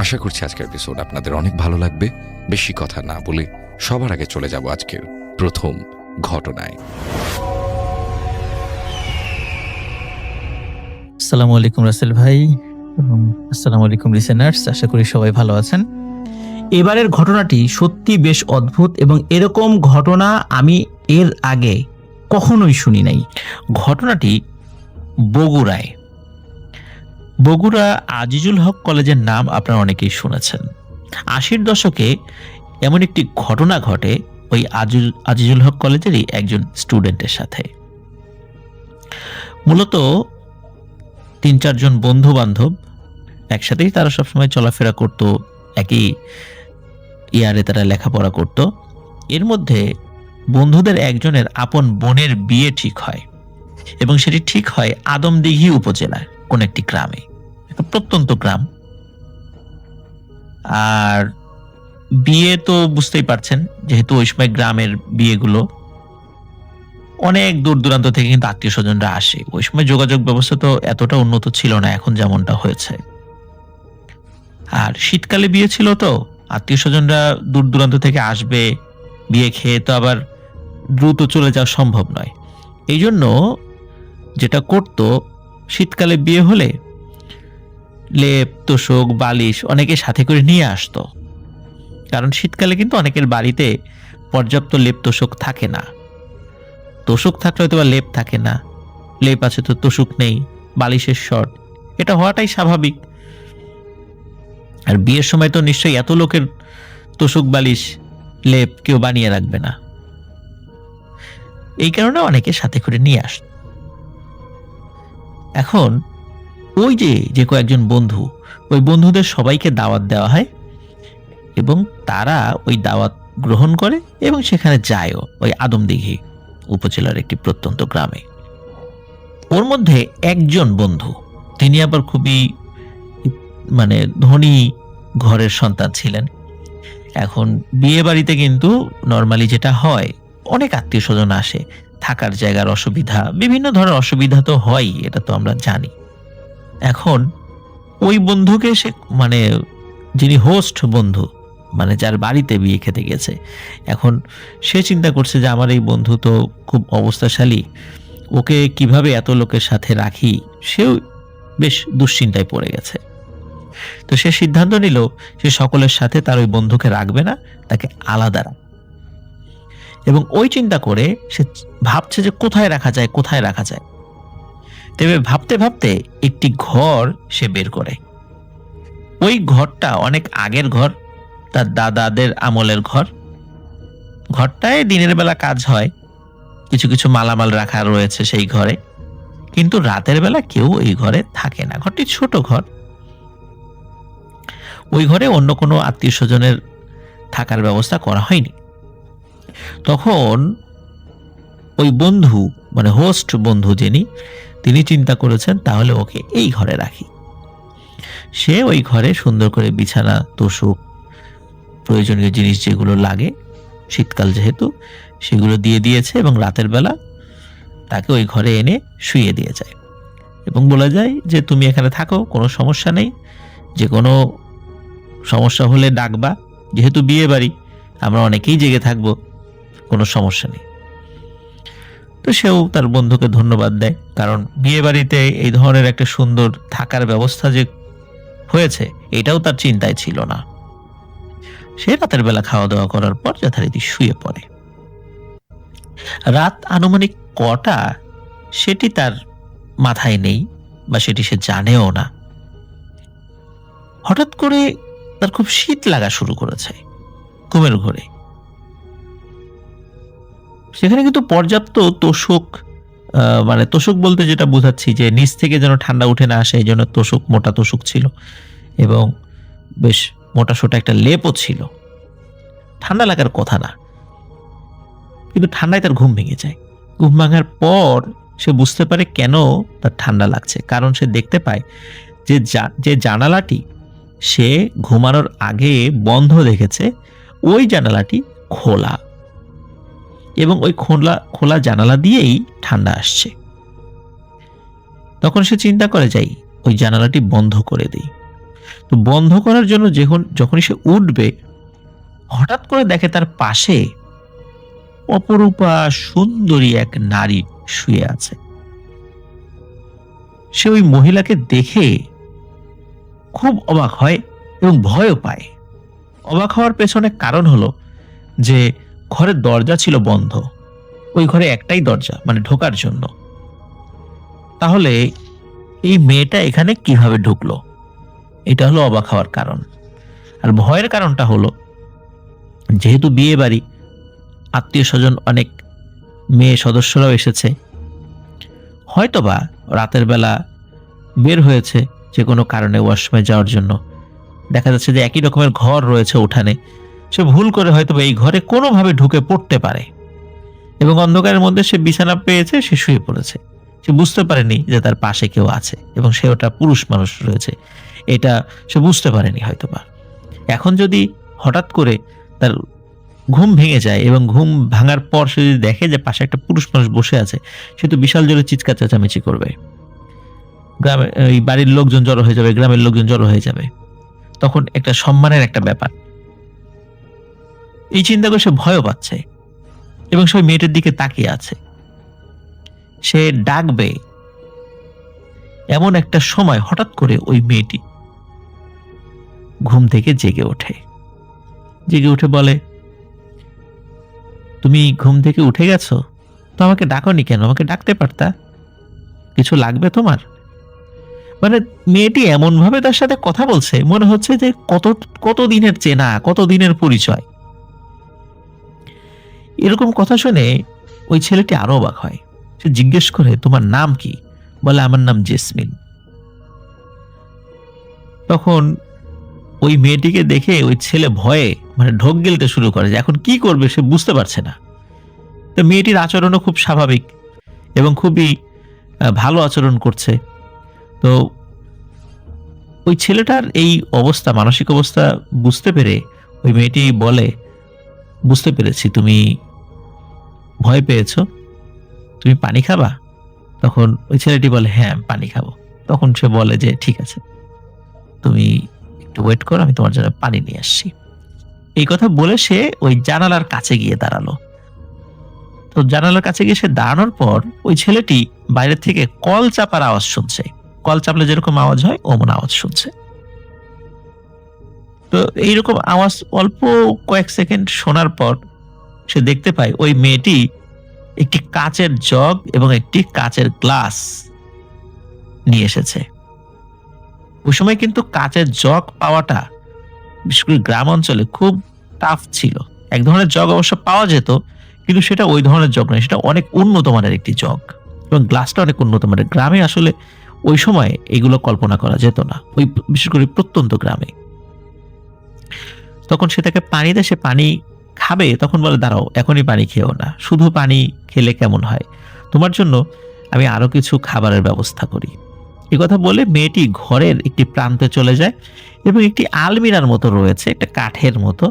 আশা করছি আজকের এপিসোড আপনাদের অনেক ভালো লাগবে। বেশি কথা না বলে সবার আগে চলে যাব আজকের প্রথম ঘটনায়। আসসালামু আলাইকুম রাসেল ভাই এবং আসসালামু আলাইকুম লিসেনার্স, আশা করি সবাই ভালো আছেন। এবারের ঘটনাটি সত্যি বেশ অদ্ভুত এবং এরকম ঘটনা আমি এর আগে কখনোই শুনি নাই। ঘটনাটি বগুড়ায়। বগুড়া আজিজুল হক কলেজের নাম আপনারা অনেকেই শুনেছেন। 80-র দশকে এমন একটি ঘটনা ঘটে ওই আজিজুল হক কলেজেরই একজন স্টুডেন্টের সাথে। মূলত 3-4 জন বন্ধু বান্ধব একসাথেই তারা সবসময় চলাফেরা করত, একই ইয়ারে তারা লেখাপড়া করত। এর মধ্যে বন্ধুদের একজনের আপন বোনের বিয়ে ঠিক হয় এবং সেটি ঠিক হয় আদমদিঘি উপজেলার কোন একটি গ্রামে, একটা প্রত্যন্ত গ্রাম। আর বিয়ে তো বুঝতেই পারছেন, যেহেতু ওই সময় গ্রামের বিয়েগুলো অনেক দূর দূরান্ত থেকে কিন্তু আত্মীয় স্বজনরা আসে। ওই সময় যোগাযোগ ব্যবস্থা তো এতটা উন্নত ছিল না এখন যেমনটা হয়েছে। আর শীতকালে বিয়ে ছিল, তো আত্মীয় স্বজনরা দূর দূরান্ত থেকে আসবে, বিয়ে খেয়ে তো আবার দ্রুত চলে যাওয়া সম্ভব নয়। এই জন্য যেটা করত, শীতকালে বিয়ে হলে লেপ তোশক বালিশ অনেকে সাথে করে নিয়ে আসতো, কারণ শীতকালে কিন্তু অনেকের বাড়িতে পর্যাপ্ত লেপ তোশক থাকে না। তোশক থাকলে হয়তো বা লেপ থাকে না, লেপ আছে তো তোশক নেই, বালিশের শর্ট, এটা হওয়াটাই স্বাভাবিক। আর বিয়ের সময় তো নিশ্চয়ই এত লোকের তোশক বালিশ লেপ কেউ বানিয়ে রাখবে না, এই কারণে অনেকে সাথে করে নিয়ে আস। এখন ওই যে কয়েকজন বন্ধু, ওই বন্ধুদের সবাইকে দাওয়াত দেওয়া হয় এবং তারা ওই দাওয়াত গ্রহণ করে এবং সেখানে যায়ও, ওই আদমদিঘি উপজেলার একটি প্রত্যন্ত গ্রামে। ওর মধ্যে একজন বন্ধু, তিনি আবার খুবই ধনী ঘরের সন্তান ছিলেন। এখন বিয়ে বাড়িতে কিন্তু নর্মালি যেটা হয়, অনেক আত্মীয় স্বজন আসে, থাকার জায়গার অসুবিধা, বিভিন্ন ধরনের অসুবিধা তো হয়, এটা তো আমরা জানি। এখন ওই বন্ধুকে সে যিনি হোস্ট বন্ধু, যার বাড়িতে বিয়ে খেতে গেছে, এখন সে চিন্তা করছে যে আমার এই বন্ধু তো খুব অবস্থাশালী, ওকে কিভাবে এত লোকের সাথে রাখি, সেও বেশ দুশ্চিন্তায় পড়ে গেছে। তো সে সিদ্ধান্ত নিল সে সকলের সাথে তার ওই বন্ধুকে রাখবে না, তাকে আলাদা রাখবে। এবং ওই চিন্তা করে সে ভাবছে যে কোথায় রাখা যায়। তবে ভাবতে ভাবতে একটি ঘর সে বের করে। ওই ঘরটা অনেক আগের ঘর, তার দাদাদের আমলের ঘর। ঘরটায় দিনের বেলা কাজ হয়, কিছু কিছু মালামাল রাখা রয়েছে সেই ঘরে, কিন্তু রাতের বেলা কেউ এই ঘরে থাকে না। ঘরটি ছোট ঘর, ওই ঘরে অন্য কোনো আত্মীয় স্বজনের থাকার ব্যবস্থা করা হয়নি। তখন ওই বন্ধু হোস্ট বন্ধু তিনি চিন্তা করেছেন তাহলে ওকে এই ঘরে রাখি। সে ওই ঘরে সুন্দর করে বিছানা, তোশক, প্রয়োজনীয় জিনিস যেগুলো লাগে শীতকাল যেহেতু, সেগুলো দিয়ে দিয়েছে এবং রাতের বেলা তাকে ওই ঘরে এনে শুইয়ে দিয়ে যায় এবং বলে যায় যে তুমি এখানে থাকো, কোনো সমস্যা নেই, যে কোনো সমস্যা হলে ডাকবা, যেহেতু বিয়ে বাড়ি আমরা অনেকেই জেগে থাকবো, কোনো সমস্যা নেই। তো সেও তার বন্ধুকে ধন্যবাদ দেয়, কারণ বিয়ে বাড়িতে এই ধরনের একটা সুন্দর থাকার ব্যবস্থা যে হয়েছে এটাও তার চিন্তায় ছিল না। সে রাতের বেলা খাওয়া দাওয়া করার পর যথারীতি শুয়ে পড়ে। রাত আনুমানিক কটা সেটি তার মাথায় নেই বা সেটি সে জানেও না। হঠাৎ করে তার খুব শীত লাগা শুরু করেছে ঘুমের ঘোরে। সেখানে কিন্তু পর্যাপ্ত তোশক, তোশক বলতে যেটা বোঝাচ্ছি যে নিচ থেকে যেন ঠান্ডা উঠে না আসে, এই জন্য তোশক, মোটা তোশক ছিল এবং বেশ মোটা সোটা একটা লেপও ছিল। ঠান্ডা লাগার কথা না, কিন্তু ঠান্ডায় তার ঘুম ভেঙে যায়। ঘুম ভাঙার পর সে বুঝতে পারে কেন তার ঠান্ডা লাগছে, কারণ সে দেখতে পায় যে জানালাটি সে ঘুমানোর আগে বন্ধ দেখেছে, ওই জানালাটি খোলা এবং ওই খোলা জানালা দিয়েই ঠান্ডা আসছে। তখন সে চিন্তা করে যাই ওই জানালাটি বন্ধ করে দিই। তো বন্ধ করার জন্য যখনই সে উঠবে, হঠাৎ করে দেখে তার পাশে অপরূপা সুন্দরী এক নারী শুয়ে আছে। সে ওই মহিলাকে দেখে খুব অবাক হয় এবং ভয়ও পায়। অবাক হওয়ার পেছনে কারণ হলো যে ঘরের দরজা ছিল বন্ধ। ওই ঘরে একটাই দরজা, মানে ঢোকার জন্য। তাহলে এই মেয়েটা এখানে কিভাবে ঢুকলো? এটা হলো অবাক হওয়ার কারণ। আর ভয়ের কারণটা হলো, যেহেতু বিয়ে বাড়ি, আত্মীয় স্বজন অনেক, মেয়ে সদস্যরাও এসেছে, হয়তোবা রাতের বেলা বের হয়েছে যে কোনো কারণে ওয়াশরুমে যাওয়ার জন্য। দেখা যাচ্ছে যে একই রকমের ঘর রয়েছে উঠানে, সে ভুল করে হয়তোবা এই ঘরে কোনোভাবে ঢুকে পড়তে পারে এবং অন্ধকারের মধ্যে সে বিছানা পেয়েছে, সে শুয়ে পড়েছে। সে বুঝতে পারেনি যে তার পাশে কেউ আছে এবং সে ওটা পুরুষ মানুষ রয়েছে, এটা সে বুঝতে পারেনি হয়তোবা। এখন যদি হঠাৎ করে তার ঘুম ভেঙে যায় এবং ঘুম ভাঙার পর সে যদি দেখে যে পাশে একটা পুরুষ মানুষ বসে আছে, সে তো বিশাল জোরে চিৎকার চেঁচামেচি করবে। গ্রামে এই বাড়ির লোকজন জড়ো হয়ে যাবে, গ্রামের লোকজন জড়ো হয়ে যাবে। তখন একটা সম্মানের একটা ব্যাপার। এই চিন্তা করে সে ভয়ও পাচ্ছে এবং সে মেয়েটার দিকে তাকিয়ে আছে। সে ডাকবে, এমন একটা সময় হঠাৎ করে ওই মেয়েটি ঘুম থেকে জেগে ওঠে। জেগে উঠে বলে, তুমি ঘুম থেকে উঠে গেছো? তো আমাকে ডাকোনি কেন? আমাকে ডাকতে পারতা। কিছু লাগবে তোমার? মানে মেয়েটি এমন ভাবে তার সাথে কথা বলছে, মনে হচ্ছে যে কত দিনের চেনা, কত দিনের পরিচয়। এরকম কথা শুনে ওই ছেলেটি আরো অবাক হয়। সে জিজ্ঞেস করে, তোমার নাম কি? বলে, আমার নাম জেসমিন। তখন ওই মেয়েটিকে দেখে ওই ছেলে ভয়ে মানে ঢোক গিলতে শুরু করে, যে এখন কি করবে সে বুঝতে পারছে না। তো মেয়েটির আচরণও খুব স্বাভাবিক এবং খুবই ভালো আচরণ করছে। তো ওই ছেলেটার এই অবস্থা, মানসিক অবস্থা বুঝতে পেরে ওই মেয়েটি বলে, বুঝতে পেরেছি তুমি ভয় পেয়েছো, তুমি পানি খাবা? তখন ওই ছেলেটি বলে, হ্যাঁ আমি পানি খাবো। তখন সে বলে যে ঠিক আছে, তুমি একটু ওয়েট করো, আমি তোমার জন্য পানি নিয়ে আসছি। এই কথা বলে সে ওই জানালার কাছে গিয়ে দাঁড়ালো। তো জানালার কাছে গিয়ে সে দাঁড়ানোর পর ওই ছেলেটি বাইরে থেকে কল চাপার আওয়াজ শুনছে। কল চাপলে যেরকম আওয়াজ হয় ওমন আওয়াজ শুনছে। তো এইরকম আওয়াজ অল্প কয়েক সেকেন্ড শোনার পর সে দেখতে পায় ওই মেয়েটি একটি কাচের জগ এবং একটি কাচের গ্লাস নিয়ে এসেছে। ওই সময় কিন্তু কাচের জগ পাওয়াটা বিশেষ করে গ্রাম অঞ্চলে খুব টাফ ছিল। এক ধরনের জগ অবশ্য পাওয়া যেত, কিন্তু সেটা ওই ধরনের জগ নয়, সেটা অনেক উন্নত মানের একটি জগ এবং গ্লাসটা অনেক উন্নত মানের। গ্রামে আসলে ওই সময় এগুলো কল্পনা করা যেত না, ওই বিশেষ করে প্রত্যন্ত গ্রামে। তখন সে তাকে পানি দেয়, সে পানি খাবে, তখন বলে, দাঁড়াও এখনই পানি খেও না, শুধু পানি খেলে কেমন হয়, তোমার জন্য আমি আরো কিছু খাবারের ব্যবস্থা করি। এই কথা বলে মেয়েটি ঘরের একটি প্রান্তে চলে যায় এবং একটি আলমিরার মতো রয়েছে, একটা কাঠের মতো,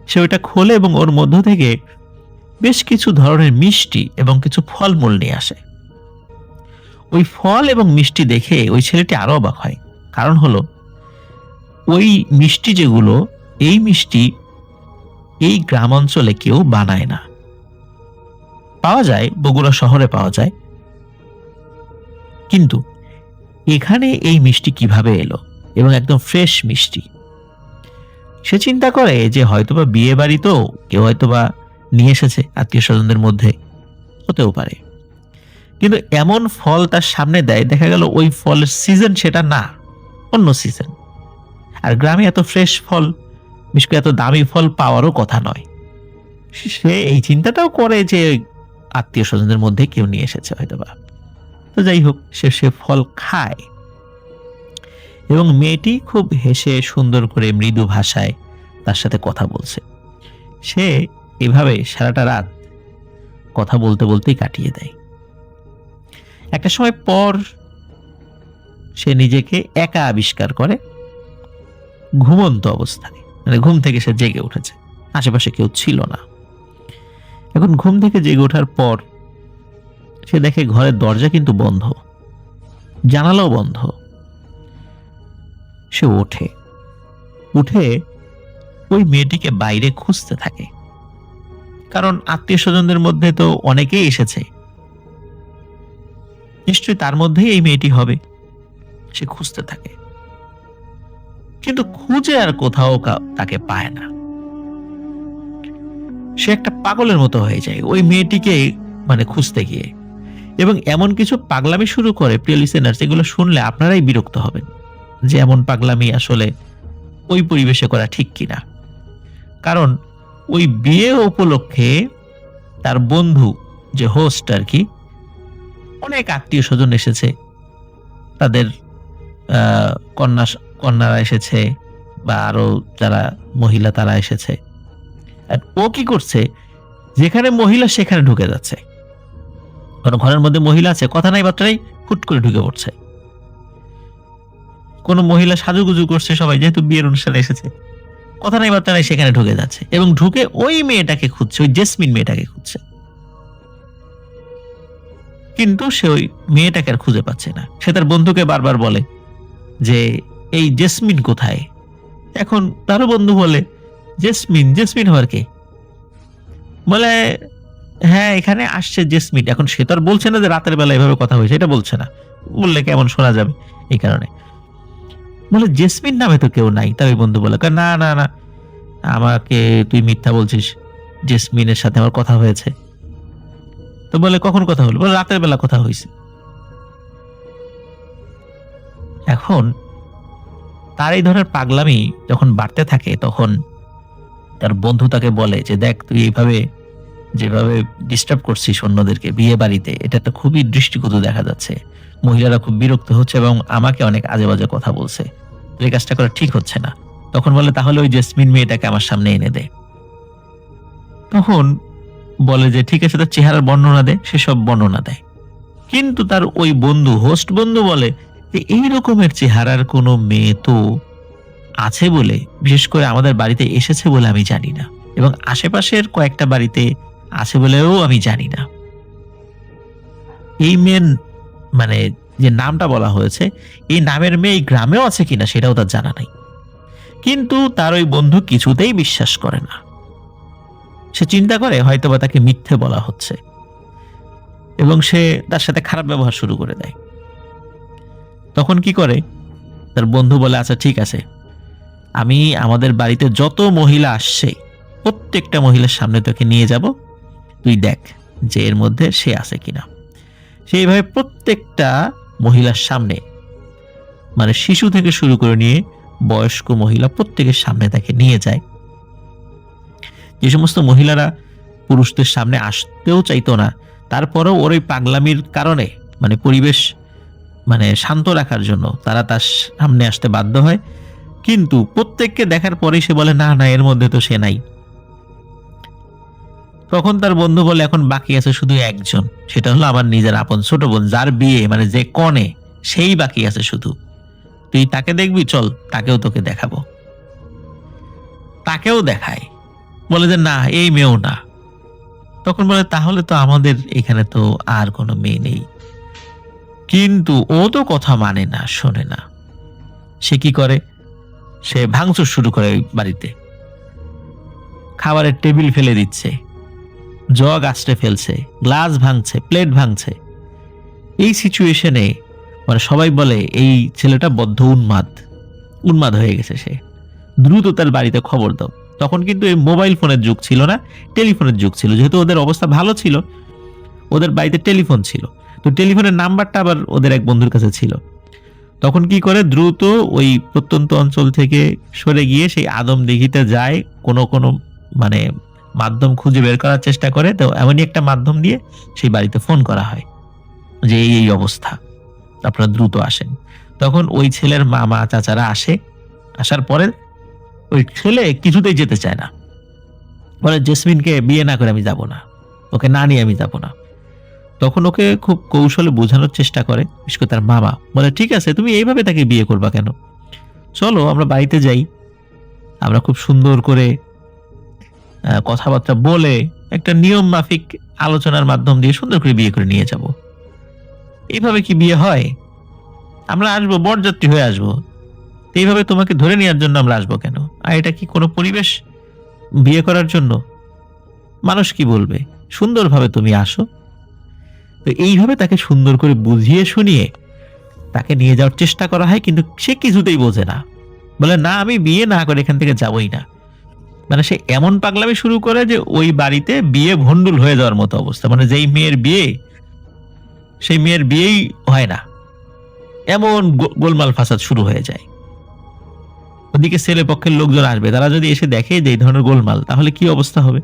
সে ওইটা খোলে এবং ওর মধ্য থেকে বেশ কিছু ধরনের মিষ্টি এবং কিছু ফলমূল নিয়ে আসে। ওই ফল এবং মিষ্টি দেখে ওই ছেলেটি আরো অবাক হয়। কারণ হলো, ওই মিষ্টি যেগুলো, এই মিষ্টি এই গ্রাম অঞ্চলে কেউ বানায় না। পাওয়া যায়, বগুড়া শহরে পাওয়া যায়, কিন্তু এখানে এই মিষ্টি কিভাবে এলো এবং একদম ফ্রেশ মিষ্টি। সে চিন্তা করে যে হয়তোবা বিয়ে বাড়ি, তো কেউ হয়তোবা নিয়ে এসেছে আত্মীয় স্বজনদের মধ্যে, হতেও পারে। কিন্তু এমন ফল তার সামনে দেয়, দেখা গেল ওই ফলের সিজন সেটা না, অন্য সিজন। আর গ্রামে এত ফ্রেশ ফল, বিশেষ করে এত দামি ফল পাওয়ারও কথা নয়। সে এই চিন্তাটাও করে যে আত্মীয় স্বজনদের মধ্যে কেউ নিয়ে এসেছে হয়তোবা। তো যাই হোক, সে ফল খায় এবং মেয়েটি খুব হেসে সুন্দর করে মৃদু ভাষায় তার সাথে কথা বলছে। সে এভাবে সারাটা রাত কথা বলতে বলতেই কাটিয়ে দেয়। একটা সময় পর সে নিজেকে একা আবিষ্কার করে ঘুমন্ত অবস্থায়, মানে ঘুম থেকে সে জেগে উঠেছে, আশেপাশে কেউ ছিল না। এখন ঘুম থেকে জেগে ওঠার পর সে দেখে ঘরের দরজা কিন্তু বন্ধ, জানালাও বন্ধ। সে ওঠে, উঠে ওই মেয়েটিকে বাইরে খুঁজতে থাকে। কারণ আত্মীয় স্বজনদের মধ্যে তো অনেকেই এসেছে, নিশ্চয়ই তার মধ্যেই এই মেয়েটি হবে। সে খুঁজতে থাকে, কিন্তু খুঁজে আর কোথাও তাকে পায় না। সে একটা পাগলের মতো হয়ে যায় ওই মেয়েটিকে খুঁজতে গিয়ে, এবং এমন কিছু পাগলামি শুরু করে, প্রিয় লিসেনার্স, এগুলো শুনলে আপনারাই বিরক্ত হবেন যে এমন পাগলামি আসলে ওই পরিবেশে করা ঠিক কিনা। কারণ ওই বিয়ে উপলক্ষে তার বন্ধু, যে হোস্ট আর কি, অনেক আত্মীয় স্বজন এসেছে, তাদের কন্যারা এসেছে, বা আরো যারা মহিলা তারা এসেছে। আর ও কি করছে, যেখানে মহিলা সেখানে ঢুকে যাচ্ছে। কারণ ঘরের মধ্যে মহিলা আছে, কথা নাই বার্তা নাই, হুট করে ঢুকে পড়ছে। কোন মহিলা সাজুগুজু করছে, সবাই যেহেতু বিয়ের অনুষ্ঠানে এসেছে, কথা নাই বার্তা নাই, সেখানে ঢুকে যাচ্ছে এবং ঢুকে ওই মেয়েটাকে খুঁজছে, ওই জেসমিন মেয়েটাকে খুঁজছে। কিন্তু সে ওই মেয়েটাকে আর খুঁজে পাচ্ছে না। সে তার বন্ধুকে বারবার বলে যে এই জেসমিন কোথায়। এখন তারও বন্ধু বলে, জেসমিন? জেসমিন হওয়ার কে? বলে হ্যাঁ, এখানে আসছে জেসমিন। এখন সে তো আর বলছে না যে রাতের বেলা এভাবে কথা হয়েছে, এটা বলছে না, বললে কেমন শোনা যাবে, এই কারণে বলে জেসমিন নামে তো কেউ নাই। তার ওই বন্ধু বলে, না না না, আমাকে তুই মিথ্যা বলছিস, জেসমিনের সাথে আমার কথা হয়েছে। তো বলে কখন কথা হলো? বলে রাতের বেলা কথা হয়েছে। এখন তার এই ধরনের পাগলামি যখন বাড়তে থাকে, তখন তার বন্ধু তাকে বলে যে দেখ, তুই এইভাবে যেভাবে ডিস্টার্ব করছিস অন্যদেরকে বিয়ে বাড়িতে, এটা তো খুবই দৃষ্টিকটু দেখা যাচ্ছে। মহিলারা খুব বিরক্ত হচ্ছে এবং আমাকে অনেক আজে বাজে কথা বলছে, এই কাজটা করা ঠিক হচ্ছে না। তখন বলে তাহলে ওই জেসমিন মেয়েটাকে আমার সামনে এনে দে। তখন বলে যে ঠিক আছে, তার চেহারার বর্ণনা দে। সেসব বর্ণনা দেয়, কিন্তু তার ওই বন্ধু, হোস্ট বন্ধু, বলে যে এই রকমের চেহারার কোনো মেয়ে তো আছে বলে, বিশেষ করে আমাদের বাড়িতে এসেছে বলে আমি জানি না, এবং আশেপাশের কয়েকটা বাড়িতে আছে বলেও আমি জানি না। এই মেয়ের যে নামটা বলা হয়েছে, এই নামের মেয়ে এই গ্রামেও আছে কিনা সেটাও তার জানা নাই। কিন্তু তার ওই বন্ধু কিছুতেই বিশ্বাস করে না। সে চিন্তা করে হয়তোবা তাকে মিথ্যে বলা হচ্ছে, এবং সে তার সাথে খারাপ ব্যবহার শুরু করে দেয়। তখন কি করে, তার বন্ধু বলে আচ্ছা ঠিক আছে, আমি আমাদের বাড়িতে যত মহিলা আসছে প্রত্যেকটা মহিলার সামনে তোকে নিয়ে যাব, তুই দেখ যে এর মধ্যে সে আছে কিনা। সেইভাবে প্রত্যেকটা মহিলার সামনে, শিশু থেকে শুরু করে নিয়ে বয়স্ক মহিলা প্রত্যেকের সামনে তাকে নিয়ে যায়। যে সমস্ত মহিলারা পুরুষদের সামনে আসতেও চাইতো না, তারপরেও ওর ওই পাগলামির কারণে পরিবেশ শান্ত রাখার জন্য তারা তার সামনে আসতে বাধ্য হয়। কিন্তু প্রত্যেককে দেখার পরেই সে বলে না না, এর মধ্যে তো সে নাই। তখন তার বন্ধু বলে এখন বাকি আছে শুধু একজন, সেটা হলো আমার নিজের আপন ছোট বোন, যার বিয়ে, যে কনে, সেই বাকি আছে শুধু। তুই তাকে দেখবি, চল তাকেও তোকে দেখাবো। তাকেও দেখায়, বলে যে না, এই মেয়েও না। তখন বলে তাহলে তো আমাদের এখানে তো আর কোনো মেয়ে নেই। কিন্তু ও তো কথা মানে না, শোনে না। সে কি করে, সে ভাঙচুর শুরু করে ওই বাড়িতে। খাবারের টেবিল ফেলে দিচ্ছে, জগ আছড়ে ফেলছে, গ্লাস ভাঙছে, প্লেট ভাঙছে। এই সিচুয়েশনে সবাই বলে এই ছেলেটা বদ্ধ উন্মাদ হয়ে গেছে। সে দ্রুত তার বাড়িতে খবর দাও। তখন কিন্তু এই মোবাইল ফোনের যুগ ছিল না, টেলিফোনের যুগ ছিল। যেহেতু ওদের অবস্থা ভালো ছিল, ওদের বাড়িতে টেলিফোন ছিল, তো টেলিফোনের নাম্বারটা আবার ওদের এক বন্ধুর কাছে ছিল। তখন কি করে, দ্রুত ওই প্রত্যন্ত অঞ্চল থেকে সরে গিয়ে সেই আদমদিঘিতে যায়, কোনো মাধ্যম খুঁজে বের করার চেষ্টা করে। তো এমনই একটা মাধ্যম দিয়ে সেই বাড়িতে ফোন করা হয় যে এই অবস্থা, আপনারা দ্রুত আসেন। তখন ওই ছেলের মামা চাচারা আসে। আসার পরে ওই ছেলে কিছুতেই যেতে চায় না, বলে জেসমিনকে বিয়ে না করে আমি যাব না, ওকে না নিয়ে আমি যাব না। তখন ওকে খুব কৌশলে বোঝানোর চেষ্টা করে, বিশেষ করে তার মামা বলে ঠিক আছে, তুমি এইভাবে তাকে বিয়ে করবা কেন, চলো আমরা বাড়িতে যাই, আমরা খুব সুন্দর করে কথাবার্তা বলে একটা নিয়ম মাফিক আলোচনার মাধ্যম দিয়ে সুন্দর করে বিয়ে করে নিয়ে যাব। এইভাবে কি বিয়ে হয়? আমরা আসবো, বরযাত্রী হয়ে আসবো, তো এইভাবে তোমাকে ধরে নেওয়ার জন্য আমরা আসবো কেন? আর এটা কি কোনো পরিবেশ বিয়ে করার জন্য? মানুষ কি বলবে? সুন্দরভাবে তুমি আসো। তো এইভাবে তাকে সুন্দর করে বুঝিয়ে শুনিয়ে তাকে নিয়ে যাওয়ার চেষ্টা করা হয়, কিন্তু সে কিছুতেই বোঝে না। বলে, না আমি বিয়ে না করে এখান থেকে যাবই না। মানে সে এমন পাগলামি শুরু করে যে ওই বাড়িতে বিয়ে ভণ্ডুল হয়ে যাওয়ার মতো অবস্থা। মানে যেই মেয়ের বিয়ে, সেই মেয়ের বিয়েই হয় না, এমন গোলমাল ফাসাদ শুরু হয়ে যায়। ওদিকে ছেলে পক্ষের লোকজন আসবে, তারা যদি এসে দেখে যে এই ধরনের গোলমাল, তাহলে কি অবস্থা হবে?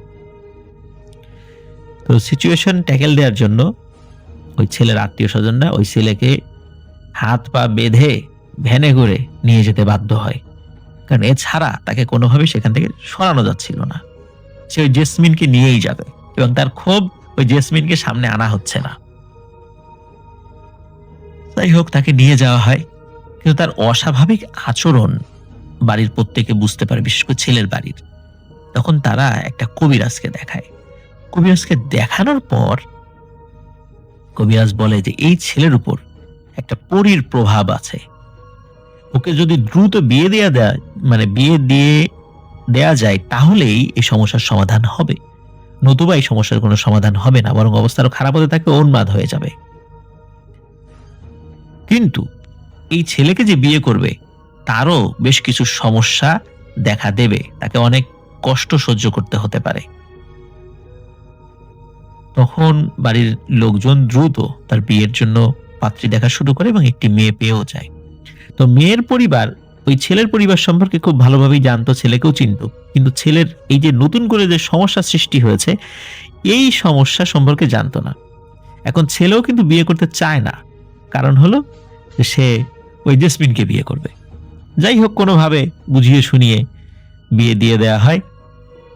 তো সিচুয়েশন ট্যাকেল দেওয়ার জন্য ওই ছেলের আত্মীয় স্বজনরা ওই ছেলেকে হাত পা বেঁধে ভ্যানে করে নিয়ে যেতে বাধ্য হয়, কারণ এছাড়া তাকে কোনোভাবে সেখান থেকে সরানো যাচ্ছিল না। সে ওই জেসমিনকে নিয়েই যাবে এবং তার ক্ষোভ ওই জেসমিনকে সামনে আনা হচ্ছে না। যাই হোক, তাকে নিয়ে যাওয়া হয়, কিন্তু তার অস্বাভাবিক আচরণ বাড়ির প্রত্যেকে বুঝতে পারে, বিশেষ করে ছেলের বাড়ির। তখন তারা একটা কবিরাজকে দেখায়। কবিরাজকে দেখানোর পর কবিরাজ বলে যে এই ছেলের উপর একটা পরীর প্রভাব আছে, ওকে যদি দ্রুত বিয়ে দেয়া যায় তাহলেই এই সমস্যার সমাধান হবে, নতুবা এই সমস্যার কোনো সমাধান হবে না, বরং অবস্থা আরো খারাপ হতে থাকবে, উন্মাদ হয়ে যাবে। কিন্তু এই ছেলেকে যে বিয়ে করবে তারও বেশ কিছু সমস্যা দেখা দেবে, তাকে অনেক কষ্ট সহ্য করতে হতে পারে। তখন বাড়ির লোকজন দ্রুত তার বিয়ের জন্য পাত্রী দেখা শুরু করে এবং একটি মেয়ে পেয়েও যায়। তো মেয়ের পরিবার ওই ছেলের পরিবার সম্পর্কে খুব ভালোভাবেই জানতো, ছেলেকেও চিনতো, কিন্তু ছেলের এই যে নতুন করে যে সমস্যা সৃষ্টি হয়েছে এই সমস্যা সম্পর্কে জানতো না। এখন ছেলেও কিন্তু বিয়ে করতে চায় না, কারণ হলো যে সে ওই জেসমিনকে বিয়ে করবে। যাই হোক, কোনোভাবে বুঝিয়ে শুনিয়ে বিয়ে দিয়ে দেওয়া হয়।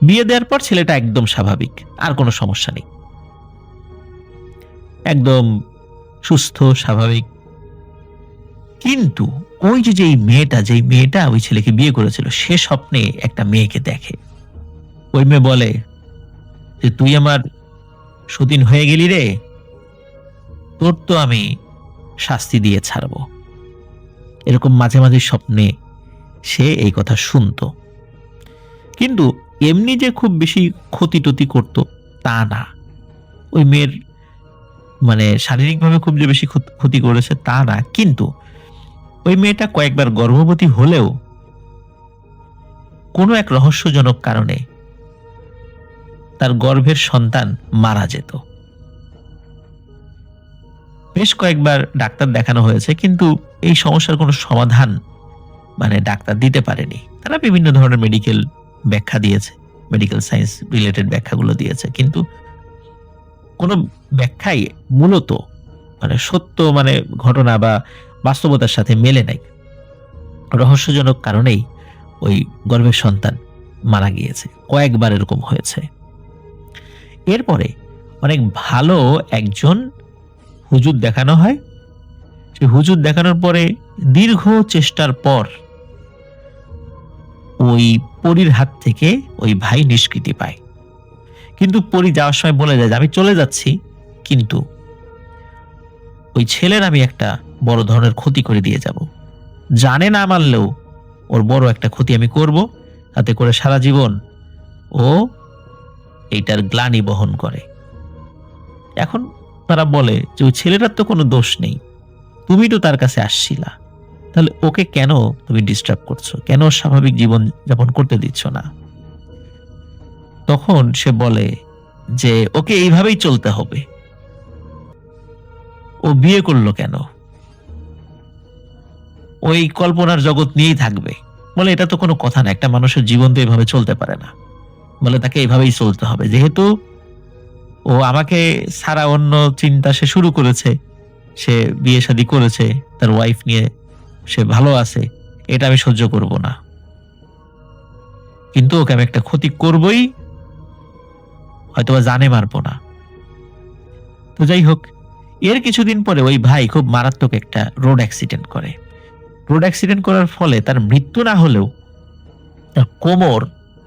বিয়ে দেওয়ার পর ছেলেটা একদম স্বাভাবিক, আর কোনো সমস্যা নেই, একদম সুস্থ স্বাভাবিক। কিন্তু ওই যেই মেয়েটা ওই ছেলেকে বিয়ে করেছিল, সে স্বপ্নে একটা মেয়েকে দেখে। ওই মেয়ে বলে যে তুই আমার সতীন হয়ে গেলি রে, তোর তো আমি শাস্তি দিয়ে ছাড়বো। এরকম মাঝে মাঝে স্বপ্নে সে এই কথা শুনতো, কিন্তু এমনি যে খুব বেশি ক্ষতি টতি করতো তা না। ওই মেয়ের মানে শারীরিকভাবে খুব যে বেশি ক্ষতি করেছে তা না, কিন্তু ওই মেয়েটা কয়েকবার গর্ভবতী হলেও কোনো এক রহস্যজনক কারণে তার গর্ভের সন্তান মারা যেত। বেশ কয়েকবার ডাক্তার দেখানো হয়েছে, কিন্তু এই সমস্যার কোনো সমাধান মানে ডাক্তার দিতে পারেনি। তারা বিভিন্ন ধরনের মেডিকেল ব্যাখ্যা দিয়েছে, মেডিকেল সায়েন্স রিলেটেড ব্যাখ্যাগুলো দিয়েছে, কিন্তু কোনো ব্যাখ্যাই মূলত মানে সত্য মানে ঘটনা বা বাস্তবতার সাথে মেলে নাই। রহস্যজনক কারণেই ওই গর্ভের সন্তান মারা গিয়েছে, কয়েকবার এরকম হয়েছে। এরপরে অনেক ভালো একজন হুজুর দেখানো হয়। সেই হুজুর দেখানোর পরে দীর্ঘ চেষ্টার পর ওই পরীর হাত থেকে ওই ভাই নিষ্কৃতি পায়। কিন্তু পরী যাওয়ার সময় বলে যায় যে আমি চলে যাচ্ছি, কিন্তু ওই ছেলের আমি একটা বড় ধরনের ক্ষতি করে দিয়ে যাব। জানে না মানলেও ওর বড় একটা ক্ষতি আমি করব, তাতে করে সারা জীবন ও এইটার গ্লানি বহন করে। এখন তারা বলে যে ওই ছেলেটার তো কোনো দোষ নেই, তুমি তো তার কাছে আসছিলা, তাহলে ওকে কেন তুমি ডিস্টার্ব করছো, কেন স্বাভাবিক জীবন যাপন করতে দিচ্ছ না? তখন সে বলে যে ওকে এইভাবেই চলতে হবে, ও বিয়ে করলো কেন, ওই কল্পনার জগৎ নিয়েই থাকবে। বলে এটা তো কোনো কথা না, একটা মানুষের জীবন তো এইভাবে চলতে পারে না। বলে তাকে এইভাবেই চলতে হবে, যেহেতু ও আমাকে সারা অন্য চিন্তা সে শুরু করেছে, সে বিয়ে শাদী করেছে, তার ওয়াইফ নিয়ে সে ভালো আছে, এটা আমি সহ্য করব না, কিন্তু ওকে আমি একটা ক্ষতি করবই, হয়তোবা জানে মারবো না। তো যাই হোক, এর কিছুদিন পরে ওই ভাই খুব মারাত্মক একটা রোড অ্যাক্সিডেন্ট করে। রোড অ্যাক্সিডেন্ট করার ফলে তার মৃত্যু না হলেও তার কোমর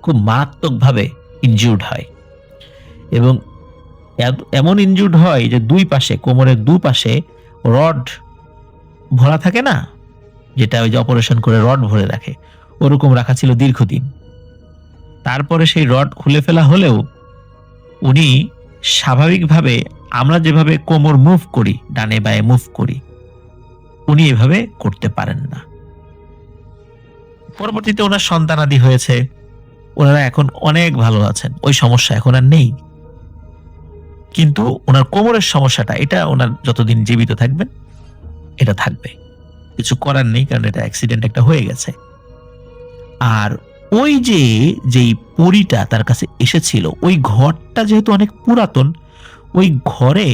খুব মারাত্মকভাবে ইনজিউর্ড হয়, এবং এমন ইনজিউর্ড হয় যে দুই পাশে, কোমরের দুপাশে রড ভরা থাকে না, যেটা ওই যে অপারেশন করে রড ভরে রাখে, ওরকম রাখা ছিল দীর্ঘদিন। তারপরে সেই রড খুলে ফেলা হলেও উনি স্বাভাবিকভাবে আমরা যেভাবে কোমর মুভ করি, ডানে বায়ে মুভ করি, উনি এভাবে করতে পারেন না। পরবর্তীতে ওনার সন্তানাদি হয়েছে, ওনারা এখন অনেক ভালো আছেন, ওই সমস্যা এখন আর নেই। কিন্তু ওনার কোমরের সমস্যাটা, এটা ওনার যতদিন জীবিত থাকবেন এটা থাকবে, কিছু করার নেই, কারণ এটা অ্যাক্সিডেন্ট একটা হয়ে গেছে। আর ওই যে যেই পরীটা তার কাছে এসেছিল, ওই ঘরটা যেহেতু অনেক পুরাতন, ওই ঘরে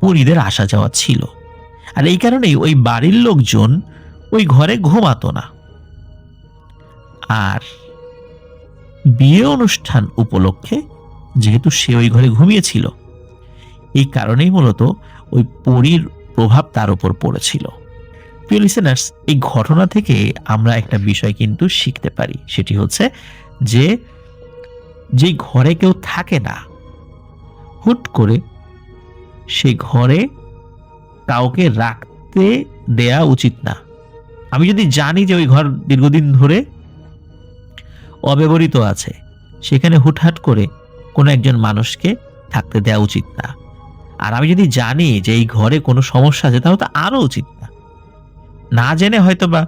পরীদের আসা যাওয়া ছিল, আর এই কারণেই ওই বাড়ির লোকজন ওই ঘরে ঘুমাতো না। আর বিয়ে অনুষ্ঠান উপলক্ষে যেহেতু সে ওই ঘরে ঘুমিয়েছিল, এই কারণেই মূলত ওই পরীর প্রভাব তার উপর পড়েছিল। প্রিয় লিসেনার্স, এই ঘটনা থেকে আমরা একটা বিষয় কিন্তু শিখতে পারি, সেটি হচ্ছে যে যে ঘরে কেউ থাকে না, হুট করে সেই ঘরে কাউকে রাখতে দেয়া উচিত না। আমি যদি জানি যে ওই ঘর দীর্ঘদিন ধরে অব্যবহৃত আছে, সেখানে হুটহাট করে কোনো একজন মানুষকে থাকতে দেওয়া উচিত না। আর আমি যদি জানি যে এই ঘরে কোনো সমস্যা আছে, তাহলে তো আরো উচিত না। না জেনে হয়তো বা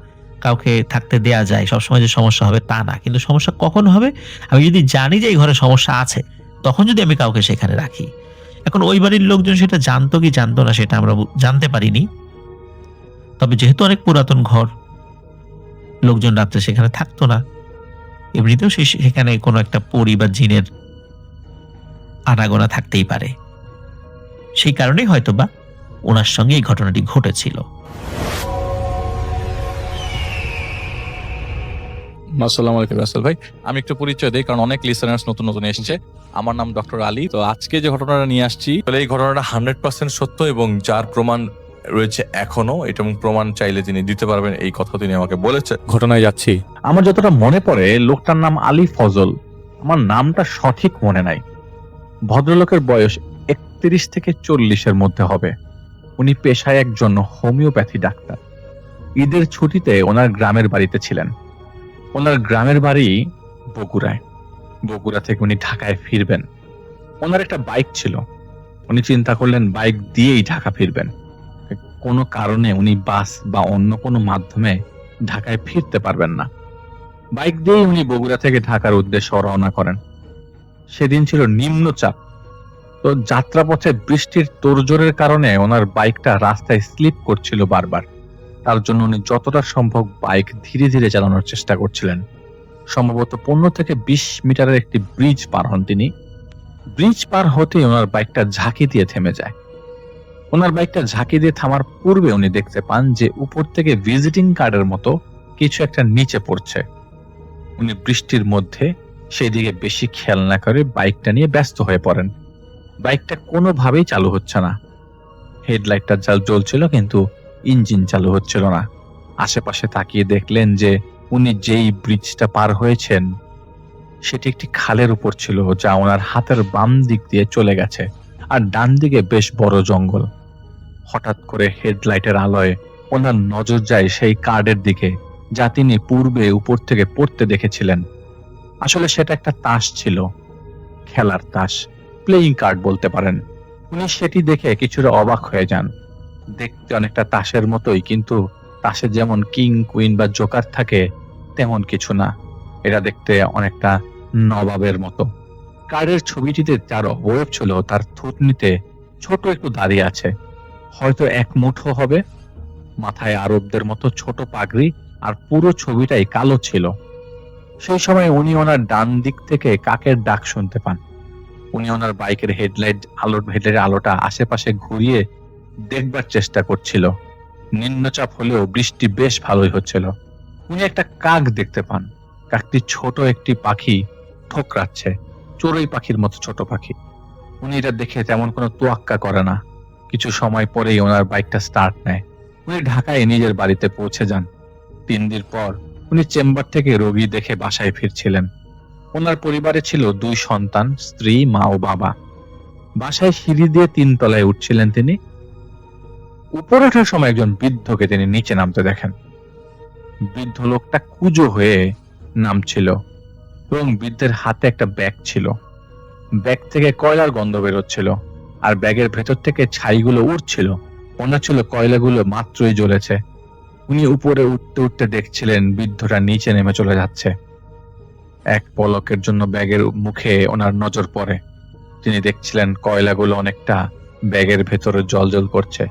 কাউকে থাকতে দেয়া যায়, সবসময় যে সমস্যা হবে তা না, কিন্তু সমস্যা কখন হবে, আমি যদি জানি যে এই ঘরে সমস্যা আছে, তখন যদি আমি কাউকে সেখানে রাখি। এখন ওই বাড়ির লোকজন সেটা জানতো কি জানতো না সেটা আমরা জানতে পারিনি, তবে যেহেতু অনেক পুরাতন ঘর, লোকজন রাত্রে সেখানে থাকতো না, এমনিতেও সেখানে কোনো একটা পরী বা জিনের আনাগোনা থাকতেই পারে, সেই কারণেই হয়তোবা ওনার সঙ্গে এই ঘটনাটি ঘটেছিল। আসসালামু আলাইকুম রাসেল ভাই, আমি একটু পরিচয় দিই কারণ অনেক লিসেনার্স নতুন নতুন এসেছে। আমার নাম ডক্টর আলী। তো আজকে যে ঘটনাটা নিয়ে আসছি, এই ঘটনাটা 100% সত্য এবং যার প্রমাণ রয়েছে এখনো, এটা প্রমাণ চাইলে তিনি দিতে পারবেন, এই কথা তিনি আমাকে বলেছে। ঘটনায় যাচ্ছি। আমার যতটা মনে পড়ে, লোকটার নাম আলী ফজল, আমার নামটা সঠিক মনে নাই। ভদ্রলোকের বয়স 31 থেকে 40-এর মধ্যে হবে। উনি পেশায় একজন হোমিওপ্যাথি ডাক্তার। ঈদের ছুটিতে ওনার গ্রামের বাড়িতে ছিলেন। ওনার গ্রামের বাড়ি বগুড়ায়। বগুড়া থেকে উনি ঢাকায় ফিরবেন। ওনার একটা বাইক ছিল, উনি চিন্তা করলেন বাইক দিয়েই ঢাকা ফিরবেন। কোনো কারণে উনি বাস বা অন্য কোনো মাধ্যমে ঢাকায় ফিরতে পারবেন না। বাইক দিয়েই উনি বগুড়া থেকে ঢাকার উদ্দেশ্যে রওনা করেন। সেদিন ছিল নিম্নচাপ, তো যাত্রাপথে বৃষ্টির তোড়জোড়ের কারণে ওনার বাইকটা রাস্তায় স্লিপ করছিল বারবার। তার জন্য উনি যতটা সম্ভব বাইক ধীরে ধীরে চালানোর চেষ্টা করছিলেন। সম্ভবত 15 থেকে 20 মিটারের একটি ব্রিজ পার হন তিনি। ব্রিজ পার হতেই ওনার বাইকটা ঝাঁকি দিয়ে থেমে যায়। ওনার বাইকটা ঝাঁকি দিয়ে থামার পূর্বে উনি দেখতে পান যে উপর থেকে ভিজিটিং কার্ডের মতো কিছু একটা নিচে পড়ছে। উনি বৃষ্টির মধ্যে সেই দিকে বেশি খেয়াল না করে বাইকটা নিয়ে ব্যস্ত হয়ে পড়েন। বাইকটা কোনোভাবেই চালু হচ্ছে না। হেডলাইটটা জ্বলছিল কিন্তু ইঞ্জিন চালু হচ্ছিল না। আশেপাশে তাকিয়ে দেখলেন যে উনি যেই ব্রিজটা পার হয়েছেন সেটি একটি খালের উপর ছিল, যা ওনার হাতের বাম দিক দিয়ে চলে গেছে, আর ডান দিকে বেশ বড় জঙ্গল। হঠাৎ করে হেডলাইটের আলোয় ওনার নজর যায় সেই কার্ডের দিকে, যা তিনি পূর্বে উপর থেকে পড়তে দেখেছিলেন। আসলে সেটা একটা তাস ছিল, খেলার তাস, প্লেয়িং কার্ড বলতে পারেন। উনি সেটি দেখে কিছুটা অবাক হয়ে যান। দেখতে অনেকটা তাসের মতোই, কিন্তু তাসে যেমন কিং, কুইন বা জোকার থাকে তেমন কিছু না। এটা দেখতে অনেকটা নবাবের মতো। কার্ডের ছবিটিতে যার অবয়ব ছিল তার থুতনিতে ছোট একটু দাঁড়িয়ে আছে, হয়তো 1 মুঠো হবে। মাথায় আরবদের মতো ছোট পাগড়ি, আর পুরো ছবিটাই কালো ছিল। সেই সময় উনি ওনার ডান দিক থেকে কাকের ডাক শুনতে পান। উনি ওনার বাইকের হেডলাইটের আলোটা আশেপাশে ঘুরিয়ে দেখবার চেষ্টা করছিল। নিম্নচাপ হলেও বৃষ্টি বেশ ভালোই হচ্ছিল। উনি একটা কাক দেখতে পান। কাকটি ছোট একটি পাখি ঠোকরাচ্ছে, চড়ুই পাখির মতো ছোট পাখি। উনি এটা দেখে তেমন কোনো তোয়াক্কা করে না। কিছু সময় পরেই ওনার বাইকটা স্টার্ট নেয়। উনি ঢাকায় নিজের বাড়িতে পৌঁছে যান। 3 দিন পর উনি চেম্বার থেকে রোগী দেখে বাসায় ফিরছিলেন। ওনার পরিবারে ছিল 2 সন্তান, স্ত্রী, মা ও বাবা। বাসায় সিঁড়ি দিয়ে 3 তলায় উঠছিলেন তিনি। উপরে ওঠার সময় একজন বৃদ্ধকে তিনি নিচে নামতে দেখেন। বৃদ্ধ লোকটা কুঁজো হয়ে নামছিল এবং বৃদ্ধের হাতে একটা ব্যাগ ছিল। ব্যাগ থেকে কয়লার গন্ধ বেরোচ্ছিল আর ব্যাগের ভেতর থেকে ছাইগুলো উঠছিল। মনে হচ্ছিল কয়লাগুলো মাত্রই জ্বলেছে। উনি উপরে উঠতে উঠতে দেখছিলেন বৃদ্ধটা নিচে নেমে চলে যাচ্ছে। এক পলকের জন্য ব্যাগের মুখে ওনার নজর পড়ে। তিনি দেখছিলেন কয়লাগুলো অনেকটা ব্যাগের ভেতরে জ্বলজ্বল করছে।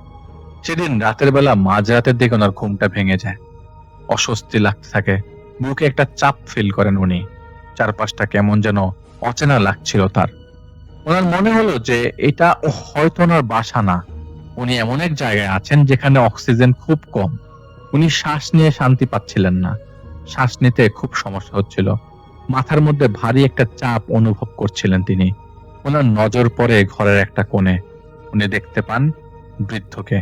সেদিন রাতের বেলা মাঝরাতের দিকে ওনার ঘুমটা ভেঙে যায়। অস্বস্তি লাগতে থাকে, বুকে একটা চাপ ফিল করেন উনি। চারপাশটা কেমন যেন অচেনা লাগছিল তার। ওনার মনে হলো যে এটা হয়তো ওনার বাসা না, উনি এমন এক জায়গায় আছেন যেখানে অক্সিজেন খুব কম। উনি শ্বাস নিয়ে শান্তি পাচ্ছিলেন না, শ্বাস নিতে খুব সমস্যা হচ্ছিল। মাথার মধ্যে ভারী একটা চাপ অনুভব করছিলেন তিনি। ওনার নজর পড়ে ঘরের একটা কোণে। উনি দেখতে পান বৃদ্ধকে।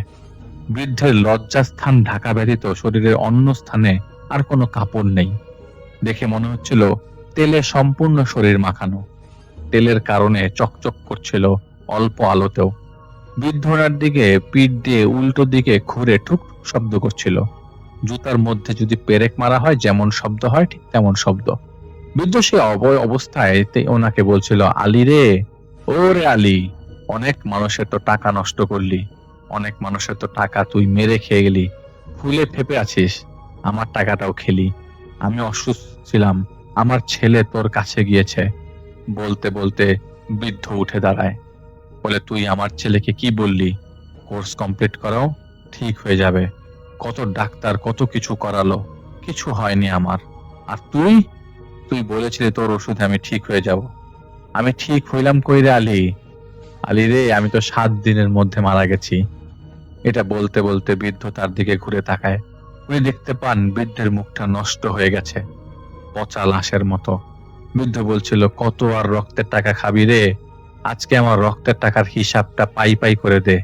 বৃদ্ধের লজ্জাস্থান ঢাকা ব্যতীত শরীরের অন্য স্থানে আর কোনো কাপড় নেই। দেখে মনে হচ্ছিল তেলে সম্পূর্ণ শরীর মাখানো। তেলের কারণে চকচক করছিল অল্প আলোতেও। বৃদ্ধ ওনার দিকে পিঠ দিয়ে উল্টো দিকে ঘুরে ঠুক শব্দ করছিল। জুতার মধ্যে যদি পেরেক মারা হয় যেমন শব্দ হয় ঠিক তেমন শব্দ। বৃদ্ধ সে অবস্থায় ওনাকে বলছিল, আলী রে, ও রে আলী, অনেক মানুষের তো টাকা নষ্ট করলি, অনেক মানুষের তো টাকা তুই মেরে খেয়ে গেলি, ফুলে ফেপে আছিস, আমার টাকাটাও খেলি। আমি অসুস্থ ছিলাম, আমার ছেলে তোর কাছে গিয়েছে। বলতে বলতে বৃদ্ধ উঠে দাঁড়ায়, বলে, তুই আমার ছেলেকে কি বললি? কোর্স কমপ্লিট করাও, ঠিক হয়ে যাবে। কত ডাক্তার কত কিছু করালো, কিছু হয়নি আমার। আর তুই তুই বলেছিলি তোর ওষুধে আমি ঠিক হয়ে যাব। আমি ঠিক হইলাম কই রে আলী? আলী রে, আমি তো 7 দিনের মধ্যে মারা গেছি। এটা বলতে বলতে বৃদ্ধ তার দিকে ঘুরে তাকায়। উনি দেখতে পান বৃদ্ধের মুখটা নষ্ট হয়ে গেছে, পচা লাশের মতো। বৃদ্ধ বলছিল, কত আর রক্তের টাকা খাবি রে? আজকে আমার রক্তের টাকার হিসাবটা পাই পাই করে দে।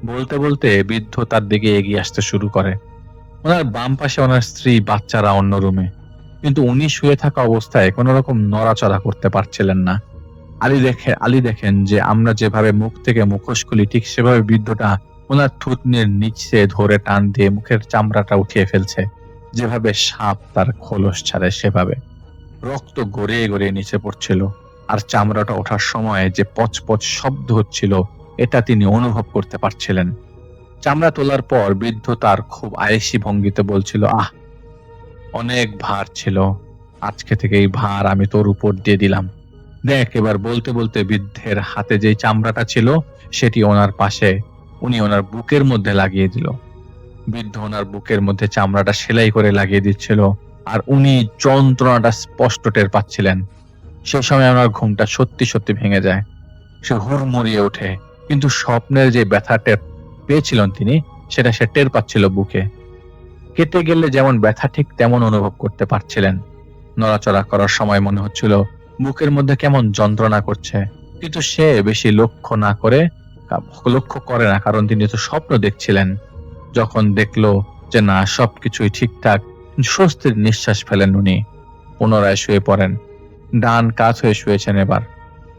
বলতে বলতে বৃদ্ধ তার দিকে এগিয়ে আসতে শুরু করে। ওনার বাম পাশে ওনার স্ত্রী, বাচ্চারা অন্য রুমে, কিন্তু উনি শুয়ে থাকা অবস্থায় কোন রকম নড়াচড়া করতে পারছিলেন না। আলী দেখেন যে আমরা যেভাবে মুখ থেকে মুখোশ খুলি ঠিক সেভাবে বৃদ্ধটা ওনার থুতনির নিচে ধরে টান দিয়ে মুখের চামড়াটা উঠিয়ে ফেলছে, যেভাবে সাপ তার খোলস ছাড়ে সেভাবে। রক্ত গড়িয়ে গড়িয়ে নিচে পড়ছিল, আর চামড়াটা ওঠার সময় যে পচপচ শব্দ হচ্ছিল এটা তিনি অনুভব করতে পারছিলেন। চামড়া তোলার পর বৃদ্ধ তার খুব আয়েসি ভঙ্গিতে বলছিল, আহ, অনেক ভার ছিল, আজকে থেকে এই ভার আমি তোর উপর দিয়ে দিলাম। দেখ এবার। বলতে বলতে বৃদ্ধের হাতে যে চামড়াটা ছিল সেটি ওনার পাশে উনি ওনার বুকের মধ্যে লাগিয়ে দিল। বৃদ্ধ ওনার বুকের মধ্যে চামড়াটা সেলাই করে লাগিয়ে দিচ্ছিল, আর উনি যন্ত্রণাটা স্পষ্ট টের পাচ্ছিলেন। সে সময় ওনার ঘুমটা সত্যি সত্যি ভেঙে যায়। সে হুড়মুড়িয়ে ওঠে, কিন্তু স্বপ্নের যে ব্যথা টের পেয়েছিলেন তিনি, সেটা সে টের পাচ্ছিল বুকে। কেটে গেলে যেমন ব্যথা ঠিক তেমন অনুভব করতে পারছিলেন। নড়াচড়া করার সময় মনে হচ্ছিল বুকের মধ্যে কেমন যন্ত্রণা করছে, কিন্তু সে বেশি লক্ষ্য করে না, কারণ তিনি তো স্বপ্ন দেখছিলেন। যখন দেখলো যে না, সবকিছুই ঠিকঠাক, স্বস্তির নিঃশ্বাস ফেলেন উনি। পুনরায় শুয়ে পড়েন। ডান কাত হয়ে শুয়েছেন এবার।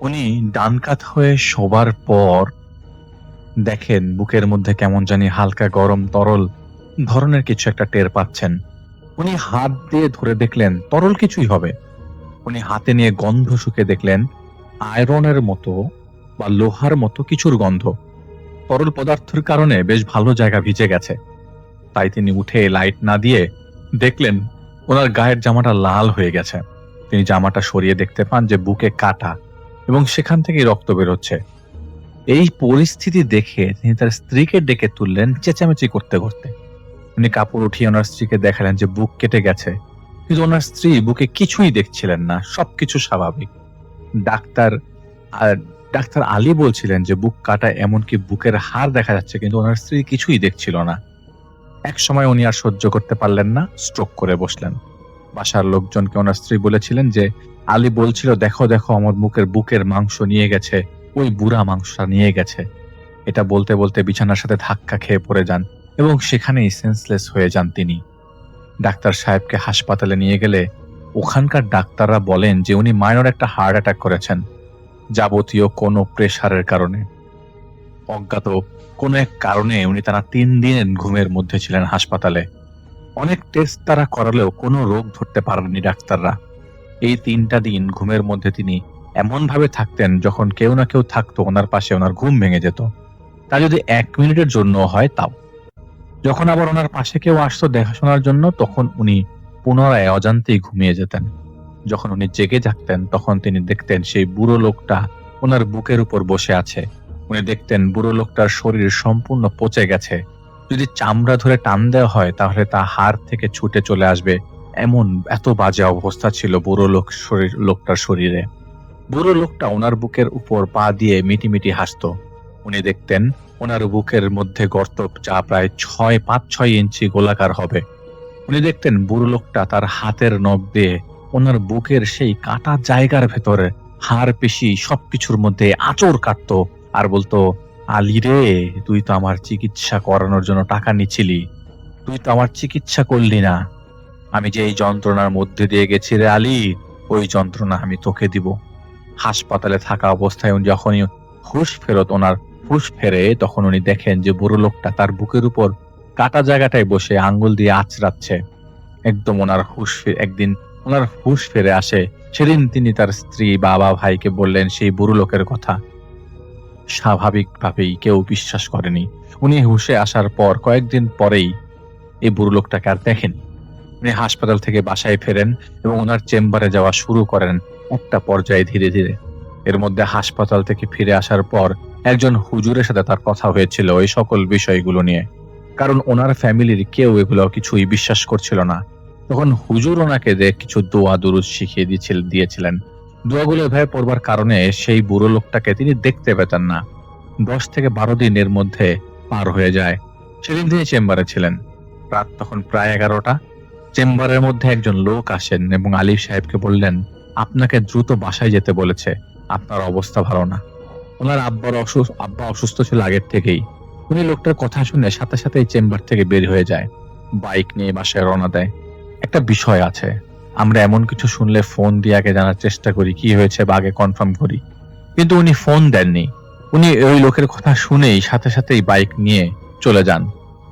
উনি ডান কাত হয়ে শোবার পর দেখেন বুকের মধ্যে কেমন জানি হালকা গরম তরল ধরনের কিছু একটা টের পাচ্ছেন। উনি হাত দিয়ে ধরে দেখলেন তরল কিছুই হবে। উনি হাতে নিয়ে গন্ধ শুকে দেখলেন আয়রনের মতো বা লোহার মতো কিছুর গন্ধ। তরল পদার্থের কারণে বেশ ভালো জায়গা ভিজে গেছে। তাই তিনি উঠে লাইট না দিয়ে দেখলেন ওনার গায়ের জামাটা লাল হয়ে গেছে। তিনি জামাটা সরিয়ে দেখতে পান যে বুকে কাটা এবং সেখান থেকে রক্ত বেরোচ্ছে। এই পরিস্থিতি দেখে তিনি তার স্ত্রীকে ডেকে তুললেন চেঁচামেচি করতে করতে। উনি কাপড় উঠিয়ে ওনার স্ত্রীকে দেখালেন যে বুক কেটে গেছে, কিন্তু ওনার স্ত্রী বুকে কিছুই দেখছিলেন না, সবকিছু স্বাভাবিক। ডাক্তার আলী বলছিলেন যে বুক কাটা, এমনকি বুকের হাড় দেখা যাচ্ছে, কিন্তু ওনার স্ত্রী কিছুই দেখছিল না। এক সময় উনি আর সহ্য করতে পারলেন না, স্ট্রোক করে বসলেন। বাসার লোকজনকে ওনার স্ত্রী বলেছিলেন যে আলী বলছিল, দেখো দেখো আমার বুকের মাংস নিয়ে গেছে, ওই বুড়া মাংসটা নিয়ে গেছে। এটা বলতে বলতে বিছানার সাথে ধাক্কা খেয়ে পড়ে যান এবং সেখানেই সেন্সলেস হয়ে যান তিনি। ডাক্তার সাহেবকে হাসপাতালে নিয়ে গেলে ওখানকার ডাক্তাররা বলেন যে উনি মাইনর একটা হার্ট অ্যাটাক করেছেন, যাবতীয় কোনো প্রেসারের কারণে। অজ্ঞাত কোনো এক কারণে উনি টানা 3 দিন ঘুমের মধ্যে ছিলেন হাসপাতালে। অনেক টেস্ট তারা করালেও কোনো রোগ ধরতে পারেননি ডাক্তাররা। এই 3টা দিন ঘুমের মধ্যে তিনি এমন ভাবে থাকতেন, যখন কেউ না কেউ থাকতো ওনার পাশে ওনার ঘুম ভেঙে যেত, তা যদি 1 মিনিটের জন্য হয় তাও। যখন আবার ওনার পাশে কেউ আসতো দেখাশোনার জন্য, তখন উনি পুনরায় অজান্তেই ঘুমিয়ে যেতেন। যখন উনি জেগে থাকতেন তখন তিনি দেখতেন সেই বুড়ো লোকটা ওনার বুকের উপর বসে আছে। উনি দেখতেন বুড়ো লোকটার শরীর সম্পূর্ণ পচে গেছে, যদি চামড়া ধরে টান দেওয়া হয় তাহলে তা হাড় থেকে ছুটে চলে আসবে, এমন এত বাজে অবস্থা ছিল বুড়ো লোকটার শরীরে। বুড়ো লোকটা ওনার বুকের উপর পা দিয়ে মিটিমিটি হাসতো। উনি দেখতেন ওনার বুকের মধ্যে গর্ত, যা প্রায় 5-6 ইঞ্চি গোলাকার হবে। উনি দেখতেন বুড়ো লোকটা তার হাতের নখ দিয়ে ওনার বুকের সেই কাটা জায়গার ভেতরে হাড় পেশি সবকিছুর মধ্যে আঁচড় কাটতো আর বলতো, আলী রে, তুই তো আমার চিকিৎসা করানোর জন্য টাকা নিচ্ছিলি, তুই তো আমার চিকিৎসা করলি না। আমি যে এই যন্ত্রণার মধ্যে দিয়ে গেছি রে আলী, ওই যন্ত্রণা আমি তোকে দিব। হাসপাতালে থাকা অবস্থায় উনি যখনই ওনার হুঁশ ফেরে, তখন উনি দেখেন যে বুড়ো লোকটা তার বুকের উপর কাটা জায়গাটায় বসে আঙ্গুল দিয়ে আঁচড়াচ্ছে। একদম একদিন ওনার হুঁশ ফিরে আসে। সেদিন তিনি তার স্ত্রী, বাবা, ভাইকে বললেন সেই বুড়ো লোকের কথা। স্বাভাবিকভাবেই কেউ বিশ্বাস করেনি। উনি হুঁশে আসার পর কয়েকদিন পরেই এই বুড়ো লোকটাকে আর দেখেনি। উনি হাসপাতাল থেকে বাসায় ফেরেন এবং ওনার চেম্বারে যাওয়া শুরু করেন একটা পর্যায়ে ধীরে ধীরে। এর মধ্যে হাসপাতাল থেকে ফিরে আসার পর একজন হুজুরের সাথে তার কথা হয়েছিল এই সকল বিষয়গুলো নিয়ে, কারণ ওনার ফ্যামিলির কেউ এগুলো কিছুই বিশ্বাস করছিল না। তখন হুজুর ওনাকে কিছু দোয়া দুরুদ শিখিয়ে দিয়েছিলেন। দোয়াগুলো এভাবে পড়বার কারণে সেই বুড়ো লোকটাকে তিনি দেখতে পেতেন না। 10 থেকে 12 দিনের মধ্যে পার হয়ে যায়। সেদিন তিনি চেম্বারে ছিলেন। রাত তখন প্রায় 11টা। চেম্বারের মধ্যে একজন লোক আসেন এবং আলিফ সাহেবকে বললেন, আপনাকে দ্রুত বাসায় যেতে বলেছে, আপনার অবস্থা ভালো না। ওনার আব্বা অসুস্থ ছিল আগের থেকেই। উনি লোকটার কথা শুনে সাথে সাথে এই চেম্বার থেকে বের হয়ে যায়, বাইক নিয়ে বাসায় রওনা দেয়। একটা বিষয় আছে, আমরা এমন কিছু শুনলে ফোন দিয়ে আগে জানার চেষ্টা করি কি হয়েছে বা আগে কনফার্ম করি, কিন্তু উনি ফোন দেননি। উনি ওই লোকের কথা শুনেই সাথে সাথেই বাইক নিয়ে চলে যান।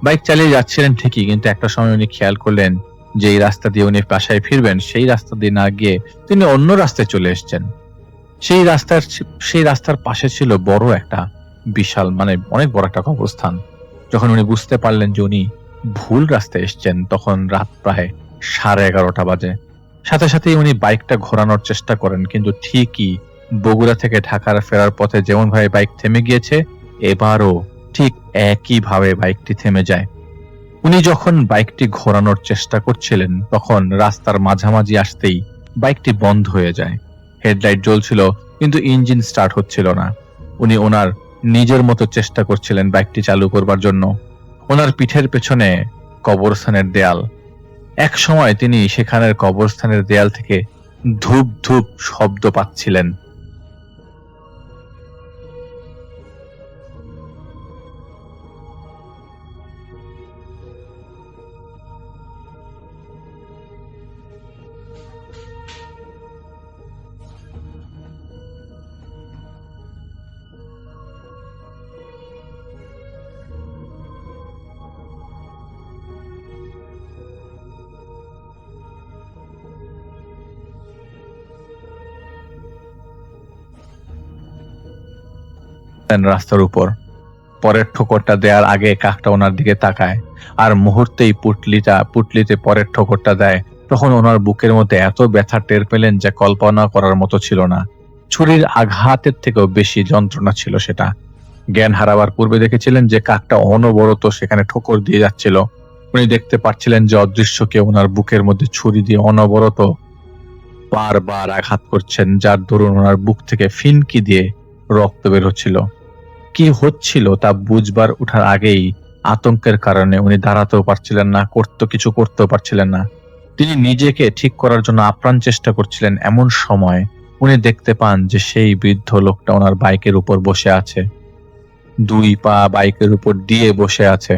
বাইক চালিয়ে যাচ্ছিলেন ঠিকই, কিন্তু একটা সময় উনি খেয়াল করলেন যে এই রাস্তা দিয়ে উনি বাসায় ফিরবেন, সেই রাস্তা দিয়ে না গিয়ে তিনি অন্য রাস্তায় চলে এসেছেন। সেই রাস্তার পাশে ছিল বড় একটা বিশাল, অনেক বড় একটা কবরস্থান। যখন উনি বুঝতে পারলেন যে উনি ভুল রাস্তায় এসেছেন, তখন রাত প্রায় 11:30 বাজে। সাথে সাথেই উনি বাইকটা ঘোরানোর চেষ্টা করেন, কিন্তু ঠিকই বগুড়া থেকে ঢাকার ফেরার পথে যেমন ভাবে বাইক থেমে গিয়েছে, এবারও ঠিক একই ভাবে বাইকটি থেমে যায়। উনি যখন বাইকটি ঘোরানোর চেষ্টা করছিলেন, তখন রাস্তার মাঝামাঝি আসতেই বাইকটি বন্ধ হয়ে যায়। হেডলাইট জ্বলছিল কিন্তু ইঞ্জিন স্টার্ট হচ্ছিল না। উনি ওনার নিজের মতো চেষ্টা করছিলেন বাইকটি চালু করবার জন্য। ওনার পিঠের পেছনে কবরস্থানের দেয়াল। এক সময় তিনি সেখানের কবরস্থানের দেয়াল থেকে ধূপ ধূপ শব্দ পাচ্ছিলেন। রাস্তার উপর পরের ঠোকরটা দেওয়ার আগে কাকটা ওনার দিকে তাকায়, আর মুহূর্তেই পুটলিতে পরের ঠোকরটা দেয়। তখন ওনার বুকের মধ্যে এত ব্যথা টের পেলেন যা কল্পনা করার মতো ছিল না। ছুরির আঘাতের থেকেও বেশি যন্ত্রণা ছিল সেটা। জ্ঞান হারাবার পূর্বে দেখেছিলেন যে কাকটা অনবরত সেখানে ঠোকর দিয়ে যাচ্ছিল। উনি দেখতে পাচ্ছিলেন যে অদৃশ্য কেউ ওনার বুকের মধ্যে ছুরি দিয়ে অনবরত বারবার আঘাত করছেন, যার দরুন ওনার বুক থেকে ফিনকি দিয়ে রক্ত বের হচ্ছিল। কি হচ্ছিল তা বুঝবার ওঠার আগেই আতঙ্কের কারণে উনি দাঁড়াতেও পারছিলেন না, কিছু করতেও পারছিলেন না। তিনি নিজেকে ঠিক করার জন্য আপ্রাণ চেষ্টা করছিলেন। এমন সময় উনি দেখতে পান যে সেই বৃদ্ধ লোকটা ওনার বাইকের উপর বসে আছে, 2 পা বাইকের উপর দিয়ে বসে আছে,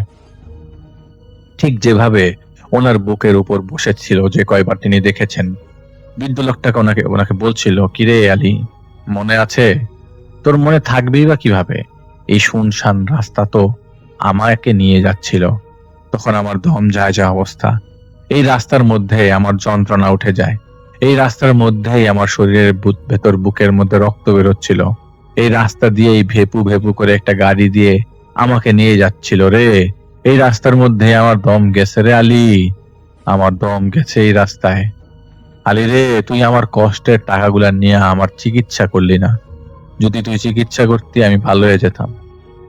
ঠিক যেভাবে ওনার বুকের উপর বসেছিল যে কয়বার তিনি দেখেছেন। বৃদ্ধ লোকটাকে ওনাকে বলছিল, কিরে আলী, মনে আছে? তোর মনে থাকবেই বা কিভাবে? এই শুনশান রাস্তা তো আমাকে নিয়ে যাচ্ছিল, তখন আমার দম যায় যা অবস্থা। এই রাস্তার মধ্যে আমার যন্ত্রণা উঠে যায়, এই রাস্তার মধ্যেই আমার শরীরের ভেতর বুকের মধ্যে রক্ত বেরোচ্ছিল, এই রাস্তা দিয়েই ভেপু ভেপু করে একটা গাড়ি দিয়ে আমাকে নিয়ে যাচ্ছিল রে, এই রাস্তার মধ্যে আমার দম গেছে রে আলী, আমার দম গেছে এই রাস্তায়। আলী রে, তুই আমার কষ্টের টাকাগুলা নিয়ে আমার চিকিৎসা করলি না, যদি তুই চিকিৎসা করতি আমি ভালো হয়ে যেতাম,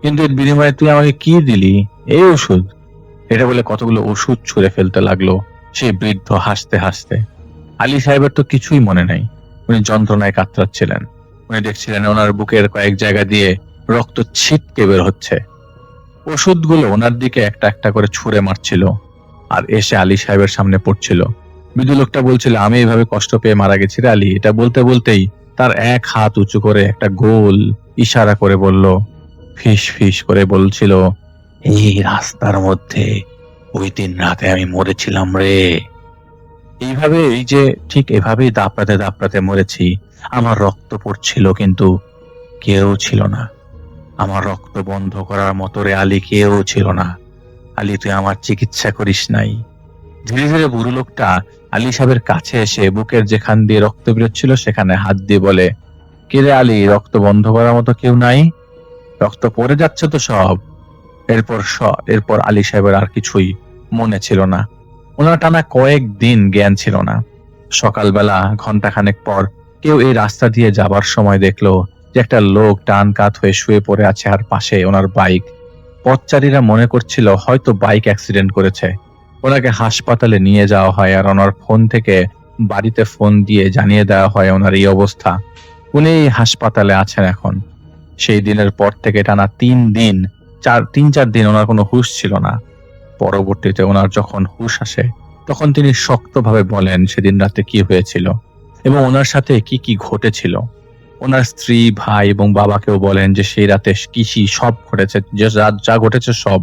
কিন্তু এর বিনিময়ে তুই আমাকে কি দিলি? এই ওষুধ। এটা বলে কতগুলো ওষুধ ছুঁড়ে ফেলতে লাগলো সেই বৃদ্ধ হাসতে হাসতে। আলী সাহেবের তো কিছুই মনে নাই, উনি যন্ত্রণায় কাতরাচ্ছিলেন। উনি দেখছিলেন ওনার বুকের কয়েক জায়গা দিয়ে রক্ত ছিটকে বের হচ্ছে। ওষুধগুলো ওনার দিকে একটা একটা করে ছুঁড়ে মারছিল আর এসে আলী সাহেবের সামনে পড়ছিল। বৃদ্ধ লোকটা বলছিল, আমি এইভাবে কষ্ট পেয়ে মারা গেছি রে আলী। এটা বলতে বলতেই তার এক হাত উঁচু করে একটা গোল ইশারা করে বলল, ফিস ফিস করে বলছিল, এই রাস্তার মধ্যে ওই দিন রাতে আমি মরেছিলাম রে। এইভাবে, এই যে ঠিক এভাবেই দাপড়াতে দাপড়াতে মরেছি। আমার রক্ত পড়ছিল কিন্তু কেউ ছিল না, আমার রক্ত বন্ধ করার মতো রে আলী কেউ ছিল না। আলী, তুই আমার চিকিৎসা করিস নাই। ধীরে ধীরে বুড়ো লোকটা আলী সাহেবের কাছে এসে বুকের যেখান দিয়ে রক্ত বেরোচ্ছিল সেখানে হাত দিয়ে বলে, কে রে আলী, রক্ত বন্ধ করার মতো কেউ নাই? রক্ত পড়ে যাচ্ছে তো সব। এরপর আলী সাহেবের আর কিছুই মনে ছিল না। ওনার টানা কয়েকদিন জ্ঞান ছিল না। সকালবেলা ঘন্টাখানেক পর কেউ এই রাস্তা দিয়ে যাবার সময় দেখলো যে একটা লোক ডান কাত হয়ে শুয়ে পড়ে আছে আর পাশে ওনার বাইক। পথচারীরা মনে করছিল হয়তো বাইক অ্যাক্সিডেন্ট করেছে। ওনাকে হাসপাতালে নিয়ে যাওয়া হয় আর ওনার ফোন থেকে বাড়িতে ফোন দিয়ে জানিয়ে দেওয়া হয় ওনার এই অবস্থা। উনি হাসপাতালে আছেন এখন। সেই দিনের পর থেকে টানা 3-4 দিন ওনার কোনো হুঁশ ছিল না। পরবর্তীতে ওনার যখন হুঁশ আসে তখন তিনি শক্তভাবে বলেন সেদিন রাতে কি হয়েছিল এবং ওনার সাথে কি কি ঘটেছিল। ওনার স্ত্রী, ভাই এবং বাবাকেও বলেন যে সেই রাতে কি সব ঘটেছে, যে যা ঘটেছে সব।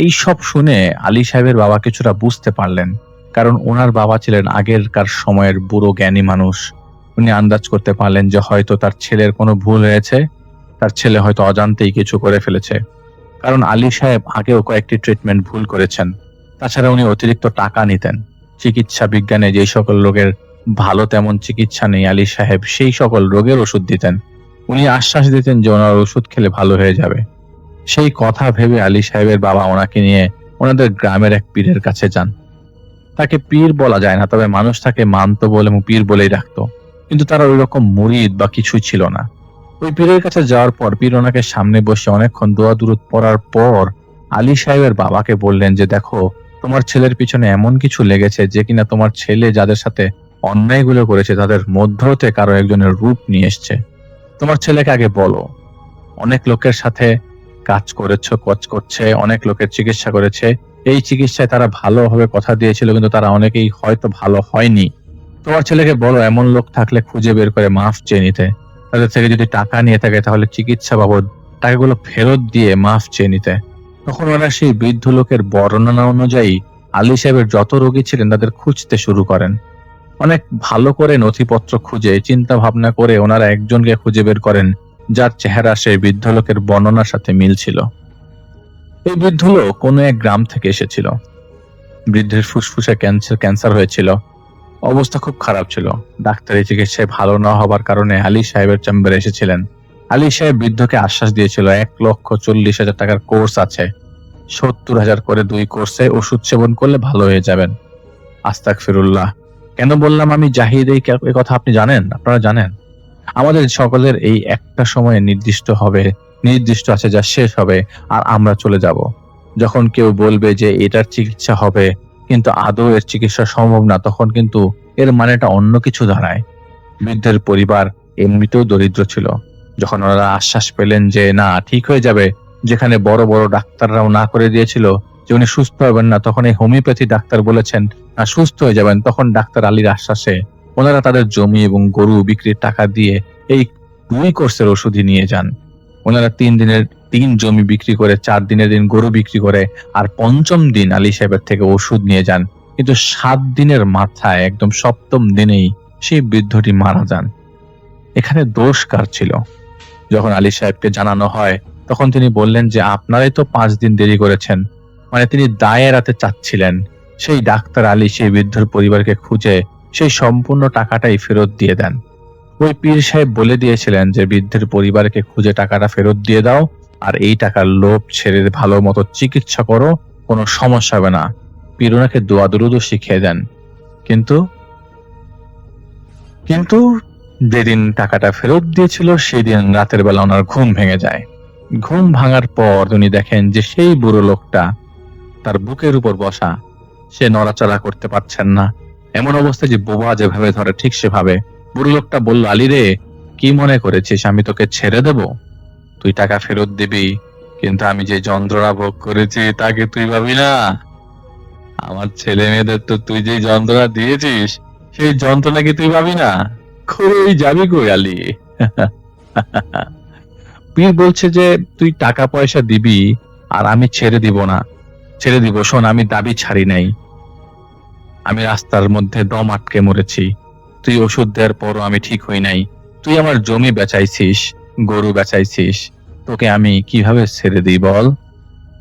এই সব শুনে আলী সাহেবের বাবা কিছুটা বুঝতে পারলেন, কারণ ওনার বাবা ছিলেন আগেরকার সময়ের বুড়ো জ্ঞানী মানুষ। উনি আন্দাজ করতে পারলেন যে হয়তো তার ছেলের কোনো ভুল হয়েছে, তার ছেলে হয়তো অজান্তেই কিছু করে ফেলেছে, কারণ আলী সাহেব আগেও কয়েকটি ট্রিটমেন্ট ভুল করেছেন। তাছাড়া উনি অতিরিক্ত টাকা নিতেন। চিকিৎসা বিজ্ঞানে যেই সকল রোগের ভালো তেমন চিকিৎসা নেই, আলী সাহেব সেই সকল রোগের ওষুধ দিতেন। উনি আশ্বাস দিতেন যে ওনার ওষুধ খেলে ভালো হয়ে যাবে। সেই কথা ভেবে আলী সাহেবের বাবা ওনাকে নিয়ে ওনাদের গ্রামের এক পীরের কাছে যান। তাকে পীর বলা যায় না, তবে মানুষ তাকে মানতো বলে এবং পীর বলেই রাখতো, কিন্তু তারা ওই রকম মুরিদ বা কিছুই ছিল না। ওই পীরের কাছে যাওয়ার পর পীর ওনাকে সামনে বসে অনেকক্ষণ দোয়া দুরুদ পড়ার পর আলী সাহেবের বাবাকে বললেন যে, দেখো, তোমার ছেলের পিছনে এমন কিছু লেগেছে যে কিনা তোমার ছেলে যাদের সাথে অন্যায়গুলো করেছে তাদের মধ্য হতে কারো একজনের রূপ নিয়ে এসছে। তোমার ছেলেকে আগে বলো। অনেক লোকের সাথে কাজ করছে, অনেক লোকের চিকিৎসা করেছে। এই চিকিৎসায় তারা ভালোভাবে কথা দিয়েছিল, কিন্তু তারা অনেকেই হয়তো ভালো হয়নি। তোমার ছেলেকে বলো এমন লোক থাকলে খুঁজে বের করে মাফ চেয়ে নিতে। তাদের থেকে যদি টাকা নিয়ে থাকে তাহলে চিকিৎসা বাবদ টাকাগুলো ফেরত দিয়ে মাফ চেয়ে নিতে। তখন ওরা সেই বৃদ্ধ লোকের বর্ণনা অনুযায়ী আলী সাহেবের যত রোগী ছিলেন তাদের খুঁজতে শুরু করেন। অনেক ভালো করে নথিপত্র খুঁজে চিন্তা ভাবনা করে ওনারা একজনকে খুঁজে বের করেন যার চেহারা সেই বৃদ্ধ লোকের বর্ণনার সাথে মিল ছিল। এই বৃদ্ধ লোক কোনো এক গ্রাম থেকে এসেছিল। বৃদ্ধের ফুসফুসে ক্যান্সার হয়েছিল, অবস্থা খুব খারাপ ছিল। ডাক্তারি চিকিৎসায় ভালো না হবার কারণে আলী সাহেবের চেম্বারে এসেছিলেন। আলী সাহেব বৃদ্ধকে আশ্বাস দিয়েছিল 1,40,000 টাকার কোর্স আছে, 70,000 করে 2 কোর্সে ওষুধ সেবন করলে ভালো হয়ে যাবেন। আস্তাগফিরুল্লাহ, কেন বললাম আমি জাহিদ এই কথা আপনি জানেন? আপনারা জানেন আমাদের সকলের এই একটা সময়ে নির্দিষ্ট আছে যা শেষ হবে আর আমরা চলে যাব। যখন কেউ বলবে যে এটার চিকিৎসা হবে কিন্তু আদৌ এর চিকিৎসা সম্ভব না, তখন কিন্তু এর মানেটা অন্য কিছু দাঁড়ায়। বৃদ্ধের পরিবার এমনিতেও দরিদ্র ছিল। যখন ওনারা আশ্বাস পেলেন যে না, ঠিক হয়ে যাবে, যেখানে বড় বড় ডাক্তাররাও না করে দিয়েছিল যে উনি সুস্থ হবেন না, তখন এই হোমিওপ্যাথি ডাক্তার বলেছেন না সুস্থ হয়ে যাবেন, তখন ডাক্তার আলীর আশ্বাসে ওনারা তাদের জমি এবং গরু বিক্রির টাকা দিয়ে এই 2 কোর্সের ওষুধই নিয়ে যান। ওনারা 3 দিনের 3 জমি বিক্রি করে, 4 দিনের দিন গরু বিক্রি করে আর 5ম দিন আলী সাহেবের থেকে ওষুধ নিয়ে যান। কিন্তু 7 দিনের মাথায় একদম 7ম দিনেই সেই বৃদ্ধটি মারা যান। এখানে দোষ কার ছিল? যখন আলী সাহেবকে জানানো হয় তখন তিনি বললেন যে আপনারাই তো 5 দিন দেরি করেছেন। মানে তিনি দায় এড়াতে চাচ্ছিলেন। সেই ডাক্তার আলী সেই বৃদ্ধর পরিবারকে খুঁজে সেই সম্পূর্ণ টাকাটাই ফেরত দিয়ে দেন। ওই পীর সাহেব বলে দিয়েছিলেন যে বৃদ্ধের পরিবারকে খুঁজে টাকাটা ফেরত দিয়ে দাও, আর এই টাকার লোভ ছেড়ে ভালো মতো চিকিৎসা করো, কোনো সমস্যা হবে না। পীর ওনাকে দোয়া দুরুদও শিখিয়ে দেন। কিন্তু কিন্তু যেদিন টাকাটা ফেরত দিয়েছিল সেদিন রাতের বেলা ওনার ঘুম ভেঙে যায়। ঘুম ভাঙার পর উনি দেখেন যে সেই বুড়ো লোকটা তার বুকের উপর বসা, সে নড়াচড়া করতে পারছেন না। এমন অবস্থা যে বোবা যেভাবে ধরে ঠিক সেভাবে। বুড়ো লোকটা বলল, আলী রে, কি মনে করেছিস আমি তোকে ছেড়ে দেব? তুই টাকা ফেরত দিবি, কিন্তু আমি যে যন্ত্রণা ভোগ করেছি তাকে তুই ভাবি না। আমার ছেলে মেয়েদের তো তুই যে যন্ত্রণা দিয়েছিস সেই যন্ত্রণা কি তুই ভাবি না? কই যাবি কই আলী? পীর বলছে যে তুই টাকা পয়সা দিবি আর আমি ছেড়ে দিব না। ছেড়ে দিব, শোন, আমি দাবি ছাড়ি নাই। আমি রাস্তার মধ্যে দম আটকে মরেছি। তুই ওষুধ দেওয়ার পরও আমি ঠিক হই নাই। তুই আমার জমি বেচাইছিস, গরু বেচাইছিস, তোকে আমি কিভাবে ছেড়ে দিই বল?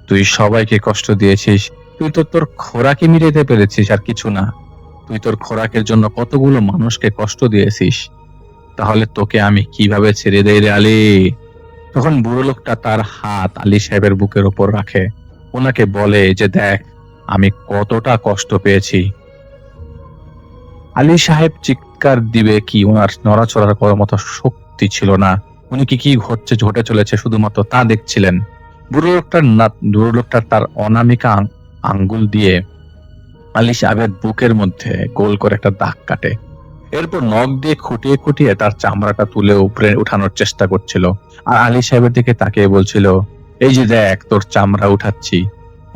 তুই সবাইকে কষ্ট দিয়েছিস, তুই তো তোর খোরাকি মিটাইতে পেরেছিস আর কিছু না। তুই তোর খোরাকের জন্য কতগুলো মানুষকে কষ্ট দিয়েছিস, তাহলে তোকে আমি কিভাবে ছেড়ে দেই রে আলী? তখন বুড়ো লোকটা তার হাত আলী সাহেবের বুকের উপর রাখে, ওনাকে বলে যে দেখ আমি কতটা কষ্ট পেয়েছি। আলী সাহেব চিৎকার দিবে কি, ওনার নড়াচড়ার করার মতো শক্তি ছিল না। উনি কি ঘটে চলেছে শুধুমাত্র তা দেখছিলেন। বুড়ো লোকটার তার অনামিকা আঙ্গুল দিয়ে আলী সাহেবের বুকের মধ্যে গোল করে একটা দাগ কাটে। এরপর নখ দিয়ে খুঁটিয়ে খুঁটিয়ে তার চামড়াটা তুলে উপরে উঠানোর চেষ্টা করছিল, আর আলী সাহেবের দিকে তাকিয়ে বলছিল, এই যে দেখ তোর চামড়া উঠাচ্ছি,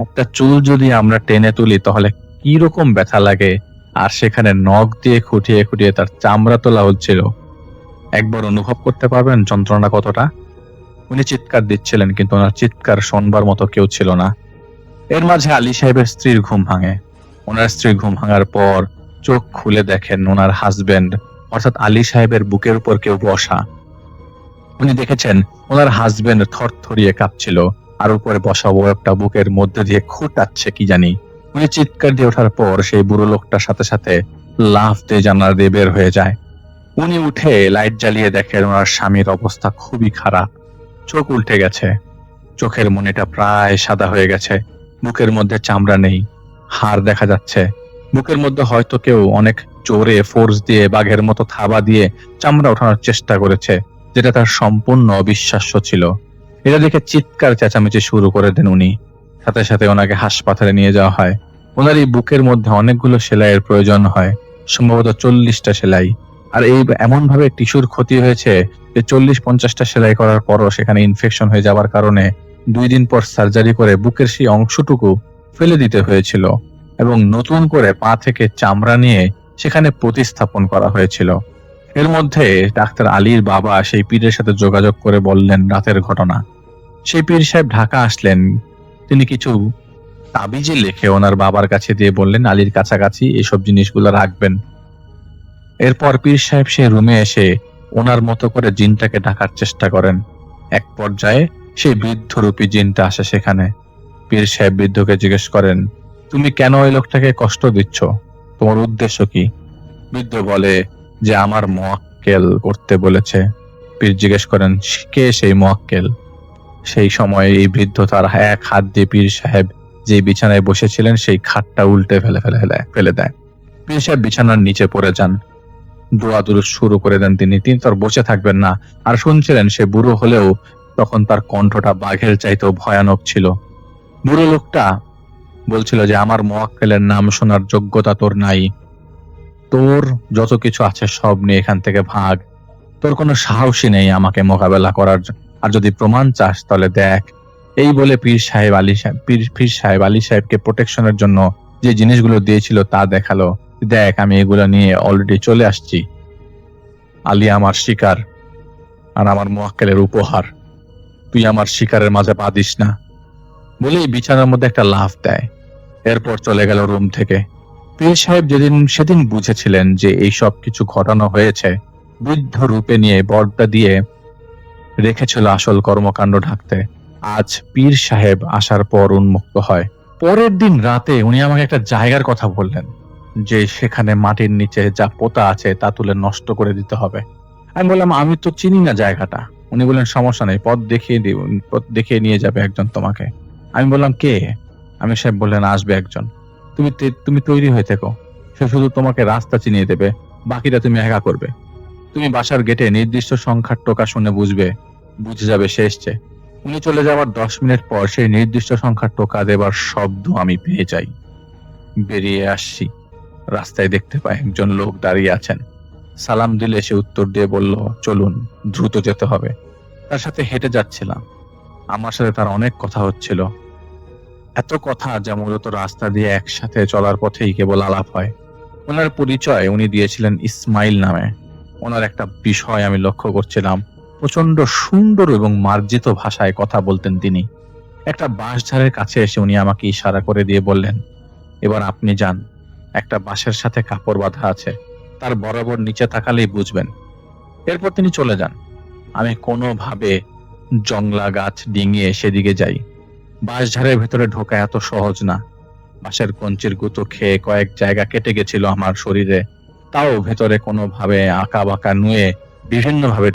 একটা চুল যদি আমরা টেনে তুলি তাহলে কি রকম ব্যথা লাগে, আর সেখানে নখ দিয়ে খুঁটিয়ে খুঁটিয়ে তার চামড়া তোলা হচ্ছিল। একবার অনুভব করতে পারবেন যন্ত্রণা কতটা? উনি চিৎকার দিচ্ছিলেন, কিন্তু ওনার চিৎকার শোনবার মতো কেউ ছিল না। এর মাঝে আলী সাহেবের স্ত্রীর ঘুম ভাঙে। ওনার স্ত্রী ঘুম ভাঙার পর চোখ খুলে দেখেন ওনার হাজবেন্ড অর্থাৎ আলী সাহেবের বুকের উপর কেউ বসা। উনি দেখেছেন ওনার হাজবেন্ড থরথরিয়ে কাঁপছিল, আর উপরে বসা বয়বটা বুকের মধ্যে দিয়ে খুঁটাচ্ছে কি জানি। উনি চিৎকার দিয়ে ওঠার পর সেই বুড়ো লোকটার সাথে সাথে লাফ দিয়ে জানালা দিয়ে বের হয়ে যায়। উনি উঠে লাইট জ্বালিয়ে দেখেন ওনার স্বামীর অবস্থা খুবই খারাপ। চোখ উল্টে গেছে, চোখের মনিটা প্রায় সাদা হয়ে গেছে, বুকের মধ্যে চামড়া নেই, হাড় দেখা যাচ্ছে। বুকের মধ্যে হয়তো কেউ অনেক জোরে ফোর্স দিয়ে বাঘের মতো থাবা দিয়ে চামড়া ওঠানোর চেষ্টা করেছে, যেটা তার সম্পূর্ণ অবিশ্বাস্য ছিল। এটা দেখে চিৎকার চেঁচামেচি শুরু করে দেন উনি। সাথে সাথে ওনাকে হাসপাতালে নিয়ে যাওয়া হয়। ওনার এই বুকের মধ্যে অনেকগুলো সেলাইয়ের প্রয়োজন হয়, সম্ভবত 40টা সেলাই। আর এই এমন ভাবে টিস্যুর ক্ষতি হয়েছে যে 40-50টা সেলাই করার পরও সেখানে ইনফেকশন হয়ে যাওয়ার কারণে 2 দিন পর সার্জারি করে বুকের সেই অংশটুকু ফেলে দিতে হয়েছিল, এবং নতুন করে পা থেকে চামড়া নিয়ে সেখানে প্রতিস্থাপন করা হয়েছিল। এর মধ্যে ডাক্তার আলীর বাবা সেই পীরের সাথে যোগাযোগ করে বললেন রাতের ঘটনা। সেই পীর সাহেব ঢাকা আসলেন। তিনি কিছু তাবিজে লিখে ওনার বাবার কাছে দিয়ে বললেন আলীর কাছাকাছি এসব জিনিসগুলো রাখবেন। এরপর পীর সাহেব সেই রুমে এসে ওনার মতো করে জিনটাকে ডাকার চেষ্টা করেন। এক পর্যায়ে সেই বৃদ্ধরূপী জিনটা আসে সেখানে। পীর সাহেব বৃদ্ধকে জিজ্ঞেস করেন, তুমি কেন ওই লোকটাকে কষ্ট দিচ্ছ? তোমার উদ্দেশ্য কি? বৃদ্ধ বলে যে আমার মুয়াক্কেল করতে বলেছে। পীর জিজ্ঞেস করেন, কে সেই মুয়াক্কেল? সেই সময় এই বৃদ্ধ তার এক হাত দিয়ে পীর সাহেব যে বিছানায় বসেছিলেন সেই খাটটা উল্টে ফেলে দেয়। পীর সাহেব বিছানার নিচে পড়ে যান। দোয়া দুরুদ শুরু করে দেন তিনি তো আর বসে থাকবেন না। আর শুনছিলেন, সে বুড়ো হলেও তখন তার কণ্ঠটা বাঘের চাইতেও ভয়ানক ছিল। বুড়ো লোকটা বলছিল যে আমার মুয়াক্কেলের নাম শোনার যোগ্যতা তোর নাই, তোর যত কিছু আছে সব নিয়ে এখান থেকে ভাগ, তোর কোনো সাহসই নেই আমাকে মোকাবেলা করার, আর যদি প্রমাণ চাস তাহলে দেখ। এই বলে পীর সাহেব আলী সাহেবকে প্রোটেকশনের জন্য যে জিনিসগুলো দিয়েছিল তা দেখালো। দেখ, আমি এগুলো নিয়ে অলরেডি চলে আসছি। আলী আমার শিকার আর আমার মুয়াক্কেলের উপহার, তুই আমার শিকারের মাঝে পা দিস না। বলেই বিছানার মধ্যে একটা লাফ দেয়। এরপর চলে গেল রুম থেকে। পীর সাহেব সেদিন বুঝেছিলেন যে এই সব কিছু ঘটানো হয়েছে বৃদ্ধ রূপে নিয়ে বর্দা দিয়ে রেখেছিল আসল কর্মকাণ্ড ঢাকতে। আজ পীর সাহেব আসার পর উন্মুক্ত হয়। পরের দিন রাতে উনি আমাকে একটা জায়গার কথা বললেন যে সেখানে মাটির নিচে যা পোতা আছে তা তুলে নষ্ট করে দিতে হবে। আমি বললাম আমি তো চিনি না জায়গাটা। উনি বললেন সমস্যা নেই, পথ দেখিয়ে নিয়ে যাবে একজন তোমাকে। আমি বললাম কে? আমির সাহেব বললেন আসবে একজন, তুমি তৈরি হয়ে থেকো, সে শুধু তোমাকে রাস্তা চিনিয়ে দেবে, বাকিটা তুমি একা করবে। তুমি বাসার গেটে নির্দিষ্ট সংখ্যার টোকা শুনে বুঝে যাবে সে এসছে। উনি চলে যাওয়ার 10 মিনিট পর সেই নির্দিষ্ট সংখ্যার টোকা দেবার শব্দ আমি পেয়ে যাই। বেরিয়ে আসছি, রাস্তায় দেখতে পাই একজন লোক দাঁড়িয়ে আছেন। সালাম দিলে সে উত্তর দিয়ে বলল চলুন, দ্রুত যেতে হবে। তার সাথে হেঁটে যাচ্ছিলাম। আমার সাথে তার অনেক কথা হচ্ছিল, এত কথা যা মূলত রাস্তা দিয়ে একসাথে চলার পথেই কেবল আলাপ হয়। ওনার পরিচয় উনি দিয়েছিলেন ইসমাইল নামে। ওনার একটা বিষয় আমি লক্ষ্য করছিলাম, প্রচন্ড সুন্দর এবং মার্জিত ভাষায় কথা বলতেন তিনি। একটা বাঁশঝাড়ের কাছে এসে উনি আমাকে ইশারা করে দিয়ে বললেন, এবার আপনি যান, একটা বাঁশের সাথে কাপড় বাঁধা আছে, তার বরাবর নিচে তাকালেই বুঝবেন। এরপর তিনি চলে যান। আমি কোনোভাবে জংলা গাছ ডিঙিয়ে সেদিকে যাই। বাঁশঝাড়ের ভেতরে ঢোকা এত সহজ না। বাঁশের কঞ্চির গুঁতো খেয়ে কয়েক জায়গা কেটে গেছিল আমার শরীরে, তাও ভেতরে কোনোভাবে আঁকা বাঁকা নুয়ে বিভিন্নভাবে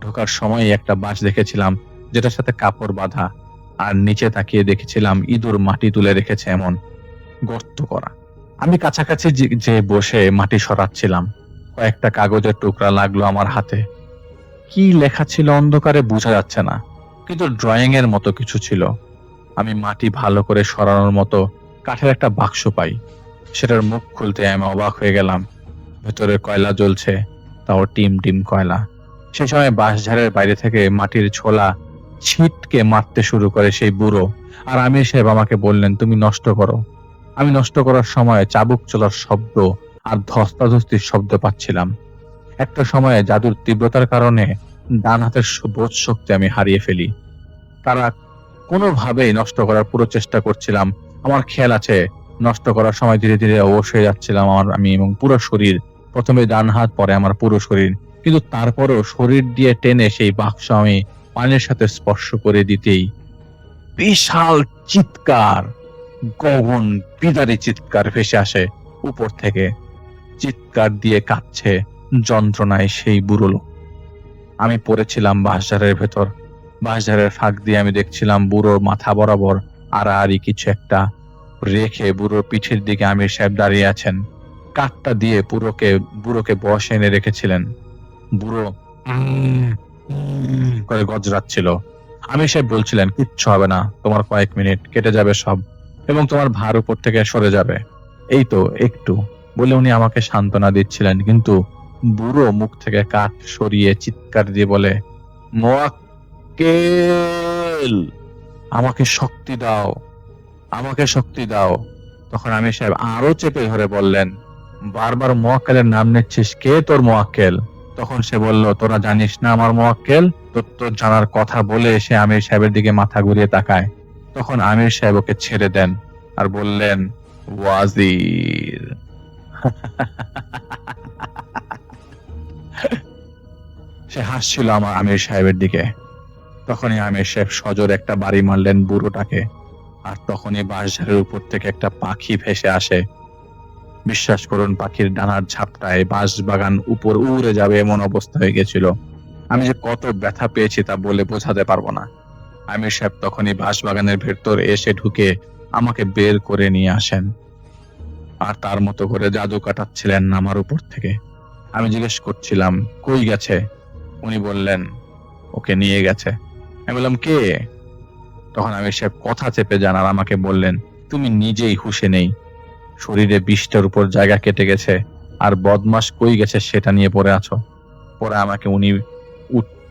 ঢোকার সময় একটা বাঁশ দেখেছিলাম যেটার সাথে কাপড় বাঁধা, আর নিচে তাকিয়ে দেখেছিলাম ইঁদুর মাটি তুলে রেখেছে এমন গর্ত করা। আমি কাছাকাছি যে বসে মাটি সরাচ্ছিলাম, কয়েকটা কাগজের টুকরা লাগলো আমার হাতে। কি লেখা ছিল অন্ধকারে বোঝা যাচ্ছে না, কিন্তু ড্রয়িং এর মতো কিছু ছিল। আমি মাটি ভালো করে সরানোর মতো কাঠের একটা বাক্স পাই। সেটার মুখ খুলতে আমি অবাক হয়ে গেলাম। ভেতরে কয়লা জ্বলছে, তাও টিম কয়লা। সেই সময় বাঁশঝাড়ের বাইরে থেকে মাটির ছোলা ছিটকে মারতে শুরু করে সেই বুড়ো। আর আমির সাহেব আমাকে বললেন তুমি নষ্ট করো। আমি নষ্ট করার সময় চাবুক চলার শব্দ আর ধস্তাধস্তির শব্দ পাচ্ছিলাম। একটা সময়ে জাদুর তীব্রতার কারণে ডান হাতের বোধ শক্তি আমি হারিয়ে ফেলি। তারা কোনোভাবেই নষ্ট করার পুরো চেষ্টা করছিলাম। আমার খেয়াল আছে নষ্ট করার সময় ধীরে ধীরে অবশ হয়ে যাচ্ছিলাম আমি এবং পুরো শরীর, প্রথমে ডান হাত পরে আমার পুরো শরীর, কিন্তু তারপরেও শরীর দিয়ে টেনে সেই বাক্স আমি পানির সাথে স্পর্শ করে দিতেই বিশাল চিৎকার, গগন বিদারী চিৎকার ভেসে আসে উপর থেকে। চিৎকার দিয়ে কাঁদছে যন্ত্রণায় সেই বুড়ো লোক। আমি পড়েছিলাম বাঁশঝাড়ের ভেতর। বাঁশঝাড়ের ফাঁক দিয়ে আমি দেখছিলাম বুড়োর মাথা বরাবর আড়াআড়ি কিছু একটা রেখে বুড়োর পিঠের দিকে আমির সাহেব দাঁড়িয়ে আছেন। কাঠটা দিয়ে বুড়োকে বসে এনে রেখেছিলেন। বুড়ো করে গজরাচ্ছিল। আমির সাহেব বলছিলেন কিচ্ছু হবে না, তোমার কয়েক মিনিট কেটে যাবে সব, এবং তোমার ভার উপর থেকে সরে যাবে, এই তো একটু বলে উনি আমাকে সান্ত্বনা দিচ্ছিলেন। কিন্তু বুড়ো মুখ থেকে কাঠ সরিয়ে চিৎকার দিয়ে বলে, মোয়াক্কেল, আমাকে শক্তি দাও, আমাকে শক্তি দাও। তখন আমির সাহেব আরো চেপে ধরে বললেন, বারবার মোয়াক্কেলের নাম নিচ্ছিস, কে তোর মোয়াক্কেল? তখন সে বলল, তোরা জানিস না আমার মোয়াক্কেল? তোর জানার কথা বলে সে আমির সাহেবের দিকে মাথা ঘুরিয়ে তাকায়। তখন আমির সাহেব ওকে ছেড়ে দেন আর বললেন, ওয়াজির। সে হাসছিল আমার আমির সাহেবের দিকে। তখনই আমির সাহেব সজোর একটা বাড়ি মারলেন বুড়োটাকে, আর তখনই বাঁশঝাড়ের উপর থেকে একটা পাখি ভেসে আসে। বিশ্বাস করুন, পাখির ডানার ঝাপটায় বাঁশ বাগান উপর উড়ে যাবে এমন অবস্থা হয়ে গেছিল। আমি যে কত ব্যথা পেয়েছি তা বলে বোঝাতে পারবো না। আমির সাহেব তখনই বাঁশ বাগানের ভেতর এসে ঢুকে আমাকে বের করে নিয়ে আসেন, আর তার মতো করে জাদু কাটাচ্ছিলেন আমার উপর থেকে। আমি জিজ্ঞেস করছিলাম কই গেছে? উনি বললেন ওকে নিয়ে গেছে। আমি বললাম কে? তখন আমির সাহেব কথা চেপে যান আর আমাকে বললেন, তুমি নিজেই হুঁশে নেই, শরীরে 20টার উপর জায়গা কেটে গেছে, আর বদমাস কই গেছে সেটা নিয়ে পড়ে আছো। পরে আমাকে উনি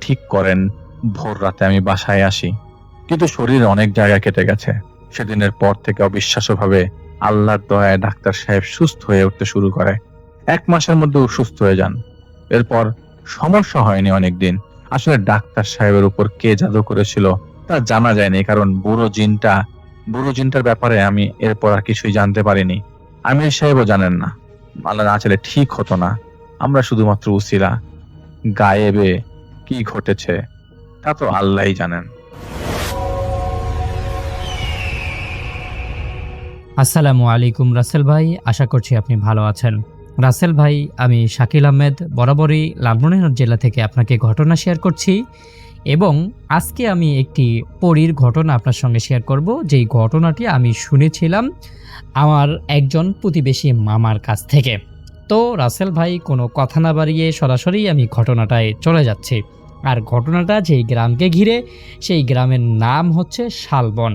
ঠিক করেন। ভোর রাতে আমি বাসায় আসি, কিন্তু শরীরে অনেক জায়গা কেটে গেছে। সেদিনের পর থেকে অবিশ্বাস্যভাবে আল্লাহর দয়ায় ডাক্তার সাহেব সুস্থ হয়ে উঠতে শুরু করে। 1 মাসের মধ্যে সুস্থ হয়ে যান। এরপর সমস্যা হয়নি অনেকদিন। আসলে ডাক্তার সাহেবের উপর কে জাদু করেছিল তা জানা যায়নি, কারণ বুড়ো জিনটার ব্যাপারে আমি এরপর আর কিছুই জানতে পারিনি। আমির সাহেবও জানেন না। আল্লাহ না চাইলে ঠিক হতো না। আমরা শুধুমাত্র উসিলা। গায়েবে কি ঘটেছে তা তো আল্লাহই জানেন। আসসালামু আলাইকুম রাসেল ভাই, আশা করছি আপনি ভালো আছেন। রাসেল ভাই, আমি শাকিল আহমেদ বরাবরই লালমনিরহাট জেলা থেকে আপনাকে ঘটনা শেয়ার করছি এবং আজকে আমি একটি পরীর ঘটনা আপনার সঙ্গে শেয়ার করব, যেই ঘটনাটি আমি শুনেছিলাম আমার একজন প্রতিবেশী মামার কাছ থেকে। তো রাসেল ভাই, কোনো কথা না বাড়িয়ে সরাসরি আমি ঘটনাটায় চলে যাচ্ছি। আর ঘটনাটা যেই গ্রামকে ঘিরে, সেই গ্রামের নাম হচ্ছে শালবন।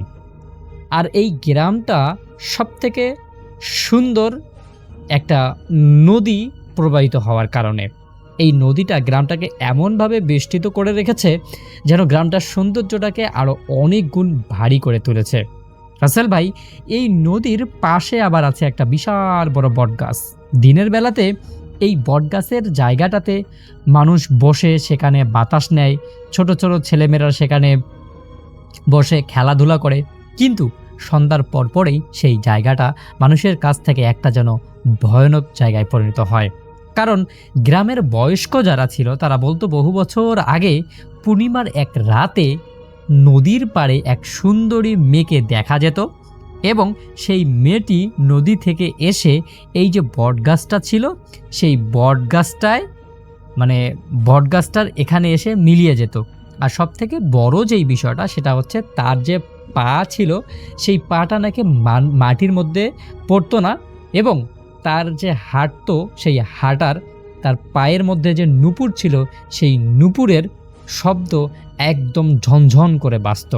আর এই গ্রামটা সবথেকে সুন্দর একটা নদী প্রবাহিত হওয়ার কারণে। এই নদীটা গ্রামটাকে এমনভাবে বেষ্টিত করে রেখেছে যেন গ্রামটার সৌন্দর্যটাকে আরও অনেক গুণ ভারী করে তুলেছে। রাসেল ভাই, এই নদীর পাশে আবার আছে একটা বিশাল বড় বটগাছ। দিনের বেলাতে এই বটগাছের জায়গাটাতে মানুষ বসে সেখানে বাতাস নেয়, ছোট ছোট ছেলেমেয়েরা সেখানে বসে খেলাধুলা করে। কিন্তু সন্ধ্যার পরপরেই সেই জায়গাটা মানুষের কাছ থেকে একটা যেন ভয়ানক জায়গায় পরিণত হয়। কারণ গ্রামের বয়স্ক যারা ছিল তারা বলতো বহু বছর আগে পূর্ণিমার এক রাতে নদীর পাড়ে এক সুন্দরী মেয়েকে দেখা যেত এবং সেই মেয়েটি নদী থেকে এসে এই যে বটগাছটা ছিল সেই বটগাছটায় বটগাছটার এখানে এসে মিলিয়ে যেত। আর সব থেকে বড় যেই বিষয়টা সেটা হচ্ছে তার যে পা ছিল সেই পাটা নাকি মাটির মধ্যে পড়তো না এবং তার যে হাঁটতো সেই হাঁটার তার পায়ের মধ্যে যে নুপুর ছিল সেই নুপুরের শব্দ একদম ঝনঝন করে বাজত।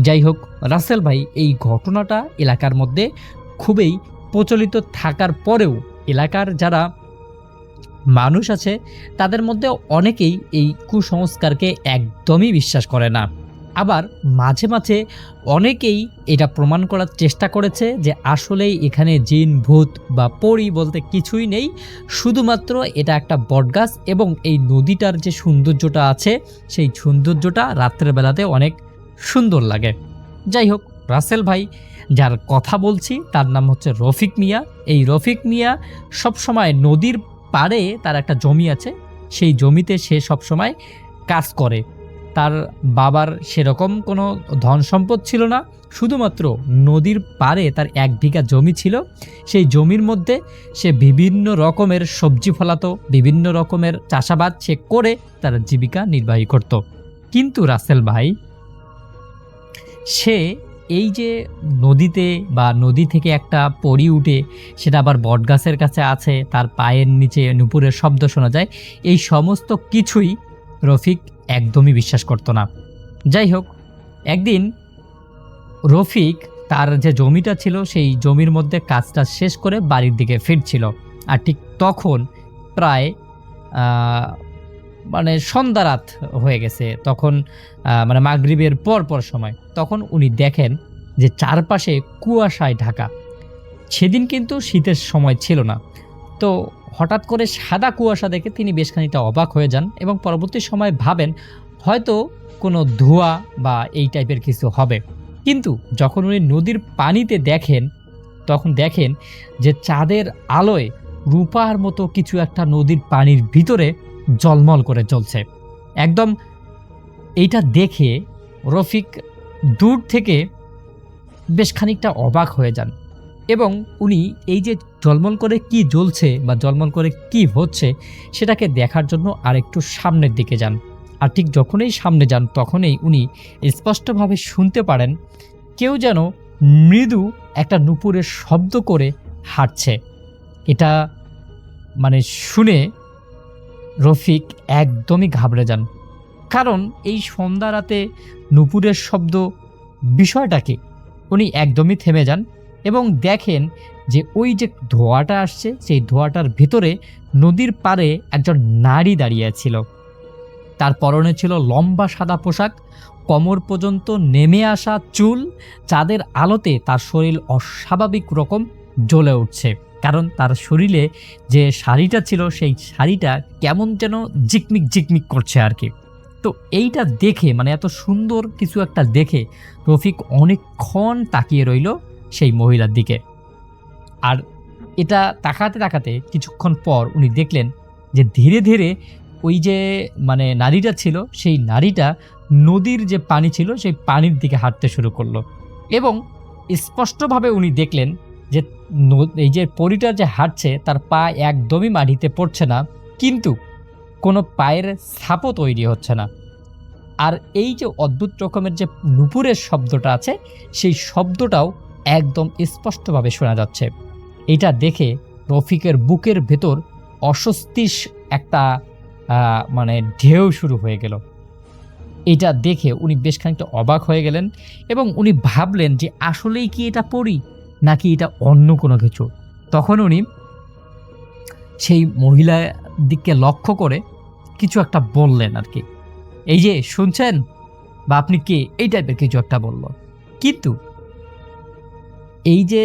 যাই হোক রাসেল ভাই, এই ঘটনাটা এলাকার মধ্যে খুবই প্রচলিত থাকার পরেও এলাকার যারা মানুষ আছে তাদের মধ্যে অনেকেই এই কুসংস্কারকে একদমই বিশ্বাস করে না। আবার মাঝে মাঝে অনেকেই এটা প্রমাণ করার চেষ্টা করেছে যে আসলেই এখানে জিন ভূত বা পরী বলতে কিছুই নেই, শুধুমাত্র এটা একটা বটগাছ এবং এই নদীটার যে সৌন্দর্যটা আছে সেই সৌন্দর্যটা রাত্রের বেলাতে অনেক সুন্দর লাগে। যাই হোক রাসেল ভাই, যার কথা বলছি তার নাম হচ্ছে রফিক মিয়া। এই রফিক মিয়া সবসময় নদীর পাড়ে তার একটা জমি আছে, সেই জমিতে সে সবসময় কাজ করে। তার বাবার সেরকম কোনো ধন সম্পদ ছিল না, শুধুমাত্র নদীর পাড়ে তার 1 বিঘা জমি ছিল। সেই জমির মধ্যে সে বিভিন্ন রকমের সবজি ফলাতো, বিভিন্ন রকমের চাষাবাদ সে করে তার জীবিকা নির্বাহী করত। কিন্তু রাসেল ভাই, সে এই যে নদীতে বা নদী থেকে একটা পরী উঠে সেটা আবার বটগাছের কাছে আছে, তার পায়ের নিচে নুপুরের শব্দ শোনা যায়, এই সমস্ত কিছুই রফিক একদমই বিশ্বাস করতো না। যাই হোক একদিন রফিক তার যে জমিটা ছিল সেই জমির মধ্যে কাজটা শেষ করে বাড়ির দিকে ফিরছিল। আর ঠিক তখন প্রায় সন্ধ্যা রাত হয়ে গেছে, তখন মাগরিবের পর সময়। তখন উনি দেখেন যে চারপাশে কুয়াশায় ঢাকা। সেদিন কিন্তু শীতের সময় ছিল না। তো হঠাৎ করে সাদা কুয়াশা দেখে তিনি বেশ খানিকটা অবাক হয়ে যান এবং পরবর্তী সময় ভাবেন হয়তো কোনো ধোঁয়া বা এই টাইপের কিছু হবে। কিন্তু যখন উনি নদীর পানিতে দেখেন তখন দেখেন যে চাঁদের আলোয় রূপার মতো কিছু একটা নদীর পানির ভিতরে ঝলমল করে জ্বলছে। একদম এইটা দেখে রফিক দূর থেকে বেশ খানিকটা অবাক হয়ে যান এবং উনি এই যে ঝলমল করে কি জ্বলছে বা ঝলমল করে কি হচ্ছে সেটাকে দেখার জন্য আরেকটু সামনের দিকে যান। আর ঠিক যখনই সামনে যান তখনই উনি স্পষ্টভাবে শুনতে পারেন কেউ যেন মৃদু একটা নুপুরের শব্দ করে হাঁটছে। এটা শুনে রফিক একদমই ঘাবড়ে যান, কারণ এই সন্ধ্যা রাতে নুপুরের শব্দ বিষয়টা কি। উনি একদমই থেমে যান এবং দেখেন যে ওই যে ধোঁয়াটা আসছে সেই ধোঁয়াটার ভিতরে নদীর পাড়ে একজন নারী দাঁড়িয়ে ছিল। তার পরনে ছিল লম্বা সাদা পোশাক, কোমর পর্যন্ত নেমে আসা চুল, চাঁদের আলোতে তার শরীর অস্বাভাবিক রকম জ্বলে উঠছে, কারণ তার শরীরে যে শাড়িটা ছিল সেই শাড়িটা কেমন যেন ঝিকমিক ঝিকমিক করছে আর কি। তো এইটা দেখে এত সুন্দর কিছু একটা দেখে রফিক অনেকক্ষণ তাকিয়ে রইল সেই মহিলার দিকে। আর এটা তাকাতে তাকাতে কিছুক্ষণ পর উনি দেখলেন যে ধীরে ধীরে ওই যে নারীটা ছিল সেই নারীটা নদীর যে পানি ছিল সেই পানির দিকে হাঁটতে শুরু করলো এবং স্পষ্টভাবে উনি দেখলেন যে এই যে পরীটা যে হাঁটছে তার পা একদমই মাটিতে পড়ছে না, কিন্তু কোনো পায়ের ছাপও তৈরি হচ্ছে না। আর এই যে অদ্ভুত রকমের যে নুপুরের শব্দটা আছে, সেই শব্দটাও একদম স্পষ্টভাবে শোনা যাচ্ছে। এটা দেখে রফিকের বুকের ভেতর অস্বস্তির একটা মানে ঢেউ শুরু হয়ে গেল। এটা দেখে উনি বেশ খানিকটা অবাক হয়ে গেলেন এবং উনি ভাবলেন যে আসলেই কি এটা পরী নাকি এটা অন্য কোনো কিছু। তখন উনি সেই মহিলার দিকে লক্ষ্য করে কিছু একটা বললেন আর কি, এই যে শুনছেন বা আপনি কে, এই টাইপের কিছু একটা বলল। কিন্তু এই যে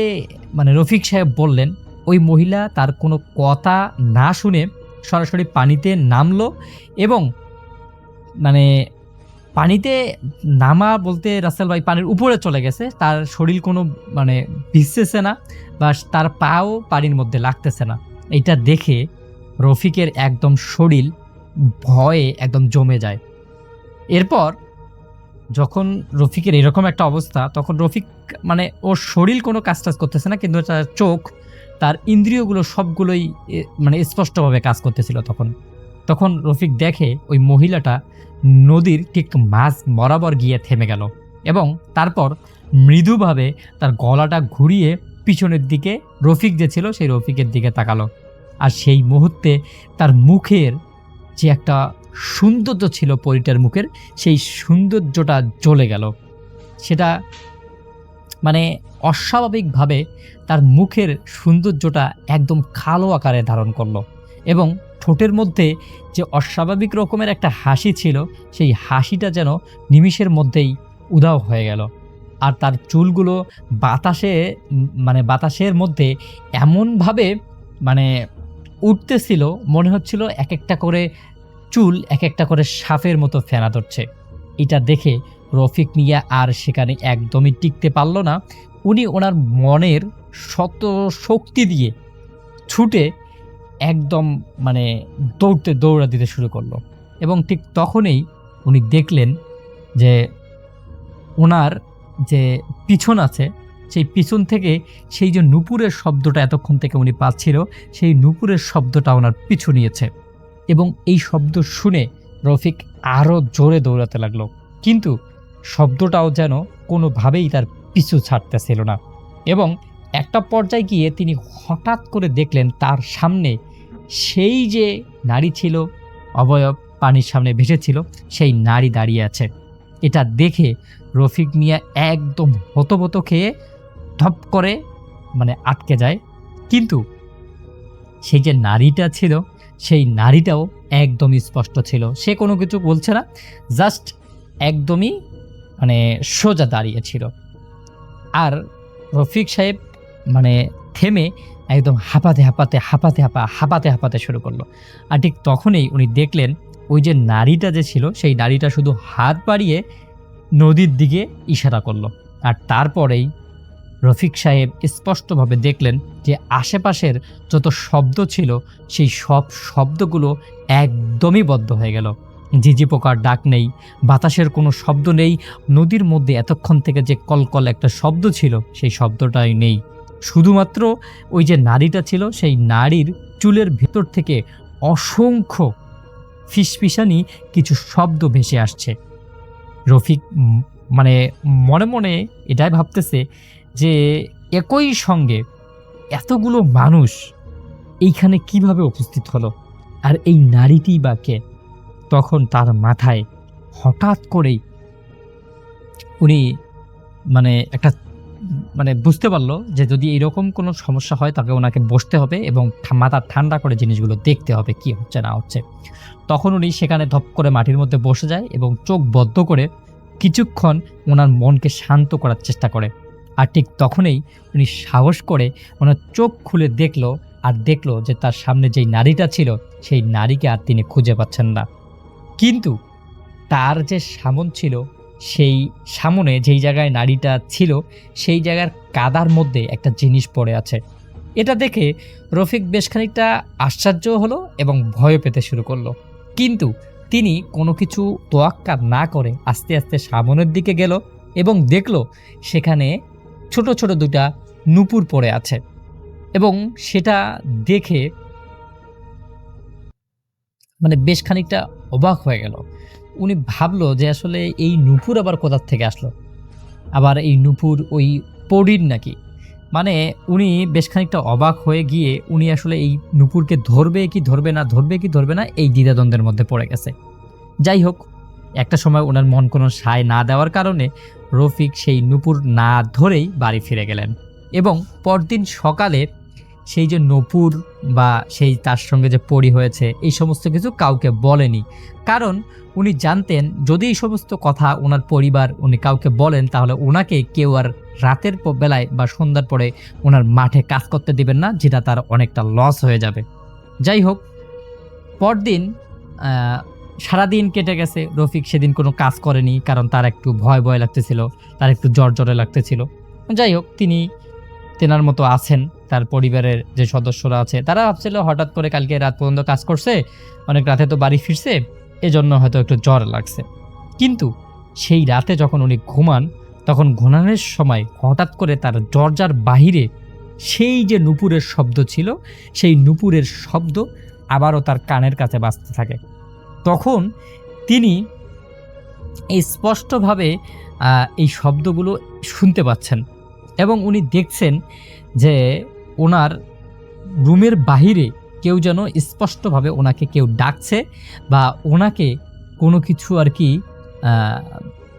মানে রফিক সাহেব বললেন, ওই মহিলা তার কোনো কথা না শুনে সরাসরি পানিতে নামলো এবং মানে পানিতে নামা বলতে রাসেল ভাই পানির উপরে চলে গেছে, তার শরীর কোনো মানে ভিজতেছে না বা তার পাও পানির মধ্যে লাগতেছে না। এটা দেখে রফিকের একদম শরীর ভয়ে একদম জমে যায়। এরপর যখন রফিকের এরকম একটা অবস্থা, তখন রফিক মানে ওর শরীর কোনো কাজ টাজ করতেছে না, কিন্তু তার চোখ, তার ইন্দ্রিয়গুলো সবগুলোই মানে স্পষ্টভাবে কাজ করতেছিল। তখন রফিক দেখে ওই মহিলাটা নদীর ঠিক মাঝ বরাবর গিয়ে থেমে গেল এবং তারপর মৃদুভাবে তার গলাটা ঘুরিয়ে পিছনের দিকে রফিক যে ছিল সেই রফিকের দিকে তাকালো। আর সেই মুহূর্তে তার মুখের যে একটা সৌন্দর্য ছিল পরীটার মুখের, সেই সৌন্দর্যটা জ্বলে গেল। সেটা মানে অস্বাভাবিকভাবে তার মুখের সৌন্দর্যটা একদম কালো আকারে ধারণ করলো এবং ঠোঁটের মধ্যে যে অস্বাভাবিক রকমের একটা হাসি ছিল, সেই হাসিটা যেন নিমিষের মধ্যেই উধাও হয়ে গেল। আর তার চুলগুলো বাতাসের মধ্যে এমনভাবে মানে উঠতেছিল, মনে হচ্ছিল এক একটা করে চুল এক একটা করে সাপের মতো ফেনা ধরছে। এটা দেখে রফিক মিয়া আর সেখানে একদমই টিকতে পারল না। উনি ওনার মনের শত শক্তি দিয়ে ছুটে একদম মানে দৌড়া দিতে শুরু করলো এবং ঠিক তখনই উনি দেখলেন যে ওনার যে পিছন আছে, সেই পিছন থেকে সেই যে নুপুরের শব্দটা এতক্ষণ থেকে উনি পাচ্ছিল, সেই নুপুরের শব্দটা ওনার পিছু নিয়েছে এবং এই শব্দ শুনে রফিক আরও জোরে দৌড়াতে লাগলো, কিন্তু শব্দটাও যেন কোনোভাবেই তার পিছু ছাড়তেছিল না। এবং একটা পর্যায়ে গিয়ে তিনি হঠাৎ করে দেখলেন তার সামনে সেই যে নারী ছিল, অবয়ব পানির সামনে ভেসেছিল, সেই নারী দাঁড়িয়ে আছে। এটা দেখে রফিক মিয়া একদম হতবত খেয়ে ধপ করে মানে আটকে যায়। কিন্তু সেই যে নারীটা ছিল, সেই নারীটাও একদমই স্পষ্ট ছিল, সে কোনো কিছু বলছে না, জাস্ট একদমই মানে সোজা দাঁড়িয়ে ছিল। আর রফিক সাহেব মানে থেমে একদম হাঁপাতে শুরু করলো। আর ঠিক তখনই উনি দেখলেন ওই যে নারীটা যে ছিল, সেই নারীটা শুধু হাত বাড়িয়ে নদীর দিকে ইশারা করলো। আর তারপরেই রফিক সাহেব স্পষ্টভাবে দেখলেন যে আশেপাশের যত শব্দ ছিল, সেই সব শব্দগুলো একদমই বদ্ধ হয়ে গেল। ঝিঝি পোকার ডাক নেই, বাতাসের কোনো শব্দ নেই, নদীর মধ্যে এতক্ষণ থেকে যে কলকল একটা শব্দ ছিল, সেই শব্দটাই নেই। শুধুমাত্র ওই যে নারীটা ছিল, সেই নারীর চুলের ভেতর থেকে অসংখ্য ফিসফিসানি কিছু শব্দ ভেসে আসছে। রফিক মানে মনে মনে এটাই ভাবতেছে যে একই সঙ্গে এতগুলো মানুষ এইখানে কিভাবে উপস্থিত হলো, আর এই নারীটি বা কে? তখন তার মাথায় হঠাৎ করেই উনি মানে একটা মানে বুঝতে পারলো যে যদি এরকম কোনো সমস্যা হয় তাকে ওনাকে বসতে হবে এবং মাথা ঠান্ডা করে জিনিসগুলো দেখতে হবে কি হচ্ছে না হচ্ছে। তখন উনি সেখানে ধপ করে মাটির মধ্যে বসে যায় এবং চোখ বদ্ধ করে কিছুক্ষণ ওনার মনকে শান্ত করার চেষ্টা করে। আর ঠিক তখনই উনি সাহস করে ওনার চোখ খুলে দেখলো যে তার সামনে যেই নারীটা ছিল, সেই নারীকে আর তিনি খুঁজে পাচ্ছেন না। কিন্তু তার যে সামন ছিল, সেই সামনে যেই জায়গায় নারীটা ছিল, সেই জায়গার কাদার মধ্যে একটা জিনিস পড়ে আছে। এটা দেখে রফিক বেশ খানিকটা আশ্চর্য হলো এবং ভয় পেতে শুরু করলো। কিন্তু তিনি কোনো কিছু তোয়াক্কা না করে আস্তে আস্তে সামনের দিকে গেল এবং দেখলো সেখানে ছোট ছোট দুটা নূপুর পড়ে আছে এবং সেটা দেখে মানে বেশ খানিকটা অবাক হয়ে গেল। উনি ভাবলো যে আসলে এই নূপুর আবার কোথা থেকে আসলো, আবার এই নূপুর ওই পরীর নাকি। মানে উনি বেশ খানিকটা অবাক হয়ে গিয়ে উনি আসলে এই নূপুরকে ধরবে কি ধরবে না, ধরবে কি ধরবে না, এই দ্বিধাদ্বন্দ্বের মধ্যে পড়ে গেছে। যাই হোক, একটা সময় ওনার মন কোনো সায় না দেওয়ার কারণে রফিক সেই নূপুর না ধরেই বাড়ি ফিরে গেলেন এবং পরদিন সকালে সেই যে নূপুর বা সেই তার সঙ্গে যে পরি হয়েছে এই সমস্ত কিছু কাউকে বলেনি, কারণ উনি জানতেন যদি এই সমস্ত কথা ওনার পরিবার উনি কাউকে বলেন তাহলে ওনাকে কেউ আর রাতের বেলায় বা সন্ধ্যার পরে ওনার মাঠে কাজ করতে দিবেন না, যেটা তার অনেকটা লস হয়ে যাবে। যাই হোক, পরদিন সারাদিন কেটে গেছে। রফিক সেদিন কোনো কাজ করেনি, কারণ তার একটু ভয় ভয় লাগতেছিল, তার একটু জ্বর জ্বরে লাগতেছিল। যাই হোক, তিনি তেনার মতো আছেন। তার পরিবারের যে সদস্যরা আছে তারা ভাবছিল হঠাৎ করে কালকে রাত পর্যন্ত কাজ করছে, অনেক রাতে তো বাড়ি ফিরছে, এজন্য হয়তো একটু জ্বর লাগছে। কিন্তু সেই রাতে যখন উনি ঘুমান তখন ঘুমানোর সময় হঠাৎ করে তার দরজার বাহিরে সেই যে নূপুরের শব্দ ছিল, সেই নূপুরের শব্দ আবারও তার কানের কাছে বাজতে থাকে। তখন তিনি এই স্পষ্টভাবে এই শব্দগুলো শুনতে পাচ্ছেন এবং উনি দেখছেন যে ওনার রুমের বাহিরে কেউ যেন স্পষ্টভাবে ওনাকে কেউ ডাকছে বা ওনাকে কোনো কিছু আর কি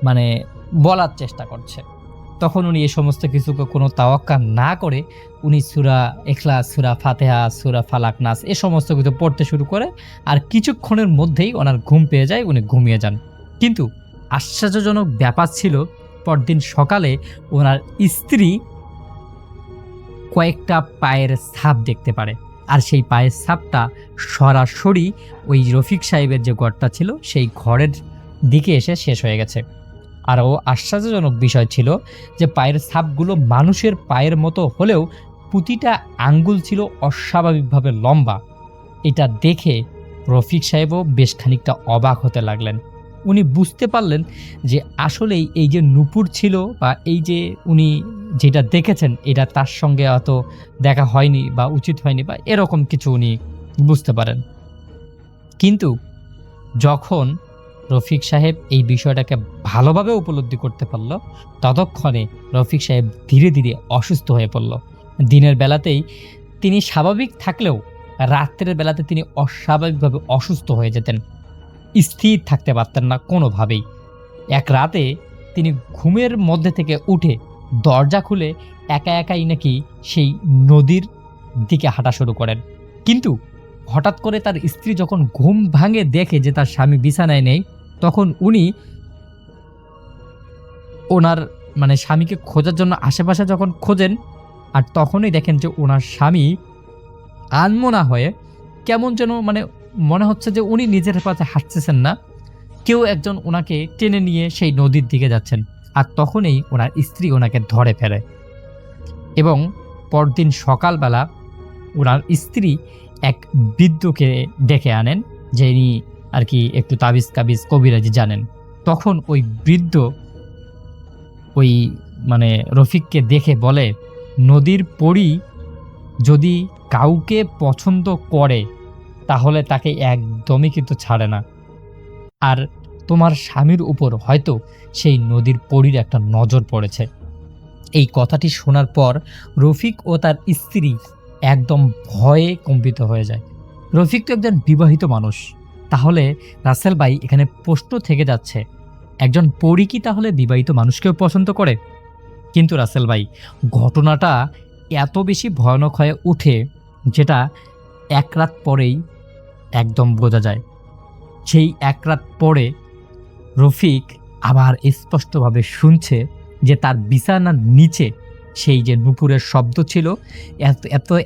মানে বলার চেষ্টা করছে। তখন উনি এই সমস্ত কিছুকে কোনো তাওয়াক্কা না করে উনি সূরা ইখলাস, সূরা ফাতিহা, সূরা ফালাক, নাস এই সমস্ত কিছু পড়তে শুরু করে, আর কিছুক্ষণের মধ্যেই ওনার ঘুম পেয়ে যায়, উনি ঘুমিয়ে যান। কিন্তু আশ্চর্যজনক ব্যাপার ছিল, পরদিন সকালে ওনার স্ত্রী কয়েকটা পায়ের ছাপ দেখতে পারে, আর সেই পায়ের ছাপটা সরাসরি ওই রফিক সাহেবের যে ঘরটা ছিল সেই ঘরের দিকে এসে শেষ হয়ে গেছে। আরও আশ্চর্যজনক বিষয় ছিল যে পায়ের ছাপগুলো মানুষের পায়ের মতো হলেও প্রতিটা আঙ্গুল ছিল অস্বাভাবিকভাবে লম্বা। এটা দেখে রফিক সাহেবও বেশ খানিকটা অবাক হতে লাগলেন। উনি বুঝতে পারলেন যে আসলেই এই যে নূপুর ছিল বা এই যে উনি যেটা দেখেছেন এটা তার সঙ্গে অত দেখা হয়নি বা উচিত হয়নি বা এরকম কিছু উনি বুঝতে পারেন। কিন্তু যখন রফিক সাহেব এই বিষয়টাকে ভালোভাবে উপলব্ধি করতে পারল, ততক্ষণে রফিক সাহেব ধীরে ধীরে অসুস্থ হয়ে পড়ল। দিনের বেলাতেই তিনি স্বাভাবিক থাকলেও রাত্রের বেলাতে তিনি অস্বাভাবিকভাবে অসুস্থ হয়ে যেতেন, স্থির থাকতে পারতেন না কোনোভাবেই। এক রাতে তিনি ঘুমের মধ্যে থেকে উঠে দরজা খুলে একা একাই নাকি সেই নদীর দিকে হাঁটা শুরু করেন। কিন্তু হঠাৎ করে তার স্ত্রী যখন ঘুম ভাঙে দেখে যে তার স্বামী বিছানায় নেই, তখন উনি ওনার মানে স্বামীকে খোঁজার জন্য আশেপাশে যখন খোঁজেন, আর তখনই দেখেন যে ওনার স্বামী আনমনা হয়ে কেমন যেন মানে মনে হচ্ছে যে উনি নিজের পাশে হাঁটতেছেন না, কেউ একজন ওনাকে টেনে নিয়ে সেই নদীর দিকে যাচ্ছেন। আর তখনই ওনার স্ত্রী ওনাকে ধরে ফেলে এবং পরদিন সকালবেলা ওনার স্ত্রী এক বৃদ্ধকে ডেকে আনেন, যিনি আর কি একটু তাবিজ কাবিজ কবিরাজি জানেন। তখন ওই বৃদ্ধ ওই মানে রফিককে দেখে বলে, নদীর পরী যদি কাউকে পছন্দ করে তাহলে তাকে একদমই কিন্তু ছাড়ে না, আর তোমার স্বামীর উপর হয়তো সেই নদীর পরীর একটা নজর পড়েছে। এই কথাটি শোনার পর রফিক ও তার স্ত্রী একদম ভয়ে কম্পিত হয়ে যায়। রফিক তো একজন বিবাহিত মানুষ, তাহলে রাসেল ভাই এখানে প্রশ্ন থেকে যাচ্ছে, একজন পরী কি তাহলে বিবাহিত মানুষকেও পছন্দ করে? কিন্তু রাসেল ভাই, ঘটনাটা এত বেশি ভয়ানক হয়ে ওঠে যেটা এক রাত পরেই একদম বোঝা যায়। সেই এক রাত পরে রফিক আবার স্পষ্টভাবে শুনছে যে তার বিছানার নিচে সেই যে নূপুরের শব্দ ছিল,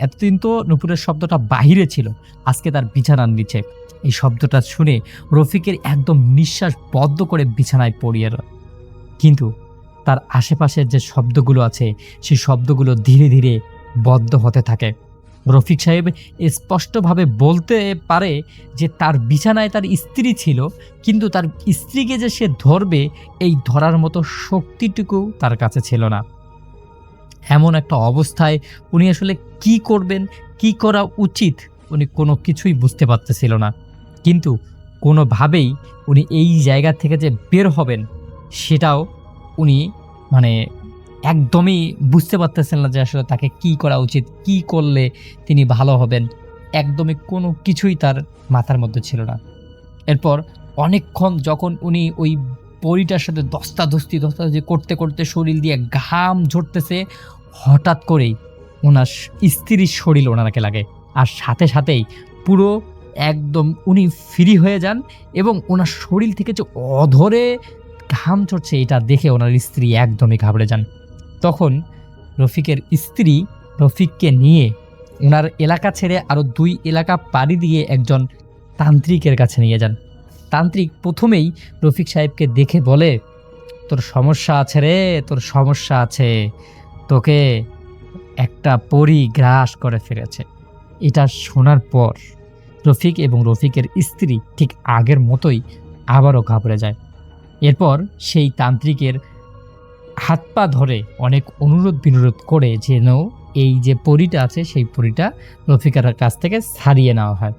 এতদিন তো নূপুরের শব্দটা বাহিরে ছিল, আজকে তার বিছানার নিচে এই শব্দটা শুনে রফিকের একদম নিঃশ্বাস বদ্ধ করে বিছানায় পড়িয়ে রয়। কিন্তু তার আশেপাশের যে শব্দগুলো আছে সেই শব্দগুলো ধীরে ধীরে বদ্ধ হতে থাকে। রফিক সাহেব স্পষ্টভাবে বলতে পারে যে তার বিছানায় তার স্ত্রী ছিল, কিন্তু তার স্ত্রীকে যে সে ধরবে এই ধরার মতো শক্তিটুকু তার কাছে ছিল না। এমন একটা অবস্থায় উনি আসলে কি করবেন, কি করা উচিত উনি কোনো কিছুই বুঝতে পারতেছিল না। কিন্তু কোনোভাবেই উনি এই জায়গা থেকে যে বের হবেন সেটাও উনি মানে একদমই বুঝতে পারতেছেন না যে আসলে তাকে কি করা উচিত, কি করলে তিনি ভালো হবেন। একদমই কোনো কিছুই তার মাথার মধ্যে ছিল না। এরপর অনেকক্ষণ যখন উনি ওই পরীটার সাথে ধস্তাধস্তি করতে করতে শরীর দিয়ে ঘাম ঝরতেছে, হঠাৎ করেই ওনার স্ত্রীর শরীর ওনাকে লাগে, আর সাথে সাথেই পুরো একদম উনি ফ্রি হয়ে যান এবং ওনার শরীর থেকে যে অধরে ঘাম ঝরছে এটা দেখে ওনার স্ত্রী একদমই ঘাবড়ে যান। তখন রফিকের স্ত্রী রফিককে নিয়ে ওনার এলাকা ছেড়ে আরও 2 এলাকা পাড়ি দিয়ে একজন তান্ত্রিকের কাছে নিয়ে যান। তান্ত্রিক প্রথমেই রফিক সাহেবকে দেখে বলে, তোর সমস্যা আছে রে, তোর সমস্যা আছে, তোকে একটা পরী গ্রাস করে ফেলেছে। এটা শোনার পর রফিক এবং রফিকের স্ত্রী ঠিক আগের মতোই আবারও ঘাবড়ে যায়। এরপর সেই তান্ত্রিকের হাত পা ধরে অনেক অনুরোধ বিনোরোধ করে যেন এই যে পরীটা আছে সেই পরীটা রফিকের কাছ থেকে ছাড়িয়ে নেওয়া হয়।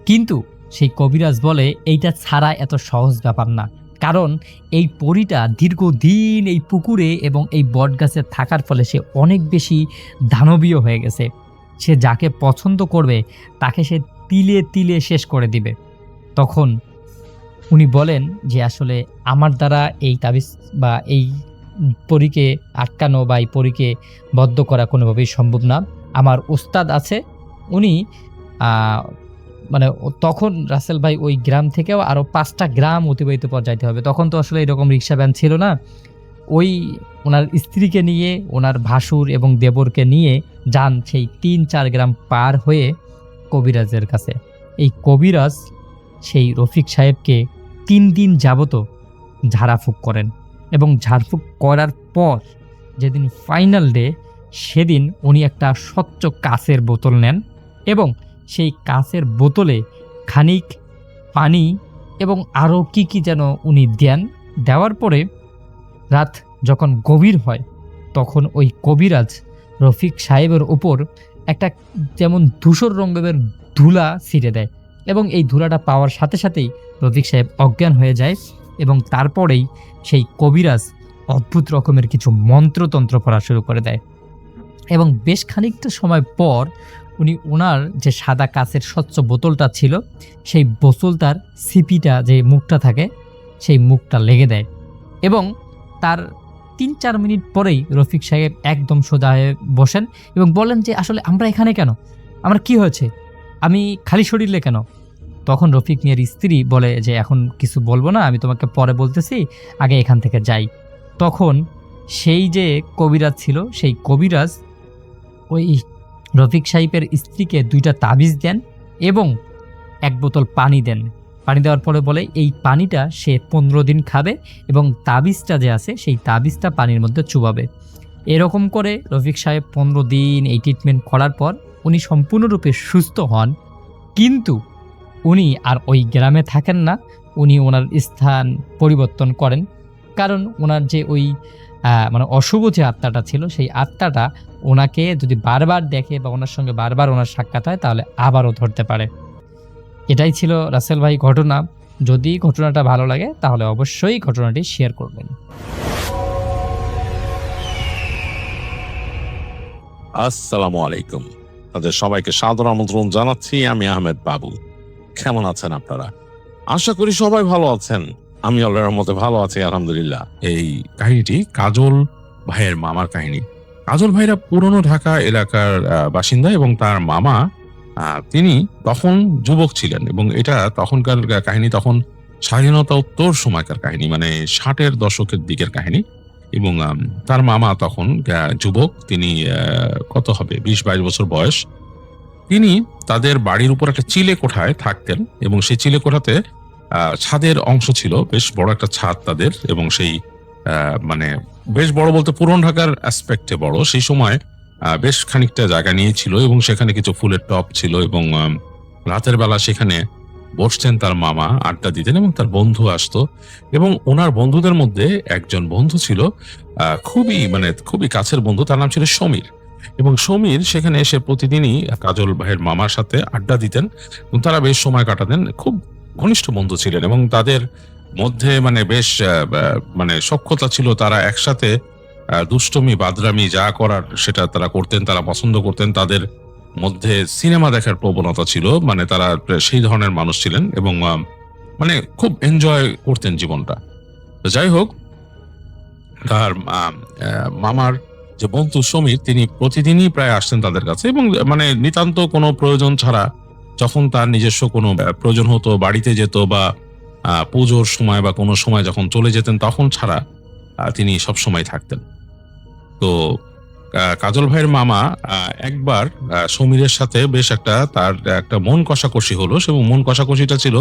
কিন্তু সেই কবিরাজ বলে এইটা ছাড়া এত সহজ ব্যাপার না, কারণ এই পরীটা দীর্ঘদিন এই পুকুরে এবং এই বটগাছে থাকার ফলে সে অনেক বেশি দানবীয় হয়ে গেছে। সে যাকে পছন্দ করবে তাকে সে তিলে তিলে শেষ করে দিবে। তখন উনি বলেন যে আসলে আমার দ্বারা এই তাবিজ বা এই পরীকে আটকানো বা এই পরীকে বদ্ধ করা কোনোভাবেই সম্ভব না। আমার ওস্তাদ আছে, উনি তখন রাসেল ভাই ওই গ্রাম থেকেও আরও 5টা গ্রাম অতিবাহিত পর যাইতে হবে। তখন তো আসলে এরকম রিক্সা ভ্যান ছিল না। ওই ওনার স্ত্রীকে নিয়ে, ওনার ভাসুর এবং দেবরকে নিয়ে যান সেই 3-4 গ্রাম পার হয়ে কবিরাজের কাছে। এই কবিরাজ সেই রফিক সাহেবকে 3 দিন যাবত ঝাড়াফুঁক করেন এবং ঝাড়ফুঁক করার পর যেদিন ফাইনাল ডে, সেদিন উনি একটা স্বচ্ছ কাচের বোতল নেন এবং সেই কাচের বোতলে খানিক পানি এবং আরও কি যেন উনি দেন। দেওয়ার পরে রাত যখন গভীর হয় তখন ওই কবিরাজ রফিক সাহেবের ওপর একটা যেমন ধূসর রঙের ধুলা ছিঁড়ে দেয় এবং এই ধুলাটা পাওয়ার সাথে সাথেই রফিক সাহেব অজ্ঞান হয়ে যায় এবং তারপরেই সেই কবিরাজ অদ্ভুত রকমের কিছু মন্ত্রতন্ত্র পড়া শুরু করে দেয় এবং বেশ খানিকটা সময় পর উনি ওনার যে সাদা কাচের স্বচ্ছ বোতলটা ছিল সেই বোতলটার সিপিটা যে মুখটা থাকে সেই মুখটা লেগে দেয় এবং তার 3-4 মিনিট পরেই রফিক সাহেব একদম সোজা হয়ে বসেন এবং বলেন যে আসলে আমরা এখানে কেন, আমার কি হয়েছে, আমি খালি শরীরে কেন। তখন রফিক মিয়ার স্ত্রী বলে যে এখন কিছু বলবো না, আমি তোমাকে পরে বলতেছি, আগে এখান থেকে যাই। তখন সেই যে কবিরাজ ছিল সেই কবিরাজ ওই রফিক সাহেবের স্ত্রীকে 2টা তাবিজ দেন এবং 1 বোতল পানি দেন। পানি দেওয়ার পরে বলে এই পানিটা সে 15 দিন খাবে এবং তাবিজটা যে আছে সেই তাবিজটা পানির মধ্যে চুবাবে। এরকম করে রফিক সাহেব 15 দিন এই ট্রিটমেন্ট করার পর উনি সম্পূর্ণরূপে সুস্থ হন। কিন্তু উনি আর ওই গ্রামে থাকেন না, উনি ওনার স্থান পরিবর্তন করেন, কারণ ওনার যে ওই অশুভ যে আত্মাটা ছিল সেই আত্মাটা ওনাকে যদি বারবার দেখে বা ওনার সঙ্গে বারবার ওনার সাক্ষাৎ হয় তাহলে আবারও ধরতে পারে। এটাই ছিল রাসেল ভাই ঘটনা। যদি ঘটনাটা ভালো লাগে তাহলে অবশ্যই ঘটনাটি শেয়ার করবেন। আসসালামু আলাইকুম, তাদের সবাইকে সাদর আমন্ত্রণ জানাচ্ছি। আমি আহমেদ বাবু। কেমন আছেন আপনারা? আশা করি সবাই ভালো আছেন। আমি আল্লাহর রহমতে ভালো আছি, আলহামদুলিল্লাহ। এই কাহিনীটি কাজল ভাইয়ের মামার কাহিনী। কাজল ভাইরা পুরনো ঢাকা এলাকার বাসিন্দা এবং তার মামা তিনি তখন যুবক ছিলেন এবং এটা তখনকার কাহিনী, তখন স্বাধীনতা উত্তর সময়কার কাহিনী, মানে 60-এর দশকের দিকের কাহিনী। এবং তার মামা তখন যুবক, তিনি কত হবে 20-22 বছর বয়স। তিনি তাদের বাড়ির উপর একটা চিলে কোঠায় থাকতেন এবং সেই চিলে কোঠাতে ছাদের অংশ ছিল, বেশ বড় একটা ছাদ তাদের, এবং সেই বেশ বড় বলতে পুরনো ঢাকার অ্যাসপেক্টে বড়। সেই সময় বেশ খানিকটা জায়গা নিয়েছিল এবং সেখানে কিছু ফুলের টব ছিল এবং রাতের বেলা সেখানে বসছেন তার মামা, আড্ডা দিতেন এবং তার বন্ধু আসতো। এবং ওনার বন্ধুদের মধ্যে একজন বন্ধু ছিল খুবই কাছের বন্ধু, তার নাম ছিল সমীর। এবং সমীর সেখানে এসে প্রতিদিনই কাজল ভাইয়ের মামার সাথে আড্ডা দিতেন এবং তারা বেশ সময় কাটাতেন, খুব ঘনিষ্ঠ বন্ধু ছিলেন এবং তাদের মধ্যে বেশ সখ্যতা ছিল। তারা একসাথে দুষ্টমি বাদরামি যা করার সেটা তারা করতেন, তারা পছন্দ করতেন। তাদের মধ্যে সিনেমা দেখার প্রবণতা ছিল, তারা সেই ধরনের মানুষ ছিলেন এবং খুব এনজয় করতেন জীবনটা। তো যাই হোক, তার মামার যে বন্ধু সমীর, তিনি প্রতিদিনই প্রায় আসতেন তাদের কাছে এবং নিতান্ত কোনো প্রয়োজন ছাড়া, যখন তার নিজস্ব কোনো প্রয়োজন হতো বাড়িতে যেত, বা পুজোর সময় বা কোনো সময় যখন চলে যেতেন তখন ছাড়া তিনি সব সময় থাকতেন। তো কাজল ভাইয়ের মামা একবার সমীরের সাথে বেশ তার একটা মন কষাকষি হলো। এবং মন কষাকষিটা ছিল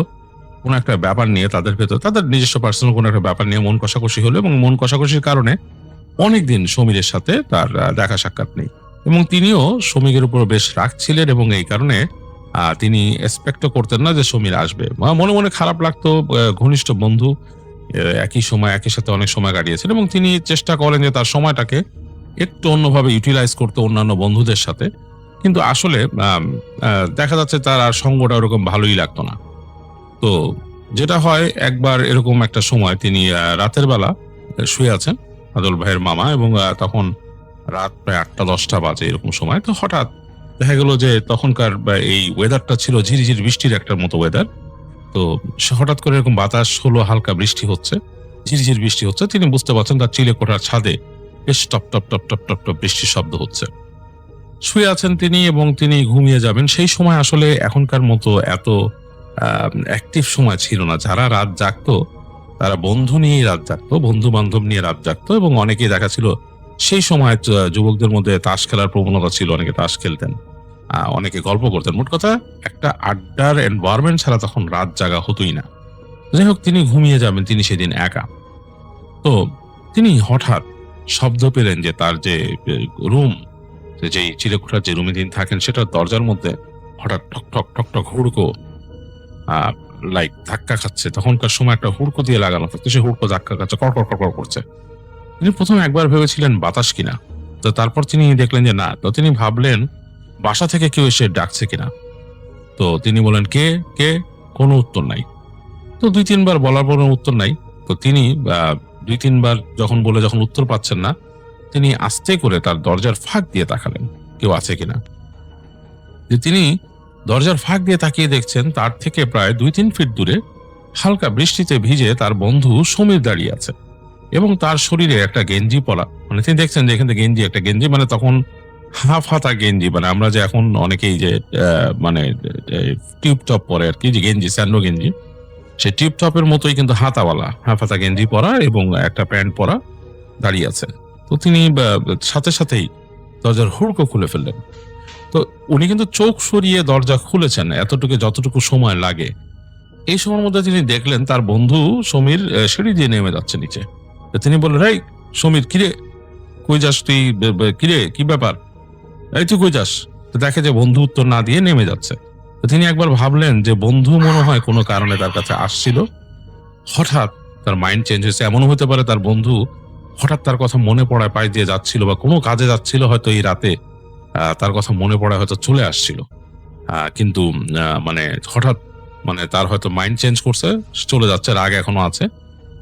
কোনো একটা ব্যাপার নিয়ে, তাদের ভেতর তাদের নিজস্ব পার্সোনাল কোনো একটা ব্যাপার নিয়ে মন কষাকষি হলো এবং মন কষাকষির কারণে অনেকদিন সমীরের সাথে তার দেখা সাক্ষাৎ নেই এবং তিনিও সমীরের উপর বেশ রাগ ছিলেন এবং এই কারণে তিনি এক্সপেক্টও করতেন না যে সমীর আসবে। মনে মনে খারাপ লাগতো, ঘনিষ্ঠ বন্ধু, একই সাথে অনেক সময় কাটিয়েছেন এবং তিনি চেষ্টা করেন যে তার সময়টাকে একটু অন্যভাবে ইউটিলাইজ করতে অন্যান্য বন্ধুদের সাথে। কিন্তু আসলে দেখা যাচ্ছে তার আর সঙ্গটা ওরকম ভালোই লাগতো না। তো যেটা হয়, একবার এরকম একটা সময় তিনি রাতের বেলা শুয়ে আছেন কাজল ভাইয়ের মামা, এবং তখন রাত প্রায় 8টা-10টা বাজে এরকম সময়। তো হঠাৎ দেখা গেল যে তখনকার এই ওয়েদারটা ছিল ঝিরিঝির বৃষ্টির একটা মতো ওয়েদার। তো হঠাৎ করে এরকম বাতাস হলো, হালকা বৃষ্টি হচ্ছে, ঝিরিঝির বৃষ্টি হচ্ছে। তিনি বুঝতে পারছেন তার চিলে কোঠার ছাদে বেশ top top top top top top বৃষ্টির শব্দ হচ্ছে। শুয়ে আছেন তিনি এবং তিনি ঘুমিয়ে যাবেন। সেই সময় আসলে এখনকার মতো এত অ্যাক্টিভ সময় ছিল না। যারা রাত জাগতো তারা বন্ধু নিয়েই রাত জাগতো, বন্ধু বান্ধব নিয়ে রাত জাগতো এবং অনেকেই দেখা ছিল সেই সময় যুবকদের মধ্যে তাস খেলার প্রবণতা ছিল, অনেকে তাস খেলতেন, অনেকে গল্প করতেন। মোট কথা একটা আড্ডার এনভায়রনমেন্ট ছাড়া তখন রাত জাগা হতোই না। যাই হোক, তিনি ঘুমিয়ে যাবেন, তিনি সেদিন একা। তো তিনি হঠাৎ শব্দ পেলেন যে তার যে রুম, যে চিলেকোঠার যে রুমে তিনি থাকেন, সেটার দরজার মধ্যে হঠাৎ ঠক ঠক ঠক ঠক হুড়কো লাইক ধাক্কা খাচ্ছে। তখনকার সময় একটা হুড়কো দিয়ে লাগানো থাকতো, সে হুড়কো ধাক্কা খাচ্ছে, কড়কড় কড়কড় করছে। তিনি প্রথমে একবার ভেবেছিলেন বাতাস কিনা, তো তারপর তিনি দেখলেন যে না। তো তিনি ভাবলেন বাসা থেকে কেউ এসে ডাকছে কিনা। তো তিনি বলেন কে কে, কোনো উত্তর নাই। তো 2-3 বার বলার পর উত্তর নাই। তো তিনি 2-3 বার যখন উত্তর পাচ্ছেন না, তিনি আস্তে করে তার দরজার ফাঁক দিয়ে তাকালেন কেউ আছে কিনা। যে তিনি দরজার ফাঁক দিয়ে তাকিয়ে দেখছেন তার থেকে প্রায় 2-3 ফিট দূরে হালকা বৃষ্টিতে ভিজে তার বন্ধু সমীর দাঁড়িয়ে আছে এবং তার শরীরে একটা গেঞ্জি পরা। তিনি দেখছেন যে এখানে একটা গেঞ্জি, তখন হাফ হাতা গেঞ্জি, আমরা যে এখন অনেকেই যে টিউব টপ পরে আর কি, যে গেঞ্জি, স্যান্ডো গেঞ্জি, সে টিউব টপের মতোই কিন্তু হাতাওয়ালা হাফ হাতা গেঞ্জি পরা এবং একটা প্যান্ট পরা দাঁড়িয়ে আছে। তো তিনি সাথে সাথেই দরজার হুড়কো খুলে ফেললেন। তো উনি কিন্তু চোখ সরিয়ে দরজা খুলেছেন যতটুকু সময় লাগে। এই সময়ের মধ্যে তিনি দেখলেন তার বন্ধু সমীর সিঁড়ি দিয়ে নেমে যাচ্ছে নিচে। তিনি বললেন, এই সমীর, কিরে কই যাস তুই, কিরে কি ব্যাপার, এই তুই কই যাস? তো দেখে যে বন্ধু উত্তর না দিয়ে নেমে যাচ্ছে। তো তিনি একবার ভাবলেন যে বন্ধু মনে হয় কোনো কারণে তার কাছে আসছিল। হঠাৎ তার মাইন্ড চেঞ্জ হয়েছে। এমনও হতে পারে তার বন্ধু হঠাৎ তার কথা মনে পড়ায় পাশ দিয়ে যাচ্ছিল বা কোনো কাজে যাচ্ছিল, হয়তো এই রাতে তার কথা মনে পড়ায় হয়তো চলে আসছিল। কিন্তু হঠাৎ তার হয়তো মাইন্ড চেঞ্জ করছে, চলে যাচ্ছে, রাগ এখনো আছে।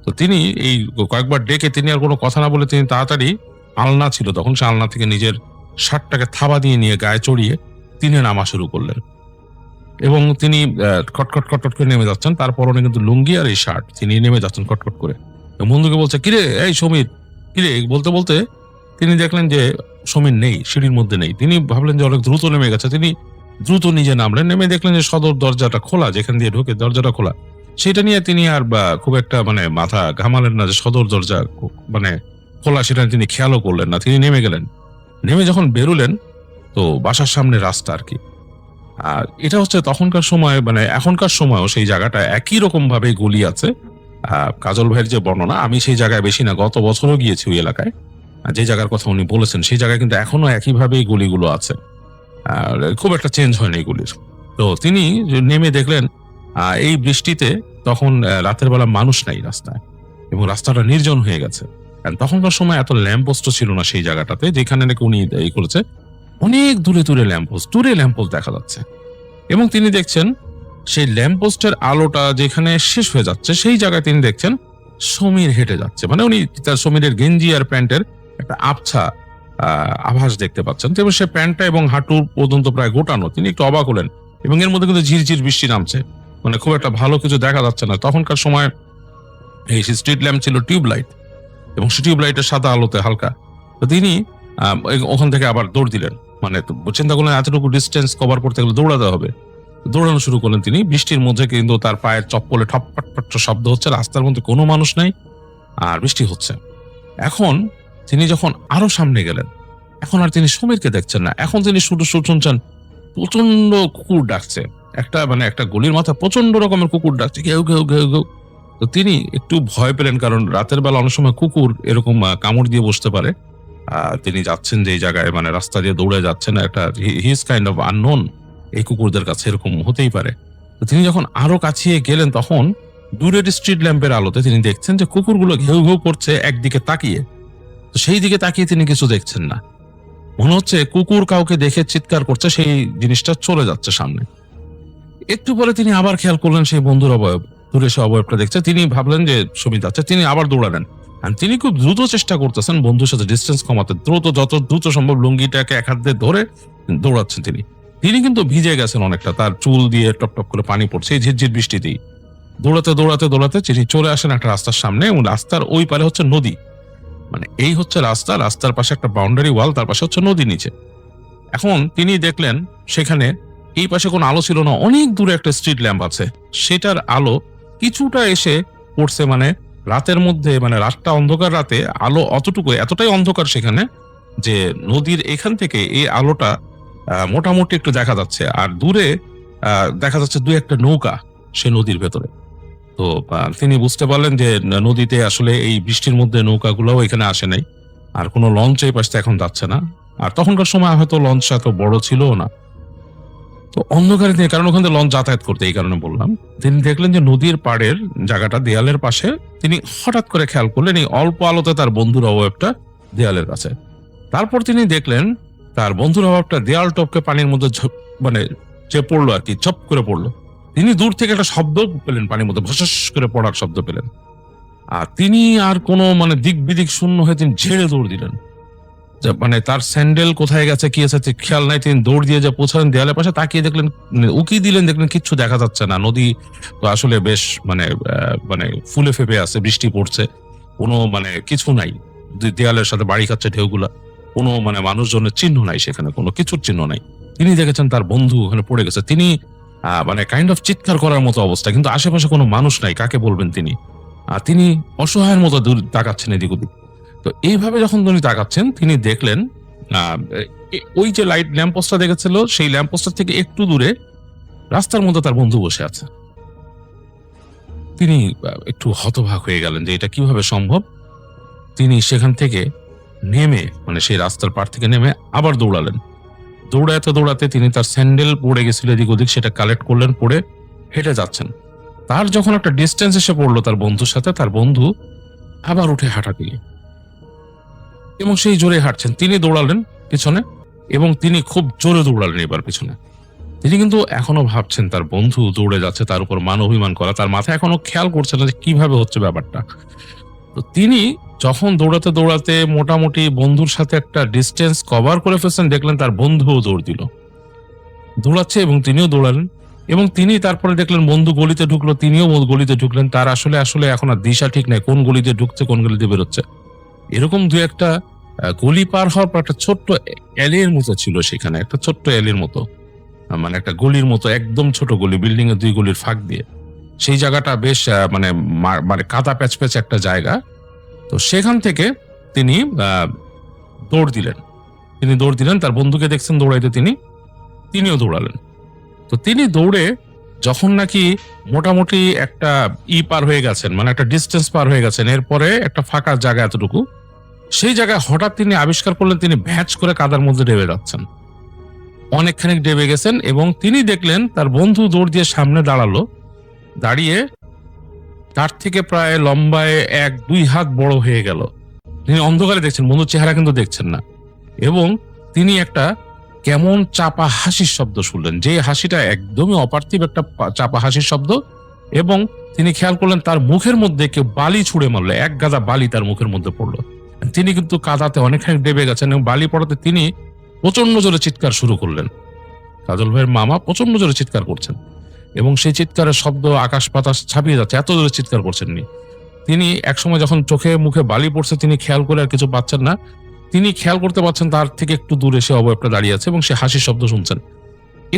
তো তিনি এই কয়েকবার ডেকে তিনি আর কোনো কথা না বলে তিনি তাড়াতাড়ি, আলনা ছিল তখন, সে আলনা থেকে নিজের শার্টটাকে থাবা দিয়ে নিয়ে গায়ে চড়িয়ে তিনি নামা শুরু করলেন এবং তিনি কটকট কটকট করে নেমে যাচ্ছেন। তারপর উনি কিন্তু লুঙ্গি আর এই শার্ট, তিনি নেমে যাচ্ছেন কটকট করে। বন্ধুকে বলছে, কিরে এই সমীর, কিরে, বলতে বলতে তিনি দেখলেন যে সমীর নেই, সিঁড়ির মধ্যে নেই। তিনি ভাবলেন যে অনেক দ্রুত নেমে গেছে। তিনি দ্রুত নিজে নামলেন, নেমে দেখলেন যে সদর দরজাটা খোলা, যেখান দিয়ে ঢোকে দরজাটা খোলা। সেটা নিয়ে তিনি আর খুব একটা মাথা ঘামালেন না যে সদর দরজা খোলা, সেটা তিনি খেয়ালও করলেন না। তিনি নেমে গেলেন। নেমে যখন বেরোলেন, তো বাসার সামনে রাস্তা আর কি। আর এটা হচ্ছে তখনকার সময়, এখনকার সময়ও সেই জায়গাটা একই রকম ভাবে গলি আছে। কাজল ভাইয়ের যে বর্ণনা, আমি সেই জায়গায় বেশি না, গত বছরও গিয়েছি ওই এলাকায়। যে জায়গার কথা উনি বলেছেন সেই জায়গায় কিন্তু এখনো একইভাবেই গলিগুলো আছে, আর খুব একটা চেঞ্জ হয়নি এগুলির। তো তিনি নেমে দেখলেন এই বৃষ্টিতে তখন রাতের বেলা মানুষ নাই রাস্তায় এবং রাস্তাটা নির্জন হয়ে গেছে। আর তখনকার সময় এত ল্যাম্পপোস্ট ছিল না সেই জায়গাটাতে যেখানে নাকি উনি এই করেছে। অনেক দূরে দূরে ল্যাম্পপোস্ট দেখা যাচ্ছে এবং তিনি দেখছেন সেই ল্যাম্পপোস্টের আলোটা যেখানে শেষ হয়ে যাচ্ছে সেই জায়গায় তিনি দেখছেন সমীর হেঁটে যাচ্ছে। মানে উনি তার সমীরের গেঞ্জি আর প্যান্টের একটা আবছা আভাস দেখতে পাচ্ছেন এবং সে প্যান্টটা এবং হাঁটু পর্যন্ত প্রায় গোটানো। তিনি একটু অবাক হলেন এবং এর মধ্যে কিন্তু ঝিরঝির বৃষ্টি নামছে, মানে খুব একটা ভালো কিছু দেখা যাচ্ছে না। তখনকার সময় এই স্ট্রিট ল্যাম্প ছিল টিউবলাইট এবং সেই টিউবলাইটের সাদা আলোতে হালকা। তো তিনি ওখান থেকে আবার দৌড় দিলেন, মানে চিন্তা করলেন এতটুকু ডিস্টেন্স কভার করতে গেলে দৌড়াতে হবে। দৌড়ানো শুরু করলেন তিনি। বৃষ্টির মধ্যে কিন্তু তার পায়ের চপ্পলে ঠপপট শব্দ হচ্ছে, রাস্তার মধ্যে কোনো মানুষ নাই আর বৃষ্টি হচ্ছে। এখন তিনি যখন আরো সামনে গেলেন, এখন আর তিনি সমীরকে দেখছেন না, এখন তিনি শুধু শুনছেন প্রচন্ড কুকুর ডাকছে। একটা গলির মাথায় প্রচন্ড রকমের কুকুর ডাকছে, ঘেউ ঘেউ ঘেউ ঘেউ। তো তিনি একটু ভয় পেলেন, কারণ রাতের বেলা অনেক সময় কুকুর এরকম কামড় দিয়ে বসতে পারে। তিনি যাচ্ছেন যে জায়গায়, মানে রাস্তা দিয়ে দৌড়ে যাচ্ছেন, একটা হিজ কাইন্ড অফ আননোন, এই কুকুরদের কাছে এরকম হতেই পারে। তো তিনি যখন আরো কাছিয়ে গেলেন তখন দূরের স্ট্রিট ল্যাম্পের আলোতে তিনি দেখছেন যে কুকুরগুলো ঘেউ ঘেউ করছে একদিকে তাকিয়ে। তো সেই দিকে তাকিয়ে তিনি কিছু দেখছেন না, মনে হচ্ছে কুকুর কাউকে দেখে চিৎকার করছে, সেই জিনিসটা চলে যাচ্ছে সামনে। একটু পরে তিনি আবার খেয়াল করলেন সেই বন্ধুর অবয়ব, দূরে সে অবয়বটা দেখছে। তিনি ভাবলেন যে সুমিত আছে, তিনি আবার দৌড়ালেন। আর তিনি খুব দ্রুত চেষ্টা করতেছেন বন্ধুর সাথে ডিস্টেন্স কমাতে, যত দ্রুত সম্ভব লুঙ্গিটাকে এক হাত দিয়ে ধরে দৌড়াচ্ছেন তিনি কিন্তু ভিজে গেছেন অনেকটা, তার চুল দিয়ে টপ টপ করে পানি পড়ছে এই ঝিরঝির বৃষ্টিতেই। দৌড়াতে দৌড়াতে দৌড়াতে তিনি চলে আসেন একটা রাস্তার সামনে এবং রাস্তার ওই পারে হচ্ছে নদী। মানে এই হচ্ছে রাস্তার পাশে একটা বাউন্ডারি ওয়াল, তার পাশে হচ্ছে নদী নিচে। এখন তিনি দেখলেন সেখানে এই পাশে কোনো আলো ছিল না, অনেক দূরে একটা স্ট্রিট ল্যাম্প আছে, সেটার আলো কিছুটা এসে পড়ছে। মানে রাতের মধ্যে, মানে রাতটা অন্ধকার, রাতে আলো এতটাই অন্ধকার সেখানে যে নদীর এখান থেকে এই আলোটা মোটামুটি একটু দেখা যাচ্ছে। আর দূরে দেখা যাচ্ছে দুই একটা নৌকা সে নদীর ভেতরে। তো তিনি বুঝতে পারলেন যে নদীতে আসলে এই বৃষ্টির মধ্যে নৌকাগুলোও এখানে আসে নাই, আর কোনো লঞ্চ এই পাশে এখন যাচ্ছে না। আর তখনকার সময় হয়তো লঞ্চ এত বড় ছিল না। তো অন্ধকারে দিয়ে, কারণ ওখানে লঞ্চ যাতায়াত করতে, এই কারণে বললাম, তিনি দেখলেন যে নদীর পাড়ের জায়গাটা দেয়ালের পাশে। তিনি হঠাৎ করে খেয়াল করলেন এই অল্প আলোতে তার বন্ধুর অবয়বটা দেয়ালের কাছে। তারপর তিনি দেখলেন তার বন্ধুর অবয়বটা দেয়াল টপকে পানির মধ্যে মানে যে পড়লো আর কি, ঝপ করে পড়লো। তিনি দূর থেকে একটা শব্দ পেলেন, পানির মধ্যে ভসস করে পড়ার শব্দ পেলেন। আর তিনি আর কোনো মানে দিক বিদিক শূন্য হয়ে তিনি ঝেড়ে দৌড় দিলেন। মানে তার স্যান্ডেল কোথায় গেছে কি আছে খেয়াল নাই, তিনি দৌড় দিয়ে যে পৌঁছালেন দেয়ালের পাশে, তাকিয়ে দেখলেন, উকি দিলেন, দেখলেন কিচ্ছু দেখা যাচ্ছে না। নদী তো আসলে বেশ মানে ফুলে ফেপে আছে, বৃষ্টি পড়ছে, কোনো মানে কিছু নাই। দেয়ালের সাথে বাড়ি খাচ্ছে ঢেউগুলা, কোনো মানে মানুষজনের চিহ্ন নাই সেখানে, কোনো কিছুর চিহ্ন নাই। তিনি দেখেছেন তার বন্ধু ওখানে পড়ে গেছে। তিনি মানে কাইন্ড অফ চিৎকার করার মতো অবস্থা, কিন্তু আশেপাশে কোনো মানুষ নাই, কাকে বলবেন তিনি। তিনি অসহায়ের মতো দূর তাকাচ্ছেন এদিক ওদিক। তো এইভাবে যখন তিনি তাকাচ্ছেন, তিনি দেখলেন ওই যে লাইট ল্যাম্পপোস্টটা দেখেছিল, সেই ল্যাম্পপোস্টার থেকে একটু দূরে রাস্তার মধ্যে তার বন্ধু বসে আছে। তিনি একটু হতবাক হয়ে গেলেন যে এটা কিভাবে সম্ভব। তিনি সেখান থেকে নেমে, মানে সেই রাস্তার পাড় থেকে নেমে আবার দৌড়ালেন। দৌড়াতে তিনি তার স্যান্ডেল পড়ে গেছিল এদিক ওদিক, সেটা কালেক্ট করলেন, পড়ে হেঁটে যাচ্ছেন। তার যখন একটা ডিস্টেন্স এসে পড়লো তার বন্ধুর সাথে, তার বন্ধু আবার উঠে হাঁটা দিল এবং সেই জোরে হাঁটছেন। তিনি দৌড়ালেন পিছনে এবং তিনি খুব জোরে দৌড়ালেন এবার পিছনে। তিনি কিন্তু এখনো ভাবছেন তার বন্ধু দৌড়ে যাচ্ছে, তার উপর মান অভিমান করা, তার মাথায় এখনো খেয়াল করছে না যে কিভাবে হচ্ছে ব্যাপারটা। তো তিনি যখন দৌড়াতে মোটামুটি বন্ধুর সাথে একটা ডিস্টেন্স কভার করে ফেলছেন, দেখলেন তার বন্ধুও দৌড় দিল, দৌড়াচ্ছে এবং তিনিও দৌড়ালেন। এবং তিনি তারপরে দেখলেন বন্ধু গলিতে ঢুকলো, তিনিও গলিতে ঢুকলেন। তার আসলে এখন আর দিশা ঠিক নাই, কোন গলিতে ঢুকছে কোন গলিতে বেরোচ্ছে। এরকম দু একটা গলি পার হওয়ার পর একটা ছোট্ট অ্যালির মতো ছিল সেখানে, একটা ছোট্ট অ্যালির মতো, মানে একটা গলির মতো, একদম ছোট গলি, বিল্ডিং এর দুই গলির ফাঁক দিয়ে। সেই জায়গাটা বেশ মানে কাদা প্যাচ প্যাচ একটা জায়গা। তো সেখান থেকে তিনি দৌড় দিলেন। তার বন্ধুকে দেখছেন দৌড়াইতে, তিনিও দৌড়ালেন। তো তিনি দৌড়ে যখন নাকি মোটামুটি একটা পার হয়ে গেছেন, মানে একটা ডিস্টেন্স পার হয়ে গেছেন, এরপরে একটা ফাঁকা জায়গা এতটুকু, সেই জায়গায় হঠাৎ তিনি আবিষ্কার করলেন তিনি ভ্যাচ করে কাদার মধ্যে ডেবে যাচ্ছেন। অনেকখানি ডেবে গেছেন এবং তিনি দেখলেন তার বন্ধু দৌড় দিয়ে সামনে দাঁড়ালো দাঁড়িয়ে তার থেকে প্রায় লম্বায় 1-2 হাত বড় হয়ে গেল। তিনি অন্ধকারে দেখছেন, বন্ধুর চেহারা কিন্তু দেখছেন না, এবং তিনি একটা কেমন চাপা হাসির শব্দ শুনলেন, যে হাসিটা একদমই অপার্থিব একটা চাপা হাসির শব্দ। এবং তিনি খেয়াল করলেন তার মুখের মধ্যে কেউ বালি ছুঁড়ে মারলো, এক গাদা বালি তার মুখের মধ্যে পড়লো। তিনি কিন্তু কাদাতে অনেকখানি ডেবে গেছেন এবং বালি পড়াতে তিনি প্রচন্ড জোরে চিৎকার শুরু করলেন। কাজল ভাইয়ের মামা প্রচন্ড জোরে চিৎকার করছেন এবং সেই চিৎকারের শব্দ আকাশ বাতাস ছাপিয়ে যাচ্ছে, এত জোরে চিৎকার করছেননি। তিনি একসময় যখন চোখে মুখে বালি পড়ছে তিনি খেয়াল করে আর কিছু পাচ্ছেন না, তিনি খেয়াল করতে পারছেন তার থেকে একটু দূরে সে অবয়বটা দাঁড়িয়ে আছে এবং সে হাসির শব্দ শুনছেন।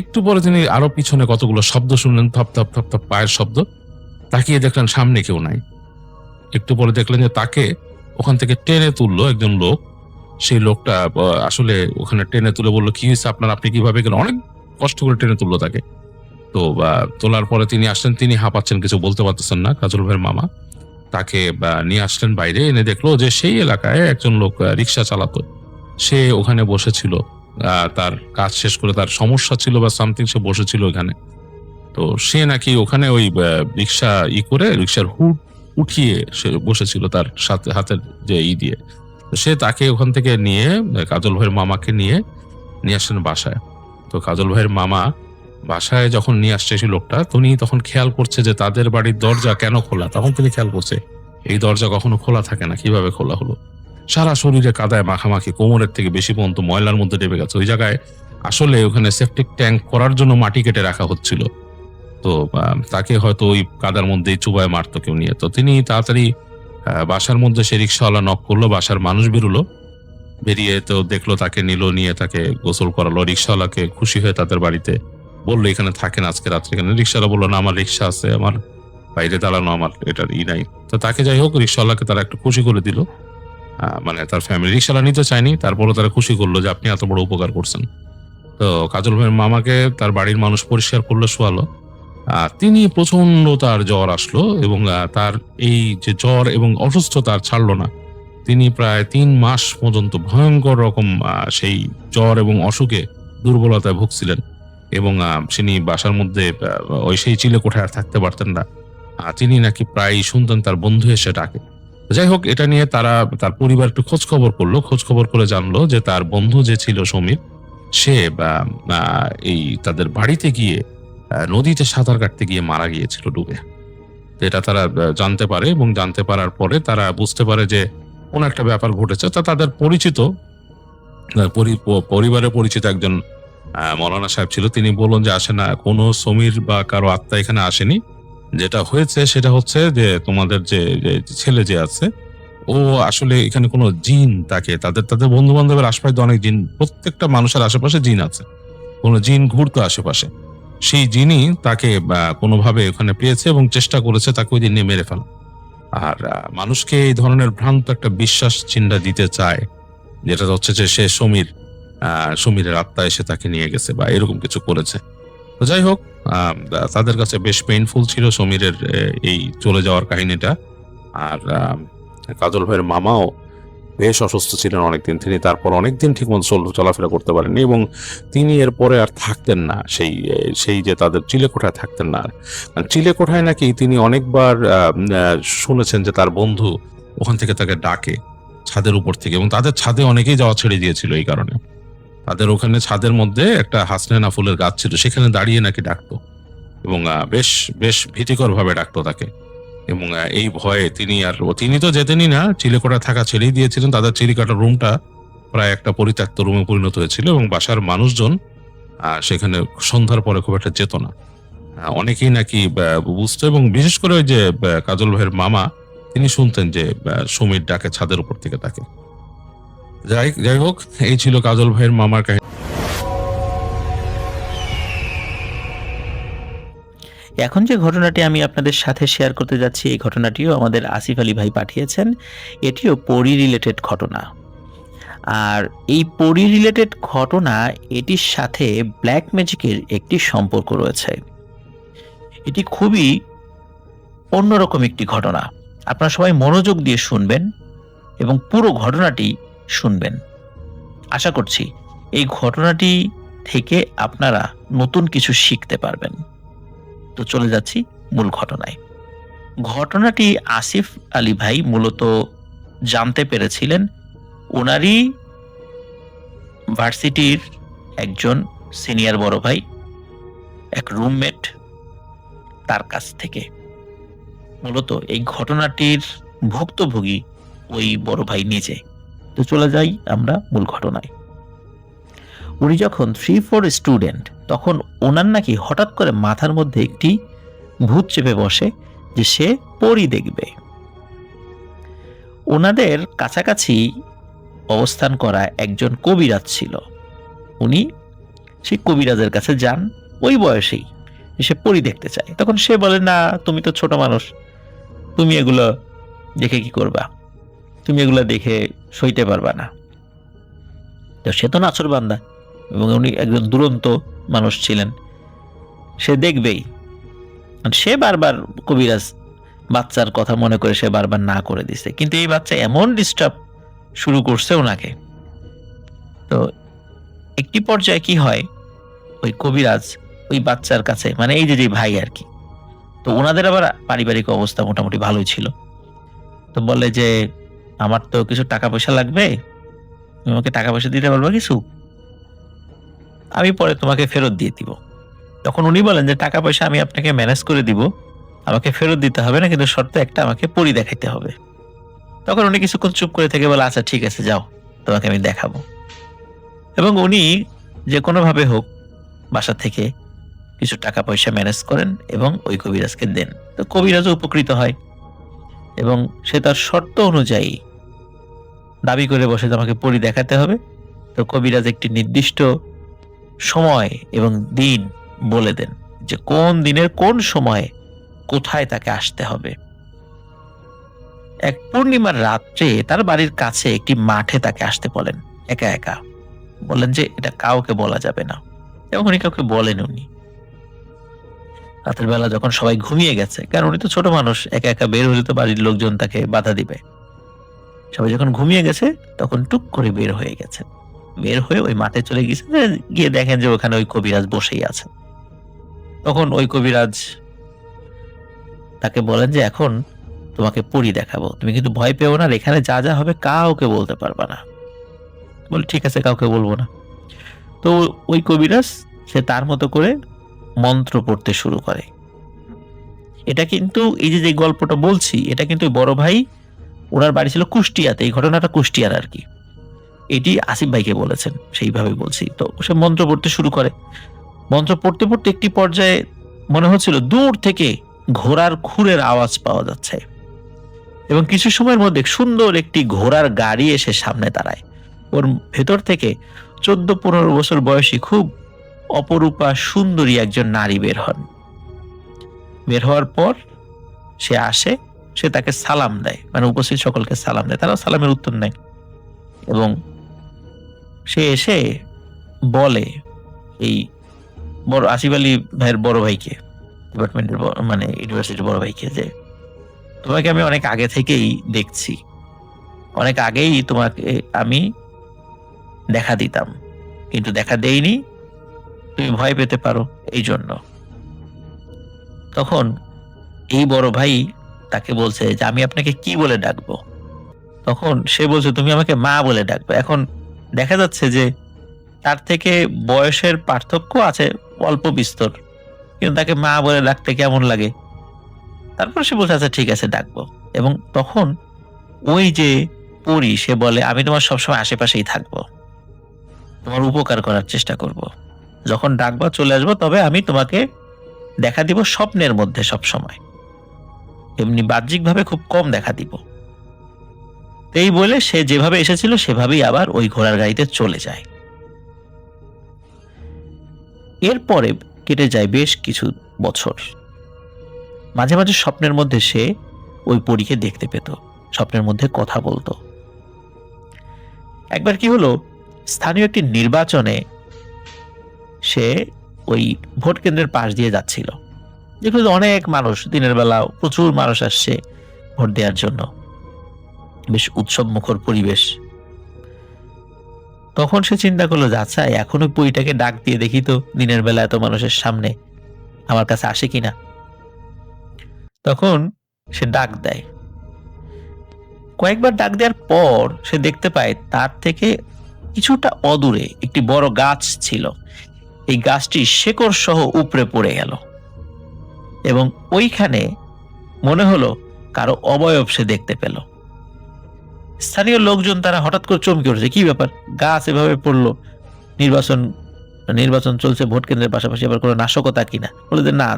একটু পরে তিনি আরো পিছনে কতগুলো শব্দ শুনলেন, থপ থপ থপ থপ পায়ের শব্দ। তাকিয়ে দেখলেন সামনে কেউ নাই। একটু পরে দেখলেন যে তাকে ওখান থেকে টেনে তুললো একজন লোক। সেই লোকটা আসলে ওখানে টেনে তুলে বললো, কি হয়েছে আপনার, আপনি কিভাবে গেলেন? অনেক কষ্ট করে টেনে তুললো তাকে। তো তোলার পরে তিনি আসলেন, তিনি হাঁপাচ্ছেন, কিছু বলতে পারতেছেন না। কাজল ভাইয়ের মামা তাকে নিয়ে আসলেন বাইরে, এনে দেখলো যে সেই এলাকায় একজন লোক রিক্সা চালাতো, সে ওখানে বসেছিল, তার কাজ শেষ করে, তার সমস্যা ছিল বা সামথিং, সে বসেছিল ওখানে। তো সে নাকি ওখানে ওই রিক্সা করে রিক্সার হুড উঠিয়ে সে বসেছিল তার সাথে হাতের যে দিয়ে। তো সে তাকে ওখান থেকে নিয়ে কাজল ভাইয়ের মামাকে নিয়ে আসলেন বাসায়। তো কাজল ভাইয়ের মামা বাসায় যখন নিয়ে আসছে সেই লোকটা, তিনি তখন খেয়াল করছে যে তাদের বাড়ির দরজা কেন খোলা। তখন তিনি খেয়াল করছে এই দরজা কখনো খোলা থাকে না, কিভাবে খোলা হলো। সারা শরীরে কাদায় মাখামাখি, কোমরের থেকে বেশি পর্যন্ত ময়লার মধ্যে ডেবে গেছে। ওই জায়গায় আসলে ওখানে সেপটিক ট্যাঙ্ক করার জন্য মাটি কেটে রাখা হচ্ছিল। তো তাকে হয়তো ওই কাদার মধ্যেই চুবায় মারতো কেউ নিয়ে। তো তিনি তাড়াতাড়ি বাসার মধ্যে সে রিক্সাওয়ালা নক করলো, বাসার মানুষ বেরোলো, বেরিয়ে তো দেখলো তাকে নিল, নিয়ে তাকে গোসল করালো। রিক্সাওয়ালাকে খুশি হয়ে তাদের বাড়িতে বললো এখানে থাকেন আজকে রাত্রে। এখানে রিক্সাওয়ালা বললো না, আমার রিক্সা আছে, আমার বাইরে দাঁড়ানো, আমার এটার নাই। তো তাকে যাই হোক রিক্সাওয়ালাকে তারা একটু খুশি করে দিল, মানে তার ফ্যামিলি। রিক্সাওয়ালা নিতে চায়নি, তারপরও তারা খুশি করলো যে আপনি এত বড় উপকার করছেন। তো কাজল ভাইয়ের মামাকে তার বাড়ির মানুষ পরিষ্কার করলো, শোয়ালো। তিনি প্রচন্ড তার জ্বর আসলো এবং তার এই যে জ্বর এবং অসুস্থতা ছাড়লো না। তিনি প্রায় 3 মাস পর্যন্ত ভয়ঙ্কর রকম সেই জ্বর এবং অসুখে দুর্বলতায় ভুগছিলেন এবং তিনি বাসার মধ্যে ওই সেই চিলে কোঠায় আর থাকতে পারতেন না। তিনি নাকি প্রায় শুনতেন তার বন্ধু এসে ডাকে। যাই হোক, এটা নিয়ে তারা তার পরিবার একটু খোঁজ খবর করলো, খোঁজ খবর করে জানলো যে তার বন্ধু যে ছিল সমীর, সে এই তাদের বাড়িতে গিয়ে নদীতে সাঁতার কাটতে গিয়ে মারা গিয়েছিল ডুবে। এটা তারা জানতে পারে এবং জানতে পারার পরে তারা বুঝতে পারে যে কোন একটা ব্যাপার ঘটেছে। তা তাদের পরিচিত পরিবারের পরিচিত একজন মৌলানা সাহেব ছিল, তিনি বললেন যে আসে না, কোনো সমীর বা কারো আত্মা এখানে আসেনি। যেটা হয়েছে সেটা হচ্ছে যে তোমাদের যে ছেলে যে আছে, ও আসলে এখানে কোনো জিন তাকে, তাদের বন্ধু বান্ধবের আশপাশে অনেক জিন, প্রত্যেকটা মানুষের আশেপাশে জিন আছে, কোনো জিন ঘুরতো আশেপাশে। সেই জিনই তাকে কোনোভাবে ওখানে পেয়েছে এবং চেষ্টা করেছে তাকে ওই দিন মেরে ফেলা। আর মানুষকে এই ধরনের ভ্রান্ত একটা বিশ্বাস চিন্তা দিতে চায়, যেটা হচ্ছে যে সে সমীরের আত্মা এসে তাকে নিয়ে গেছে বা এরকম কিছু করেছে। তো যাই হোক, তাদের কাছে বেশ পেইনফুল ছিল সমীরের এই চলে যাওয়ার কাহিনীটা। আর কাজল ভাইয়ের মামাও বেশ অসুস্থ ছিলেন অনেকদিন। তিনি তারপর অনেকদিন ঠিকমতো চলাফেরা করতে পারেননি এবং তিনি এরপরে আর থাকতেন না সেই যে তাদের চিলেকোঠায় থাকতেন না। চিলেকোঠায় নাকি তিনি অনেকবার শুনেছেন যে তার বন্ধু ওখান থেকে তাকে ডাকে ছাদের উপর থেকে, এবং তাদের ছাদে অনেকেই যাওয়া ছেড়ে দিয়েছিল এই কারণে। তাদের ওখানে ছাদের মধ্যে একটা হাসনেনা ফুলের গাছ ছিল, সেখানে দাঁড়িয়ে নাকি ডাকতো এবং বেশ বেশ ভীতিকর ভাবে ডাকতো তাকে। এবং এই ভয়ে তিনি তো যেতেনই না, চিলেকোঠা থাকা ছেড়েই দিয়েছিলেন। তাদের চিলিকাটার রুমটা প্রায় একটা পরিত্যক্ত রুমে পরিণত হয়েছিল এবং বাসার মানুষজন সেখানে সন্ধ্যার পরে খুব একটা যেত না। অনেকেই নাকি বুঝতো এবং বিশেষ করে ওই যে কাজল ভাইয়ের মামা, তিনি শুনতেন যে সমীর ডাকে ছাদের উপর থেকে তাকে। যাই হোক, এই ছিল কাজল ভাইয়ের মামার কাহিনী। এখন যে ঘটনাটি আমি আপনাদের সাথে শেয়ার করতে যাচ্ছি, এই ঘটনাটিও আমাদের আসিফ আলী ভাই পাঠিয়েছেন। এটিও পরি রিলেটেড ঘটনা। আর এই পরি রিলেটেড ঘটনা, এটির সাথে ব্ল্যাক ম্যাজিকের একটি সম্পর্ক রয়েছে। এটি খুবই অন্যরকম একটি ঘটনা। আপনারা সবাই মনোযোগ দিয়ে শুনবেন এবং পুরো ঘটনাটি শুনবেন। আশা করছি এই ঘটনাটি থেকে আপনারা নতুন কিছু শিখতে পারবেন। তো চলে যাচ্ছি মূল ঘটনায়। ঘটনাটি আসিফ আলী ভাই মূলত জানতে পেরেছিলেন ওনারই ভার্সিটির একজন সিনিয়র বড় ভাই, এক রুমমেট, তার কাছ থেকে। মূলত এই ঘটনাটির ভুক্তভোগী ওই বড় ভাই নিজে। তো চলে যাই আমরা মূল ঘটনায়। উনি যখন 3-4 স্টুডেন্ট, তখন ওনার নাকি হঠাৎ করে মাথার মধ্যে একটি ভূত চেপে বসে যে সে পরী দেখবে। ওনাদের কাছাকাছি অবস্থান করা একজন কবিরাজ ছিল। উনি সেই কবিরাজের কাছে যান ওই বয়সেই, সে পরী দেখতে চায়। তখন সে বলে, না তুমি তো ছোট মানুষ, তুমি এগুলো দেখে কি করবা, তুমি এগুলো দেখে সইতে পারবা না। তো সে তো নাছোড়বান্দা এবং উনি একজন দুরন্ত মানুষ ছিলেন, সে দেখবেই। সে বারবার কবিরাজ বাচ্চার কথা মনে করে সে বারবার না করে দিছে, কিন্তু এই বাচ্চা এমন ডিস্টার্ব শুরু করছে ওনাকে। তো একটি পর্যায়ে কি হয়, ওই কবিরাজ ওই বাচ্চার কাছে, মানে এই যে ভাই আর কি, তো ওনাদের আবার পারিবারিক অবস্থা মোটামুটি ভালোই ছিল, তো বলে যে আমার তো কিছু টাকা পয়সা লাগবে, তুমি আমাকে টাকা পয়সা দিতে পারবে কিছু, আমি পরে তোমাকে ফেরত দিয়ে দিব। তখন উনি বলেন যে টাকা পয়সা আমি আপনাকে ম্যানেজ করে দিব, আমাকে ফেরত দিতে হবে না, কিন্তু শর্ত একটা, আমাকে পরী দেখাইতে হবে। তখন উনি কিছুক্ষণ চুপ করে থেকে বলে, আচ্ছা ঠিক আছে যাও, তোমাকে আমি দেখাবো। এবং উনি যে কোনোভাবে হোক বাসা থেকে কিছু টাকা পয়সা ম্যানেজ করেন এবং ওই কবিরাজকে দেন। তো কবিরাজও উপকৃত হয় এবং সে তার শর্ত অনুযায়ী দাবি করে বসে যে আমাকে পরী দেখাতে হবে। তো কবিরাজ একটি নির্দিষ্ট সময় এবং দিন বলে দেন যে কোন দিনের কোন সময়ে কোথায় তাকে আসতে হবে। এক পূর্ণিমার রাত্রে তার বাড়ির কাছে একটি মাঠে তাকে আসতে বলেন, একা একা। বলেন যে এটা কাউকে বলা যাবে না, এবং উনি কাউকে বলেন। উনি রাতের বেলা যখন সবাই ঘুমিয়ে গেছে, কারণ উনি তো ছোট মানুষ, একা একা বের হলে তো বাড়ির লোকজন তাকে বাধা দিবে। সবাই যখন ঘুমিয়ে গেছে তখন টুক করে বের হয়ে গেছে, বের হয়ে ওই মাঠে চলে গেছে, গিয়ে দেখেন যে ওখানে ওই কবিরাজ বসেই আছে। তখন ওই কবিরাজ তাকে বলেন যে এখন তোমাকে পরী দেখাবো, তুমি কিন্তু ভয় পেও না, এখানে যা যা হবে কাউকে বলতে পারবা না। বলে ঠিক আছে, কাউকে বলবো না। তো ওই কবিরাজ সে তার মতো করে মন্ত্র পড়তে শুরু করে। এটা কিন্তু এই যে গল্পটা বলছি, এটা কিন্তু বড় ভাই ওনার বাড়ি ছিল কুষ্টিয়াতে, এই ঘটনাটা কুষ্টিয়ার আর কি, এটি আসিফ ভাইকে বলেছেন, সেইভাবে বলছি। তো সে মন্ত্র পড়তে শুরু করে। মন্ত্র পড়তে পড়তে একটি পর্যায়ে মনে হচ্ছিল দূর থেকে ঘোড়ার খুরের আওয়াজ পাওয়া যাচ্ছে, এবং কিছু সময়ের মধ্যে সুন্দর একটি ঘোড়ার গাড়ি এসে সামনে দাঁড়ায়। ওর ভেতর থেকে 14-15 বছর বয়সী খুব অপরূপা সুন্দরী একজন নারী বের হন। বের হওয়ার পর সে আসে, সে তাকে সালাম দেয়, মানে উপস্থিত সকলকে সালাম দেয়, তারাও সালামের উত্তর নেয়। এবং সে এসে বলে এই বড় আসিফ আলী ভাইয়ের বড় ভাইকে, ডিপার্টমেন্টের মানে ইউনিভার্সিটির বড় ভাইকে, যে তোমাকে আমি অনেক আগে থেকেই দেখছি, অনেক আগেই তোমাকে আমি দেখা দিতাম, কিন্তু দেখা দেইনি, তুমি ভয় পেতে পারো এই জন্য। তখন এই বড় ভাই তাকে বলছে যে আমি আপনাকে কি বলে ডাকবো। তখন সে বলছে তুমি আমাকে মা বলে ডাকবে। এখন দেখা যাচ্ছে যে তার থেকে বয়সের পার্থক্য আছে অল্প বিস্তর, কিন্তু তাকে মা বলে ডাকতে কেমন লাগে। তারপর সে বলছে আচ্ছা ঠিক আছে ডাকবো। এবং তখন ওই যে পরী সে বলে আমি তোমার সবসময় আশেপাশেই থাকবো, তোমার উপকার করার চেষ্টা করব, যখন ডাকবা চলে আসবো, তবে আমি তোমাকে দেখা দিব স্বপ্নের মধ্যে সব সময়, এমনি বাহ্যিকভাবে খুব কম দেখা দিব। এই বলে সে যেভাবে এসেছিল সেভাবেই আবার ওই ঘোড়ার গাড়িতে চলে যায়। এরপরে কেটে যায় বেশ কিছু বছর। মাঝে মাঝে স্বপ্নের মধ্যে সে ওই পরীকে দেখতে পেত, স্বপ্নের মধ্যে কথা বলতো। একবার কি হলো, স্থানীয় একটি নির্বাচনে সে ওই ভোট কেন্দ্রের পাশ দিয়ে যাচ্ছিল, যেখানে অনেক মানুষ, দিনের বেলা প্রচুর মানুষ আসছে ভোট দেওয়ার জন্য, বেশ উৎসব মুখর পরিবেশ। তখন সে চিন্তা করলো যে আচ্ছা এখন ওই পরীটাকে ডাক দিয়ে দেখি তো দিনের বেলা এত মানুষের সামনে আমার কাছে আসে কিনা। তখন সে ডাক দেয়। কয়েকবার ডাক দেওয়ার পর সে দেখতে পায় তার থেকে কিছুটা অদূরে একটি বড় গাছ ছিল। এই গাছটি শেকড় সহ উপড়ে পড়ে গেল এবং ওইখানে মনে হলো কারো অবয়ব সে দেখতে পেল। স্থানীয় লোকজন তারা হঠাৎ করে চমকে উঠেছে, কি ব্যাপার, গাছ এভাবে পড়লো, নির্বাচন চলছে, ভোট কেন্দ্রের পাশাপাশি আবার কোনো নাশকতা কিনা। বলে যে না,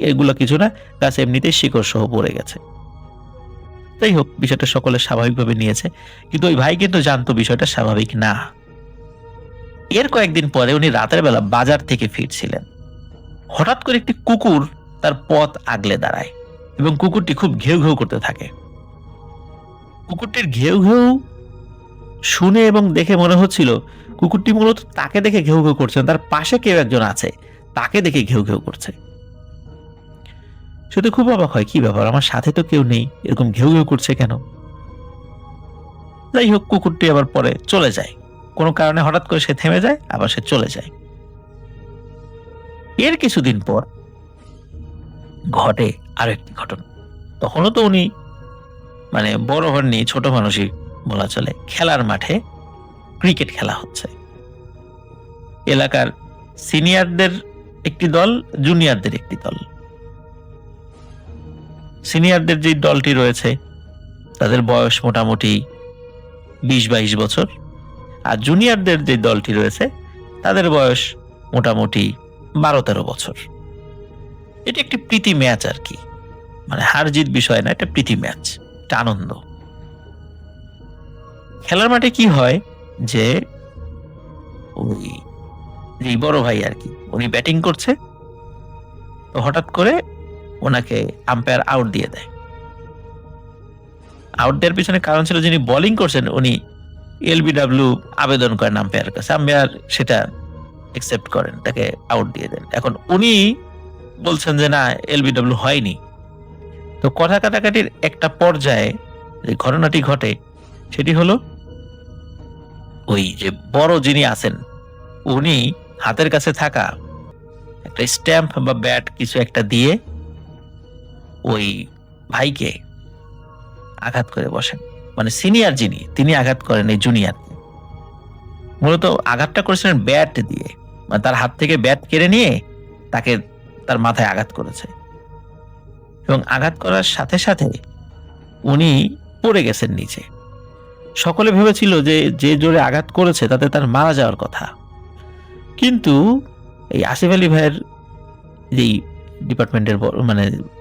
এগুলো কিছু না, গাছ এমনিতেই শিকড় সহ পড়ে গেছে। যাই হোক, বিষয়টা সকলে স্বাভাবিকভাবে নিয়েছে, কিন্তু ওই ভাই কিন্তু জানতো বিষয়টা স্বাভাবিক না। এর কয়েকদিন পরে উনি রাতের বেলা বাজার থেকে ফিরছিলেন। হঠাৎ করে একটি কুকুর তার পথ আগলে দাঁড়ায় এবং কুকুরটি খুব ঘেউ ঘেউ করতে থাকে। কুকুরটির ঘেউ ঘেউ শুনে এবং দেখে মনে হচ্ছিল কুকুরটি মূলত তাকে দেখে ঘেউ ঘেউ করছে, তার পাশে কেউ একজন আছে তাকে দেখে ঘেউ ঘেউ করছে। সে তো খুব অবাক হয়, কি ব্যাপার, আমার সাথে তো কেউ নেই, এরকম ঘেউ ঘেউ করছে কেন? যাই হোক, কুকুরটি আবার পরে চলে যায়। কোনো কারণে হঠাৎ করে সে থেমে যায়, আবার সে চলে যায়। এর কিছুদিন পর ঘটে আরো একটি ঘটনা। তখনও তো উনি বড় হননি, ছোট মানুষই বলা চলে। খেলার মাঠে ক্রিকেট খেলা হচ্ছে। এলাকার সিনিয়রদের একটি দল, জুনিয়রদের একটি দল। সিনিয়রদের যে দলটি রয়েছে তাদের বয়স মোটামুটি 20-22 বছর, আর জুনিয়রদের যে দলটি রয়েছে তাদের বয়স মোটামুটি 12-13 বছর। এটা একটি প্রীতি ম্যাচ আর কি, হার জিত বিষয় না, এটা প্রীতি ম্যাচ, এটা আনন্দ। খেলার মাঠে কি হয় যে ওই যে বড় ভাই আর কি, উনি ব্যাটিং করছে, তো হঠাৎ করে ওনাকে আম্পায়ার আউট দিয়ে দেয়। আউট দেওয়ার পিছনে কারণ ছিল, যিনি বোলিং করছেন উনি এলবিডব্লিউ আবেদন করেন আম্পায়ারের কাছে, আম্পায়ার সেটা অ্যাকসেপ্ট করেন, তাকে আউট দিয়ে দেন। এখন উনি বলছেন যে না, এলবিডব্লিউ হয়নি। তো কথা কাটাকাটির একটা পর্যায়ে যে ঘটনাটি ঘটে সেটি হলো, ওই যে বড় যিনি আছেন উনি হাতের কাছে থাকা একটা স্ট্যাম্প বা ব্যাট কিছু একটা দিয়ে ওই ভাইকে আঘাত করে বসেন। সিনিয়র যিনি, তিনি আঘাত করেন এই জুনিয়রকে। মূলত আঘাতটা করেছিলেন ব্যাট দিয়ে, তার হাত থেকে ব্যাট কেড়ে নিয়ে তাকে তার মাথায় আঘাত করেছে এবং আঘাত করার সাথে সাথে উনি পড়ে গেছেন নিচে। সকলে ভেবেছিল যে যে জোরে আঘাত করেছে তাতে তার মারা যাওয়ার কথা, কিন্তু এই আসিফ আলী ভাইয়ের যেই ডিপার্টমেন্টের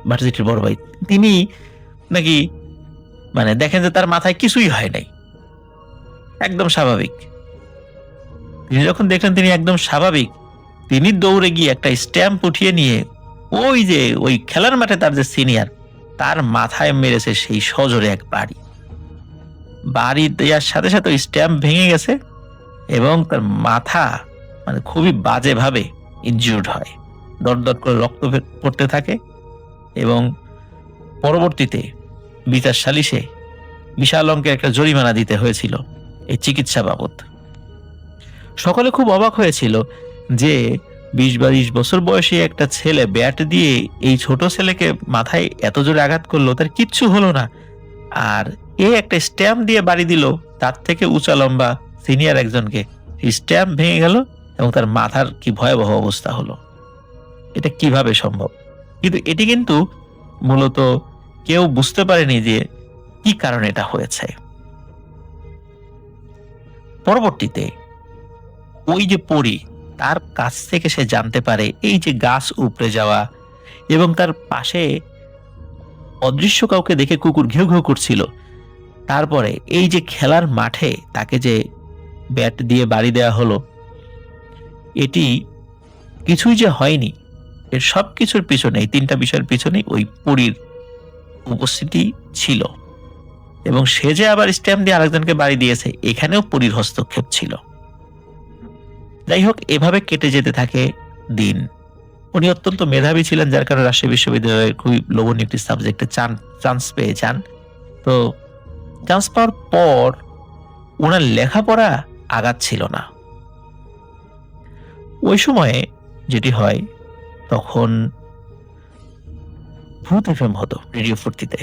ভার্সিটির বড় ভাই, তিনি নাকি দেখেন যে তার মাথায় কিছুই হয় নাই, একদম স্বাভাবিক। তিনি যখন দেখলেন তিনি একদম স্বাভাবিক, তিনি দৌড়ে গিয়ে একটা স্ট্যাম্প উঠিয়ে নিয়ে ওই খেলার মাঠে তার যে সিনিয়র, তার মাথায় মেরেছে সেই সজোরে এক বাড়ি দেওয়ার সাথে সাথে ওই স্ট্যাম্প ভেঙে গেছে এবং তার মাথা খুবই বাজেভাবে ইনজিউর্ড হয়, দরদর করে রক্ত পড়তে থাকে এবং পরবর্তীতে বিচার সালিশে বিশাল অঙ্কের একটা জরিমানা দিতে হয়েছিল এই চিকিৎসা বাবদ। সকলে খুব অবাক হয়েছিল যে 20-22 বছর বয়সী একটা ছেলে ব্যাট দিয়ে এই ছোট ছেলেকে মাথায় এত জোরে আঘাত করলো, তার কিচ্ছু হলো না, আর একটা স্ট্যাম্প দিয়ে বাড়ি দিল তার থেকে উঁচা লম্বা সিনিয়র একজনকে, স্ট্যাম্প ভেঙে গেল এবং তার মাথার কি ভয়াবহ অবস্থা হলো। এটা কিভাবে সম্ভব? কিন্তু এটি কিন্তু মূলত কেউ বুঝতে পারেনি যে কি কারণে এটা হয়েছে। পরবর্তীতে ওই যে পরী, তার কাছ থেকে সে জানতে পারে এই যে গাছ উপড়ে যাওয়া এবং তার পাশে অদৃশ্য কাউকে দেখে কুকুর ঘেউ ঘেউ করছিল, তারপরে এই যে খেলার মাঠে তাকে যে ব্যাট দিয়ে বাড়ি দেওয়া হলো, এটি কিছুই যে হয়নি, এর সব কিছুর পিছনে, এই তিনটা বিষয়ের পিছনে ওই পরীর উপস্থিতি ছিল এবং সে যে আবার স্ট্যাম্প দিয়ে আরেকজনকে বাড়ি দিয়েছে, এখানেও পরীর হস্তক্ষেপ ছিল। যাই হোক, এভাবে কেটে যেতে থাকে দিন। উনি অত্যন্ত মেধাবী ছিলেন, যার কারণে রাজশাহী বিশ্ববিদ্যালয়ে খুবই লোভনীয় একটি সাবজেক্টে চান্স পেয়ে যান। তো চান্স পাওয়ার পর ওনার লেখাপড়া আগাত ছিল না। ওই সময়ে যেটি হয়, তখন ভূত এফএম হতো রেডিও ফুর্তিতে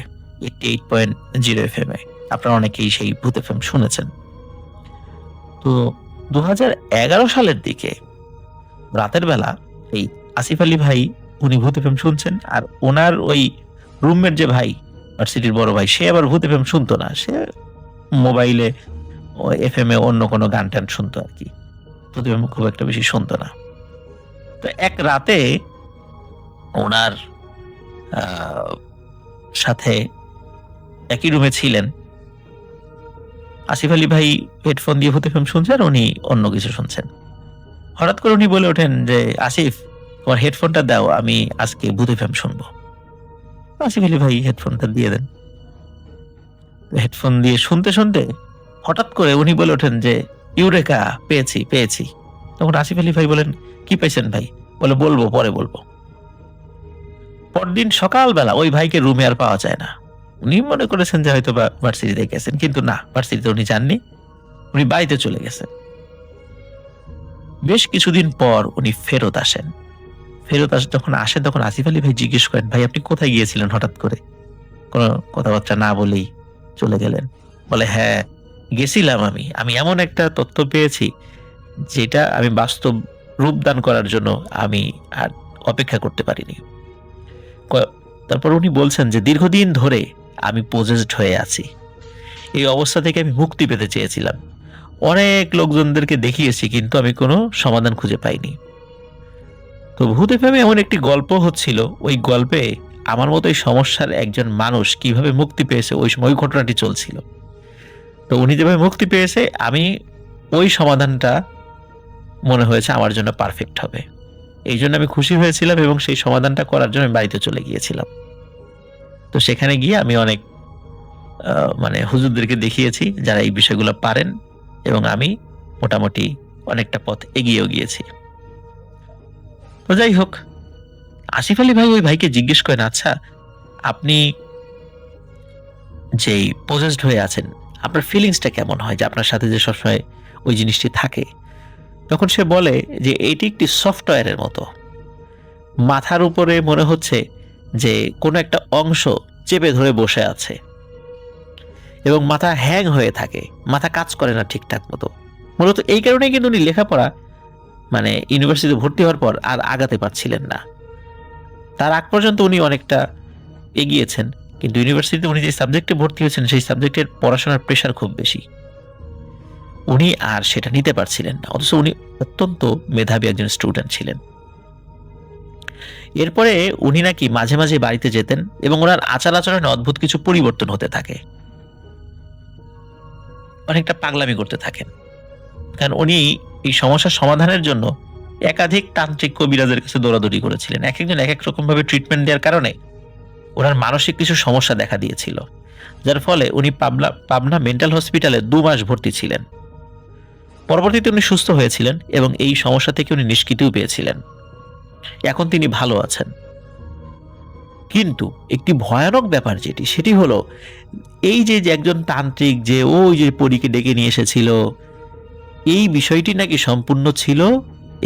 88.0 FM এ। আপনারা অনেকেই সেই ভূত এফএম শুনেছেন। তো 2011 সালের দিকে রাতের বেলা এই আসিফ আলী ভাই উনি ভূত এফএম শুনছেন, আর ওনার ওই রুমমেট যে ভাই ভার্সিটির বড় ভাই, সে আবার ভূত এফএম শুনতো না, সে মোবাইলে এফএম এ অন্য কোনো গান টান শুনতো আর কি, ভূত এফএম খুব একটা বেশি শুনতো না। তো এক রাতে ওনার সাথে একই রুমে ছিলেন আসিফ আলী ভাই, হেডফোন দিয়ে ভূত এফএম শুনছেন, উনি অন্য কিছু শুনছেন। হঠাৎ করে উনি বলে ওঠেন যে আসিফ, তোমার হেডফোনটা দাও, আমি আজকে ভূত এফএম শুনবো। আসিফ আলী ভাই হেডফোনটা দিয়ে দেন। হেডফোন দিয়ে শুনতে শুনতে হঠাৎ করে উনি বলে ওঠেন যে ইউরেকা, পেয়েছি পেয়েছি। তখন আসিফ আলী ভাই বলেন, কি পেয়েছেন ভাই? বলে বলবো, পরে বলবো। পরদিন সকালবেলা ওই ভাইকে রুমে আর পাওয়া যায় না। উনি মনে করেছেন যে হয়তো ভার্সিটিতে গেছেন, কিন্তু না, ভার্সিটিতে উনি যাননি, উনি বাড়িতে চলে গেছেন। বেশ কিছুদিন পর উনি ফেরত আসেন। যখন আসেন তখন আসিফ আলী ভাই জিজ্ঞেস করেন, ভাই আপনি কোথায় গিয়েছিলেন হঠাৎ করে, কোনো কথাবার্তা না বলেই চলে গেলেন? বলে হ্যাঁ গেছিলাম, আমি এমন একটা তথ্য পেয়েছি যেটা আমি বাস্তব রূপদান করার জন্য আমি আর অপেক্ষা করতে পারিনি। তারপর উনি বলছেন যে দীর্ঘদিন ধরে আমি পজেসড হয়ে আছি, এই অবস্থা থেকে আমি মুক্তি পেতে চেয়েছিলাম, অনেক লোকজনদেরকে দেখিয়েছি, কিন্তু আমি কোনো সমাধান খুঁজে পাইনি। তো ভূত এফএমে এমন একটি গল্প হচ্ছিল, ওই গল্পে আমার মতো এই সমস্যার একজন মানুষ কিভাবে মুক্তি পেয়েছে ওই সময় ওই ঘটনাটি চলছিল। তো উনি যেভাবে মুক্তি পেয়েছে, আমি ওই সমাধানটা মনে হয়েছে আমার জন্য পারফেক্ট হবে, এই জন্য আমি খুশি হয়েছিলাম এবং সেই সমাধানটা করার জন্য আমি বাড়িতে চলে গিয়েছিলাম। তো সেখানে গিয়ে আমি অনেক মানে হুজুরদেরকে দেখিয়েছি যারা এই বিষয়গুলো পারেন, এবং আমি মোটামুটি অনেকটা পথ এগিয়েও গিয়েছি। তো যাই হোক, আসিফ আলী ভাই ওই ভাইকে জিজ্ঞেস করেন, আচ্ছা আপনি যেই পজেসড হয়ে আছেন, আপনার ফিলিংসটা কেমন হয়, যে আপনার সাথে যে সবসময় ওই জিনিসটি থাকে? তখন সে বলে যে এটি একটি সফটওয়্যারের মতো, মাথার উপরে মনে হচ্ছে যে কোনো একটা অংশ চেপে ধরে বসে আছে এবং মাথা হ্যাং হয়ে থাকে, মাথা কাজ করে না ঠিকঠাক মতো। মূলত এই কারণেই কিন্তু উনি লেখাপড়া মানে ইউনিভার্সিটিতে ভর্তি হওয়ার পর আর আগাতে পারছিলেন না। তার আগ পর্যন্ত উনি অনেকটা এগিয়েছেন, কিন্তু ইউনিভার্সিটিতে উনি যে সাবজেক্টে ভর্তি হয়েছেন সেই সাবজেক্টের পড়াশোনার প্রেশার খুব বেশি, উনি আর সেটা নিতে পারছিলেন না, অথচ উনি অত্যন্ত মেধাবী একজন স্টুডেন্ট ছিলেন। এরপরে উনি নাকি মাঝে মাঝে বাড়িতে যেতেন এবং ওনার আচার আচরণে অদ্ভুত কিছু পরিবর্তন হতে থাকে, অনেকটা পাগলামি করতে থাকেন। কারণ উনি এই সমস্যার সমাধানের জন্য একাধিক তান্ত্রিক কবিরাজের কাছে দৌড়াদৌড়ি করেছিলেন। এক একজন এক এক রকম ভাবে ট্রিটমেন্ট দেওয়ার কারণে ওনার মানসিক কিছু সমস্যা দেখা দিয়েছিল, যার ফলে উনি পাবনা মেন্টাল হসপিটালে 2 মাস ভর্তি ছিলেন। পরবর্তীতে উনি সুস্থ হয়েছিলেন এবং এই সমস্যা থেকে উনি নিষ্কৃতিও পেয়েছিলেন। এখন তিনি ভালো আছেন। কিন্তু একটি ভয়ানক ব্যাপার যেটি, সেটি হলো এই যে একজন তান্ত্রিক যে ওই যে পরীকে ডেকে নিয়ে এসেছিল, এই বিষয়টি নাকি সম্পূর্ণ ছিল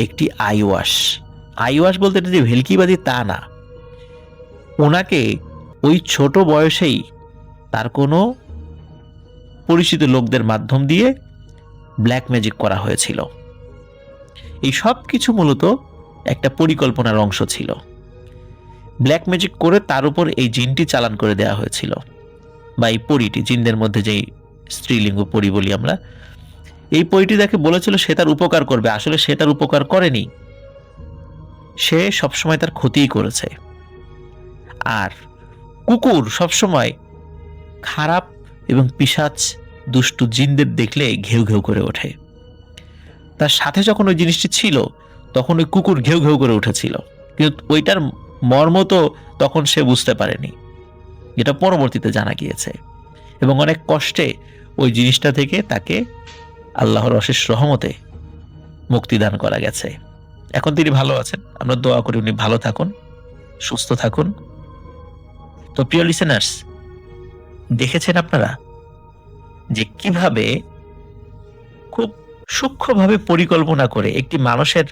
একটি আইওয়াশ বলতে যে ভেলকিবাদী তা না, ওনাকে ওই ছোট বয়সেই তার কোনো পরিচিত লোকদের মাধ্যম দিয়ে ব্ল্যাক ম্যাজিক করা হয়েছিল। এই সব কিছু মূলত একটা পরিকল্পনার অংশ ছিল। ব্ল্যাক ম্যাজিক করে তার উপর এই জিনটি চালান করে দেওয়া হয়েছিল, বা এই পরীটি, জিনদের মধ্যে যেই স্ত্রীলিঙ্গ পরী বলি আমরা, এই পরীটি তাকে বলেছিল সে তার উপকার করবে, আসলে সে তার উপকার করেনি, সে সবসময় তার ক্ষতিই করেছে। আর কুকুর সবসময় খারাপ এবং পিশাচ দুষ্টু জিনদের দেখলে ঘেউ ঘেউ করে ওঠে। তার সাথে যখন ওই জিনিসটি ছিল তখন ওই কুকুর ঘেউ ঘেউ করে উঠেছিল, কিন্তু ওইটার মর্ম তো তখন সে বুঝতে পারেনি, যেটা পরবর্তীতে জানা গিয়েছে। এবং অনেক কষ্টে ওই জিনিসটা থেকে তাকে আল্লাহর অশেষ রহমতে মুক্তিদান করা গেছে। এখন তিনি ভালো আছেন, আমরা দোয়া করি উনি ভালো থাকুন, সুস্থ থাকুন। তো প্রিয় লিসেনার্স, দেখেছেন আপনারা যে কিভাবে খুব সূক্ষ্মভাবে পরিকল্পনা করে একটি মানুষের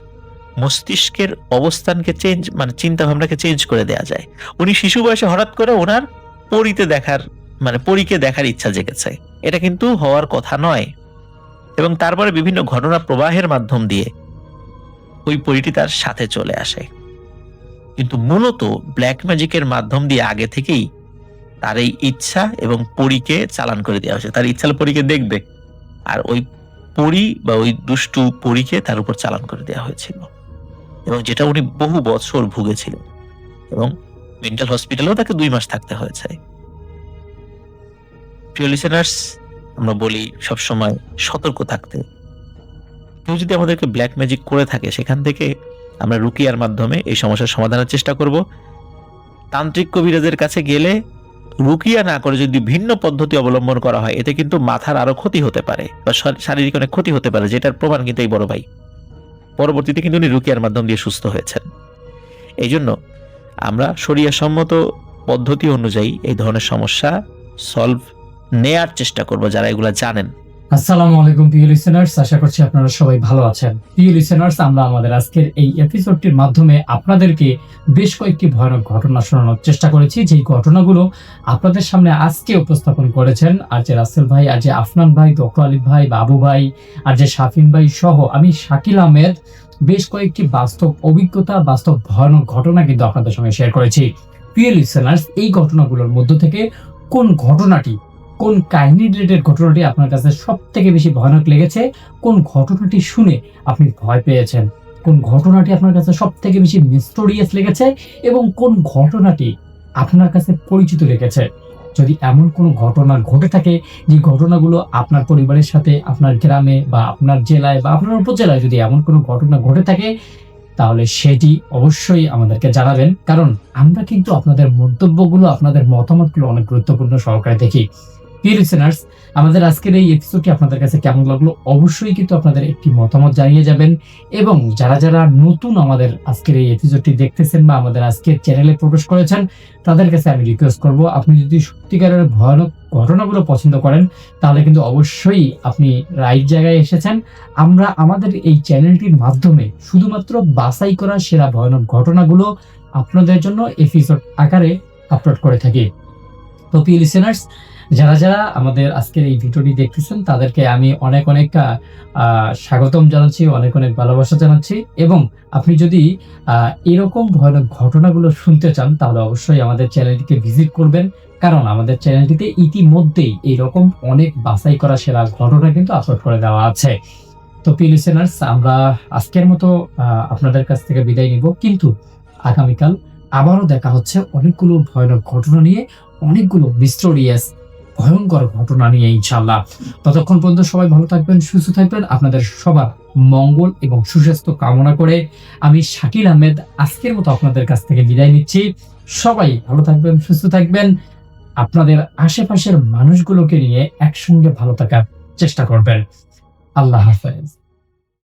মস্তিষ্কের অবস্থানকে চেঞ্জ, মানে চিন্তা ভাবনাকে চেঞ্জ করে দেয়া যায়। উনি শিশু বয়সে হঠাৎ করে ওনার পরীতে দেখার, মানে পরীকে দেখার ইচ্ছা জেগেছে, এটা কিন্তু হওয়ার কথা নয়। এবং তারপরে বিভিন্ন ঘটনা প্রবাহের মাধ্যম দিয়ে ওই পরীটি তার সাথে চলে আসে। কিন্তু মূলত ব্ল্যাক ম্যাজিকের মাধ্যম দিয়ে আগে থেকেই তার এই ইচ্ছা এবং পরীকে চালান করে দেওয়া হয়েছে। তার ইচ্ছা হলো পরীকে দেখবে, আর ওই পরী বা ওই দুষ্টু পরীকে তার উপর চালান করে দেওয়া হয়েছিল, এবং যেটা উনি বহু বছর ভুগেছিলেন, এবং মেন্টাল হসপিটালেও তাকে 2 মাস থাকতে হয়েছে। প্রিয় লিসেনার্স, আমরা বলি সবসময় সতর্ক থাকতে। কেউ যদি আমাদেরকে ব্ল্যাক ম্যাজিক করে থাকে, সেখান থেকে আমরা রুকিয়ার মাধ্যমে এই সমস্যার সমাধানের চেষ্টা করব। তান্ত্রিক কবিরাজের কাছে গেলে রুকিয়া না করে যদি ভিন্ন পদ্ধতি অবলম্বন করা হয়, এতে কিন্তু মাথার আরো ক্ষতি হতে পারে বা শারীরিক অনেক ক্ষতি হতে পারে, যেটার প্রমাণ কিন্তু এই বড় ভাই। পরবর্তীতে কিন্তু উনি রুকিয়ার মাধ্যম দিয়ে সুস্থ হয়েছেন। এই জন্য আমরা শরিয়া সম্মত পদ্ধতি অনুযায়ী এই ধরনের সমস্যা সলভ নেয়ার চেষ্টা করব, যারা এগুলা জানেন। আসসালামু আলাইকুম প্রিয় লিসেনার্স, আশা করছি আপনারা সবাই ভালো আছেন। প্রিয় লিসেনার্স, আমরা আমাদের আজকের এই এপিসোডটির মাধ্যমে আপনাদেরকে বেশ কয়েকটি ভয়ানক ঘটনা শোনানোর চেষ্টা করেছি, যেই ঘটনাগুলো আপনাদের সামনে আজকে উপস্থাপন করেছেন আর যে রাসেল ভাই, আর যে আফনান ভাই, ডক্টর আলিফ ভাই, বাবু ভাই, আর যে শাফিন ভাই সহ আমি শাকিল আহমেদ বেশ কয়েকটি বাস্তব অভিজ্ঞতা, বাস্তব ভয়ানক ঘটনা কিন্তু আপনাদের সঙ্গে শেয়ার করেছি। প্রিয় লিসেনার্স, এই ঘটনাগুলোর মধ্য থেকে কোন ঘটনাটি, কোন কাহিনী রিলেটেড ঘটনাটি আপনার কাছে সব থেকে বেশি ভয়ানক লেগেছে, কোন ঘটনাটি শুনে আপনি ভয় পেয়েছেন, কোন ঘটনাটি আপনার কাছে সব থেকে বেশি মিস্টোরিয়াস লেগেছে, এবং কোন ঘটনাটি আপনার কাছে পরিচিত লেগেছে। যদি এমন কোনো ঘটনা ঘটে থাকে, যে ঘটনাগুলো আপনার পরিবারের সাথে, আপনার গ্রামে বা আপনার জেলায় বা আপনার উপজেলায় যদি এমন কোনো ঘটনা ঘটে থাকে, তাহলে সেটি অবশ্যই আমাদেরকে জানাবেন, কারণ আমরা কিন্তু আপনাদের মন্তব্যগুলো, আপনাদের মতামতগুলো অনেক গুরুত্বপূর্ণ সহকারে দেখি। প্রিয় লিসেনার্স, আমাদের আজকের এই এপিসোডটি আপনাদের কাছে কেমন লাগলো অবশ্যই কিন্তু আপনাদের একটি মতামত জানিয়ে যাবেন। এবং যারা যারা নতুন আমাদের আজকের এই এপিসোডটি দেখতেছেন বা আমাদের আজকের চ্যানেলে প্রবেশ করেছেন, তাদের কাছে আমি রিকোয়েস্ট করব, আপনি যদি সত্যিকারের ভয়ানক ঘটনাগুলো পছন্দ করেন, তাহলে কিন্তু অবশ্যই আপনি রাইট জায়গায় এসেছেন। আমরা আমাদের এই চ্যানেলটির মাধ্যমে শুধুমাত্র বাছাই করা সেরা ভয়ানক ঘটনাগুলো আপনাদের জন্য এপিসোড আকারে আপলোড করে থাকি। তো প্রিয় লিসেনার্স, যারা যারা আমাদের আজকের এই ভিডিওটি দেখতেছেন, তাদেরকে আমি অনেক অনেক স্বাগতম জানাচ্ছি, অনেক অনেক ভালোবাসা জানাচ্ছি। এবং আপনি যদি এরকম ভয়ানক ঘটনাগুলো শুনতে চান, তাহলে অবশ্যই আমাদের চ্যানেলটিকে ভিজিট করবেন, কারণ আমাদের চ্যানেলটিতে ইতিমধ্যেই এইরকম অনেক বাছাই করা সেরা ঘটনা কিন্তু আপলোড করে দেওয়া আছে। তো প্রিয় লিসেনার্স, আমরা আজকের মতো আপনাদের কাছ থেকে বিদায় নিব, কিন্তু আগামীকাল আবারও দেখা হচ্ছে অনেকগুলো ভয়ানক ঘটনা নিয়ে, অনেকগুলো মিস্টোরিয়াস ভয়ঙ্কর ঘটনা নিয়ে ইনশাআল্লাহ। ততক্ষণ পর্যন্ত সবাই ভালো থাকবেন, সুস্থ থাকবেন। আপনাদের সবার মঙ্গল এবং সুস্বাস্থ্য কামনা করে আমি শাকিল আহমেদ আজকের মতো আপনাদের কাছ থেকে বিদায় নিচ্ছি। সবাই ভালো থাকবেন, সুস্থ থাকবেন, আপনাদের আশেপাশের মানুষগুলোকে নিয়ে একসঙ্গে ভালো থাকার চেষ্টা করবেন। আল্লাহ হাফেজ।